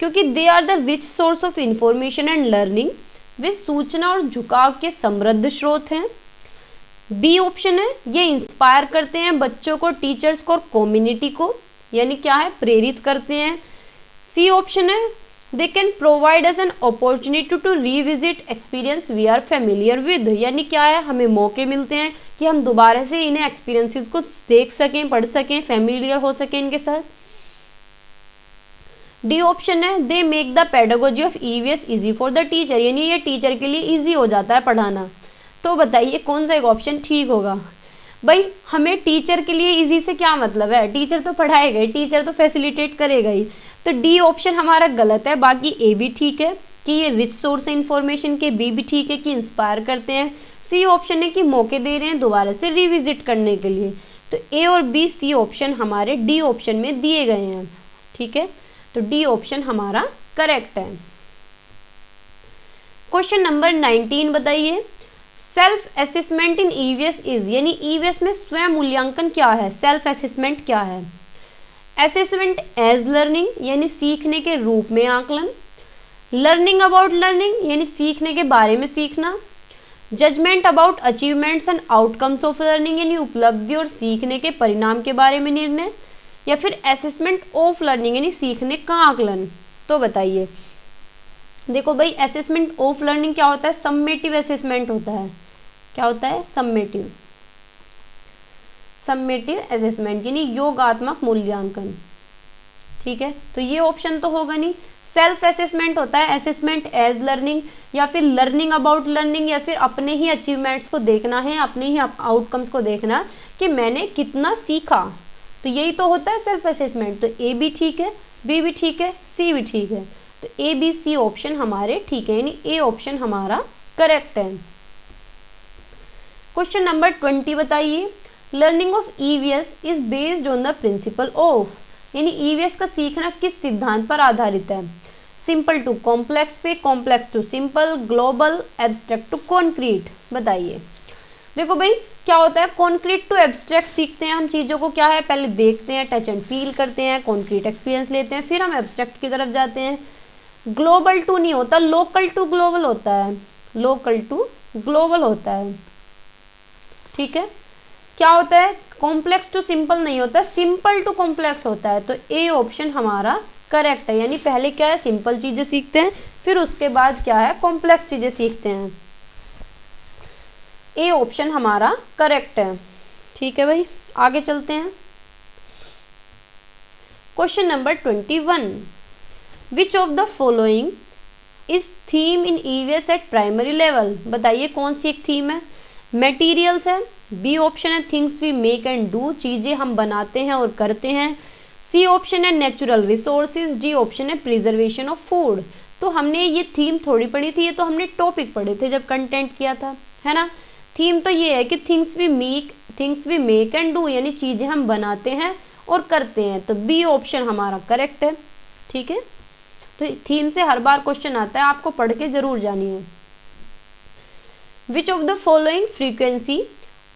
क्योंकि they are the rich source of information and learning, वे सूचना और झुकाव के समृद्ध स्रोत हैं। बी ऑप्शन है, ये इंस्पायर करते हैं बच्चों को, टीचर्स को और कम्युनिटी को, यानी क्या है, प्रेरित करते हैं। सी ऑप्शन है, they can provide us an opportunity to revisit experience we are familiar with, यानी क्या है, हमें मौके मिलते हैं कि हम दोबारा से इन्हें एक्सपीरियंसेस को देख सकें, पढ़ सकें, फेमिलियर हो सकें इनके साथ। डी ऑप्शन है, they make the pedagogy of EVS easy for the teacher, यानी ये टीचर के लिए इजी हो जाता है पढ़ाना। तो बताइए कौन सा एक ऑप्शन ठीक होगा। भाई हमें टीचर के लिए इजी से क्या मतलब है, टीचर तो पढ़ाएगा ही, टीचर तो फैसिलिटेट करेगा ही। तो डी ऑप्शन हमारा गलत है। बाकी ए भी ठीक है कि ये रिच सोर्स है इन्फॉर्मेशन के, बी भी ठीक है कि इंस्पायर करते हैं, सी ऑप्शन है कि मौके दे रहे हैं दोबारा से रिविजिट करने के लिए। तो ए और बी सी ऑप्शन हमारे डी ऑप्शन में दिए गए हैं। ठीक है, तो डी ऑप्शन हमारा करेक्ट है। क्वेश्चन नंबर 19 बताइए, self assessment in EVS is, यानी ईवीएस में स्वयं मूल्यांकन क्या है, सेल्फ असेसमेंट क्या है। असेसमेंट एज लर्निंग, यानी सीखने के रूप में आकलन, लर्निंग अबाउट लर्निंग, यानी सीखने के बारे में सीखना, judgement about achievements and outcomes of learning, यानी उपलब्धि और सीखने के परिणाम के बारे में निर्णय, या फिर असेसमेंट ऑफ लर्निंग, यानी सीखने का आकलन। तो बताइए, देखो भाई असेसमेंट ऑफ लर्निंग क्या होता है, सम्मेटिव असेसमेंट होता है। क्या होता है, सम्मेटिव असेसमेंट, यानी योगात्मक मूल्यांकन। ठीक है, तो ये ऑप्शन तो होगा नहीं। सेल्फ असेसमेंट होता है असेसमेंट एज लर्निंग, या फिर लर्निंग अबाउट लर्निंग, या फिर अपने ही अचीवमेंट्स को देखना है, अपने ही आउटकम्स को देखना कि मैंने कितना सीखा। तो यही तो होता है सेल्फ असेसमेंट। तो ए भी ठीक है, बी भी ठीक है, सी भी ठीक है। तो ए बी सी ऑप्शन हमारे ठीक है, यानी ए ऑप्शन हमारा करेक्ट है। क्वेश्चन नंबर 20 बताइए, learning of EVS is based on the principle of, यानी ईवीएस का सीखना किस सिद्धांत पर आधारित है। सिंपल टू कॉम्प्लेक्स पे, complex to simple, global, abstract to concrete. बताइए। देखो भाई क्या होता है, कॉन्क्रीट टू एब्स्ट्रैक्ट सीखते हैं हम चीज़ों को, क्या है पहले देखते हैं, टच एंड फील करते हैं, कॉन्क्रीट एक्सपीरियंस लेते हैं, फिर हम एब्स्ट्रैक्ट की तरफ जाते हैं। ग्लोबल टू नहीं होता, लोकल टू ग्लोबल होता है, लोकल टू ग्लोबल होता है। ठीक है, क्या होता है, कॉम्प्लेक्स टू सिंपल नहीं होता, सिंपल टू कॉम्प्लेक्स होता है। तो ए ऑप्शन हमारा करेक्ट है, यानी पहले क्या है, सिंपल चीजें सीखते हैं, फिर उसके बाद क्या है, कॉम्प्लेक्स चीजें सीखते हैं। ए ऑप्शन हमारा करेक्ट है। ठीक है भाई, आगे चलते हैं। Question number 21, which of the following is theme in EVS at primary level. बताइए कौन सी एक थीम है। मटेरियल्स है, बी ऑप्शन है things we make and do, चीजें हम बनाते हैं और करते हैं, सी ऑप्शन है नेचुरल रिसोर्सेज, डी ऑप्शन है प्रिजर्वेशन ऑफ फूड। तो हमने ये थीम थोड़ी पढ़ी थी, ये तो हमने टॉपिक पढ़े थे जब कंटेंट किया था, है ना। थीम तो ये है कि things we make and do, यानी चीजें हम बनाते हैं और करते हैं। तो बी ऑप्शन हमारा करेक्ट है। ठीक है, तो थीम से हर बार क्वेश्चन आता है, आपको पढ़ के जरूर जानिए। विच of the following frequency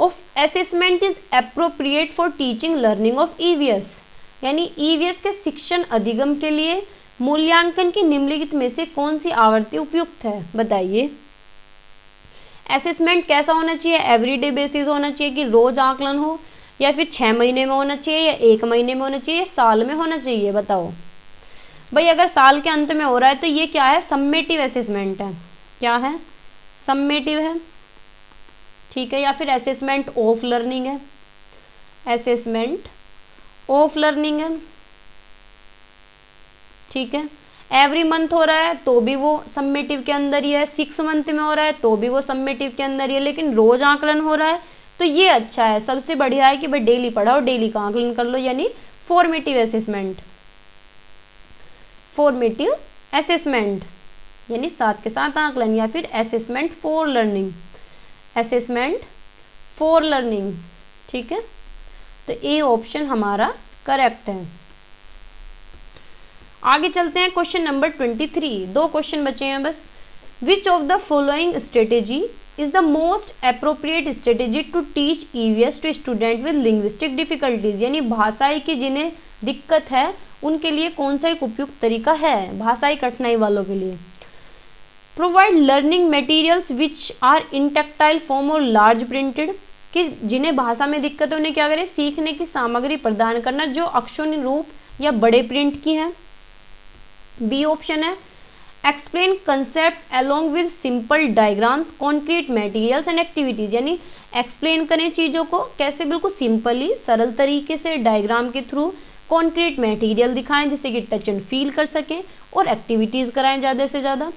of assessment is appropriate for teaching learning of EVS, यानी ईवीएस के शिक्षण अधिगम के लिए मूल्यांकन की निम्नलिखित में से कौन सी आवृत्ति उपयुक्त है। बताइए। असेसमेंट कैसा होना चाहिए, एवरीडे बेसिस होना चाहिए कि रोज आकलन हो, या फिर 6 महीने में होना चाहिए, या 1 महीने में होना चाहिए, या साल में होना चाहिए। बताओ भाई, अगर साल के अंत में हो रहा है तो ये क्या है, सम्मेटिव असेसमेंट है। क्या है, सम्मेटिव है। ठीक है, या फिर असेसमेंट ऑफ लर्निंग है, असेसमेंट ऑफ लर्निंग है। ठीक है, एवरी मंथ हो रहा है तो भी वो सम्मेटिव के अंदर ही है, 6 मंथ में हो रहा है तो भी वो सम्मेटिव के अंदर ही है, लेकिन रोज आकलन हो रहा है तो ये अच्छा है, सबसे बढ़िया है कि भाई डेली पढ़ाओ, डेली का आकलन कर लो, यानी फॉर्मेटिव असेसमेंट, फॉर्मेटिव असेसमेंट यानी साथ के साथ आकलन, या फिर assessment for learning, assessment for learning. ठीक है, तो ए ऑप्शन हमारा करेक्ट है। आगे चलते हैं, क्वेश्चन नंबर 23, 2 क्वेश्चन बचे हैं बस। Which of the following strategy is the most appropriate strategy to teach EVS to student with linguistic difficulties, यानी भाषाई की जिन्हें दिक्कत है उनके लिए कौन सा एक उपयुक्त तरीका है, भाषाई कठिनाई वालों के लिए। Provide learning materials which are in tactile form और लार्ज प्रिंटेड, कि जिन्हें भाषा में दिक्कत है उन्हें क्या करें, सीखने की सामग्री प्रदान करना जो अक्षुण्ण रूप या बड़े प्रिंट की है। बी ऑप्शन है explain concept along with simple diagrams, concrete materials and activities, यानी एक्सप्लेन करें चीज़ों को कैसे, बिल्कुल सिंपली सरल तरीके से डायग्राम के थ्रू, कॉन्क्रीट मटेरियल दिखाएं जिससे कि टच एंड फील कर सकें, और एक्टिविटीज़ कराएं ज़्यादा से ज़्यादा,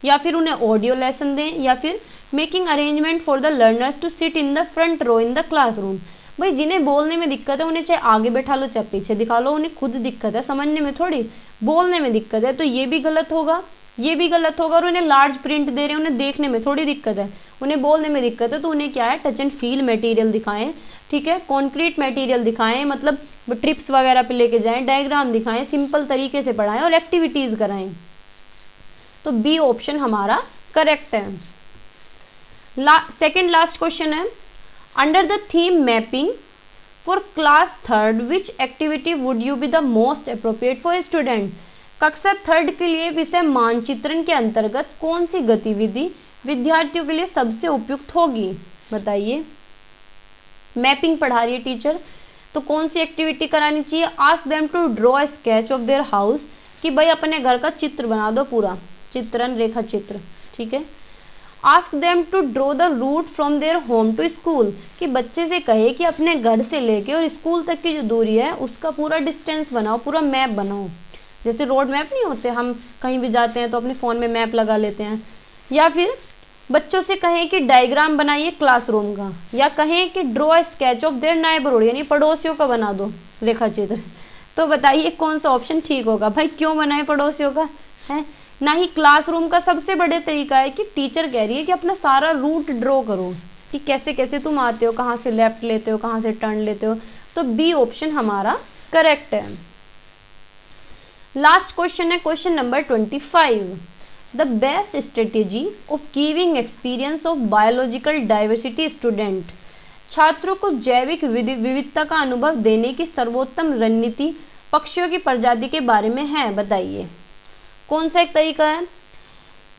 या फिर उन्हें ऑडियो लेसन दें, या फिर making arrangement for the learners to sit in the front row in the classroom. भाई जिन्हें बोलने में दिक्कत है उन्हें चाहे आगे बैठा लो चाहे पीछे दिखा लो, उन्हें खुद दिक्कत है, समझने में थोड़ी, बोलने में दिक्कत है, तो ये भी गलत होगा, ये भी गलत होगा। और उन्हें लार्ज प्रिंट दे रहे हैं, उन्हें देखने में थोड़ी दिक्कत है, उन्हें बोलने में दिक्कत है, तो उन्हें क्या है, टच एंड फील मटेरियल दिखाएं। ठीक है, कॉन्क्रीट मटेरियल दिखाएं, मतलब ट्रिप्स वगैरह पे लेके जाएं, डायग्राम दिखाएं, सिंपल तरीके से पढ़ाएं और एक्टिविटीज़ कराएं। तो बी ऑप्शन हमारा करेक्ट है। सेकेंड लास्ट क्वेश्चन है, under the theme mapping for class 3rd which activity would you be the most appropriate for student. कक्षा 3rd के लिए विषय मानचित्रण के अंतर्गत कौन सी गतिविधि विद्यार्थियों के लिए सबसे उपयुक्त होगी। बताइए। मैपिंग पढ़ा रही है टीचर, तो कौन सी एक्टिविटी करानी चाहिए। Ask them to draw a sketch of their house, कि भाई अपने घर का चित्र बना दो, पूरा चित्रण, रेखा चित्र। ठीक है। Ask them to draw the route from their home to school, कि बच्चे से कहे कि अपने घर से लेके और स्कूल तक की जो दूरी है उसका पूरा डिस्टेंस बनाओ, पूरा मैप बनाओ। जैसे रोड मैप नहीं होते, हम कहीं भी जाते हैं तो अपने फ़ोन में मैप लगा लेते हैं। या फिर बच्चों से कहें कि डायग्राम बनाइए क्लासरूम का, या कहें कि draw a sketch of there neighbourhood, यानी पड़ोसियों का बना दो रेखा चित्र। तो बताइए कौन सा ऑप्शन ठीक होगा। भाई क्यों बनाए पड़ोसियों का, है ना ही क्लासरूम का। सबसे बड़े तरीका है कि टीचर कह रही है कि अपना सारा रूट ड्रॉ करो, कि कैसे कैसे तुम आते हो, कहाँ से लेफ्ट लेते हो, कहाँ से टर्न लेते हो। तो बी ऑप्शन हमारा करेक्ट है। लास्ट क्वेश्चन है question number 25। The best strategy of giving experience of biological diversity student. छात्रों को जैविक विविधता का अनुभव देने की सर्वोत्तम रणनीति पक्षियों की प्रजाति के बारे में है, बताइए कौन सा एक तरीका है।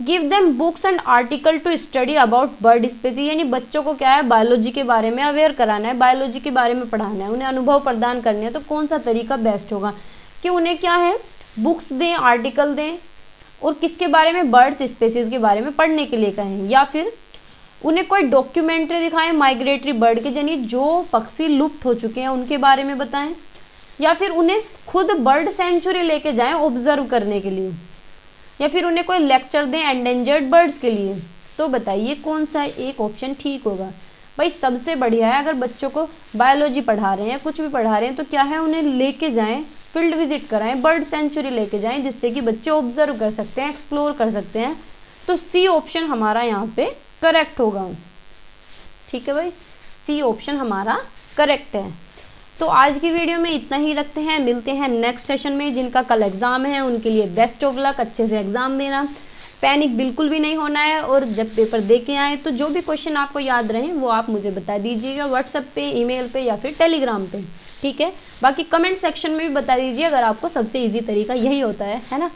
Give them books and article to study about bird species, यानी बच्चों को क्या है, बायोलॉजी के बारे में अवेयर कराना है, बायोलॉजी के बारे में पढ़ाना है, उन्हें अनुभव प्रदान करने हैं। तो कौन सा तरीका बेस्ट होगा कि उन्हें क्या है, बुक्स दें, आर्टिकल दें और किसके बारे में, बर्ड्स स्पीसीज के बारे में पढ़ने के लिए कहें, या फिर उन्हें कोई डॉक्यूमेंट्री दिखाएं माइग्रेटरी बर्ड के, यानी जो पक्षी लुप्त हो चुके हैं उनके बारे में बताएं, या फिर उन्हें खुद बर्ड सेंचुरी लेके जाएं ऑब्जर्व करने के लिए, या फिर उन्हें कोई लेक्चर दें एंडेंजर्ड बर्ड्स के लिए। तो बताइए कौन सा एक ऑप्शन ठीक होगा। भाई सबसे बढ़िया है अगर बच्चों को बायोलॉजी पढ़ा रहे हैं, कुछ भी पढ़ा रहे हैं, तो क्या है, उन्हें लेके जाएं, फील्ड विजिट कराएं, बर्ड सेंचुरी लेके जाएं, जिससे कि बच्चे ऑब्जर्व कर सकते हैं, एक्सप्लोर कर सकते हैं। तो सी ऑप्शन हमारा यहाँ पे करेक्ट होगा। ठीक है भाई, सी ऑप्शन हमारा करेक्ट है। तो आज की वीडियो में इतना ही रखते हैं, मिलते हैं नेक्स्ट सेशन में। जिनका कल एग्ज़ाम है उनके लिए बेस्ट ऑफ लक, अच्छे से एग्ज़ाम देना, पैनिक बिल्कुल भी नहीं होना है, और जब पेपर दे के आए तो जो भी क्वेश्चन आपको याद रहे वो आप मुझे बता दीजिएगा व्हाट्सएप पे, ईमेल पे या फिर टेलीग्राम पे। ठीक है, बाकी कमेंट सेक्शन में भी बता दीजिए अगर आपको सबसे ईजी तरीका यही होता है ना।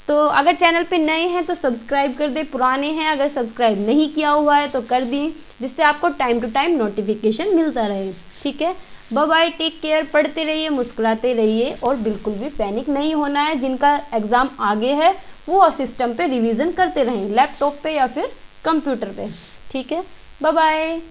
तो अगर चैनल पे नए हैं तो सब्सक्राइब कर दें, पुराने हैं अगर सब्सक्राइब नहीं किया हुआ है तो कर दें, जिससे आपको टाइम टू टाइम नोटिफिकेशन मिलता रहे। ठीक है, बाय बाय, टेक केयर, पढ़ते रहिए, मुस्कुराते रहिए और बिल्कुल भी पैनिक नहीं होना है। जिनका एग्ज़ाम आगे है वो सिस्टम पे रिवीजन करते रहें, लैपटॉप पे या फिर कंप्यूटर पे। ठीक है, बाय बाय।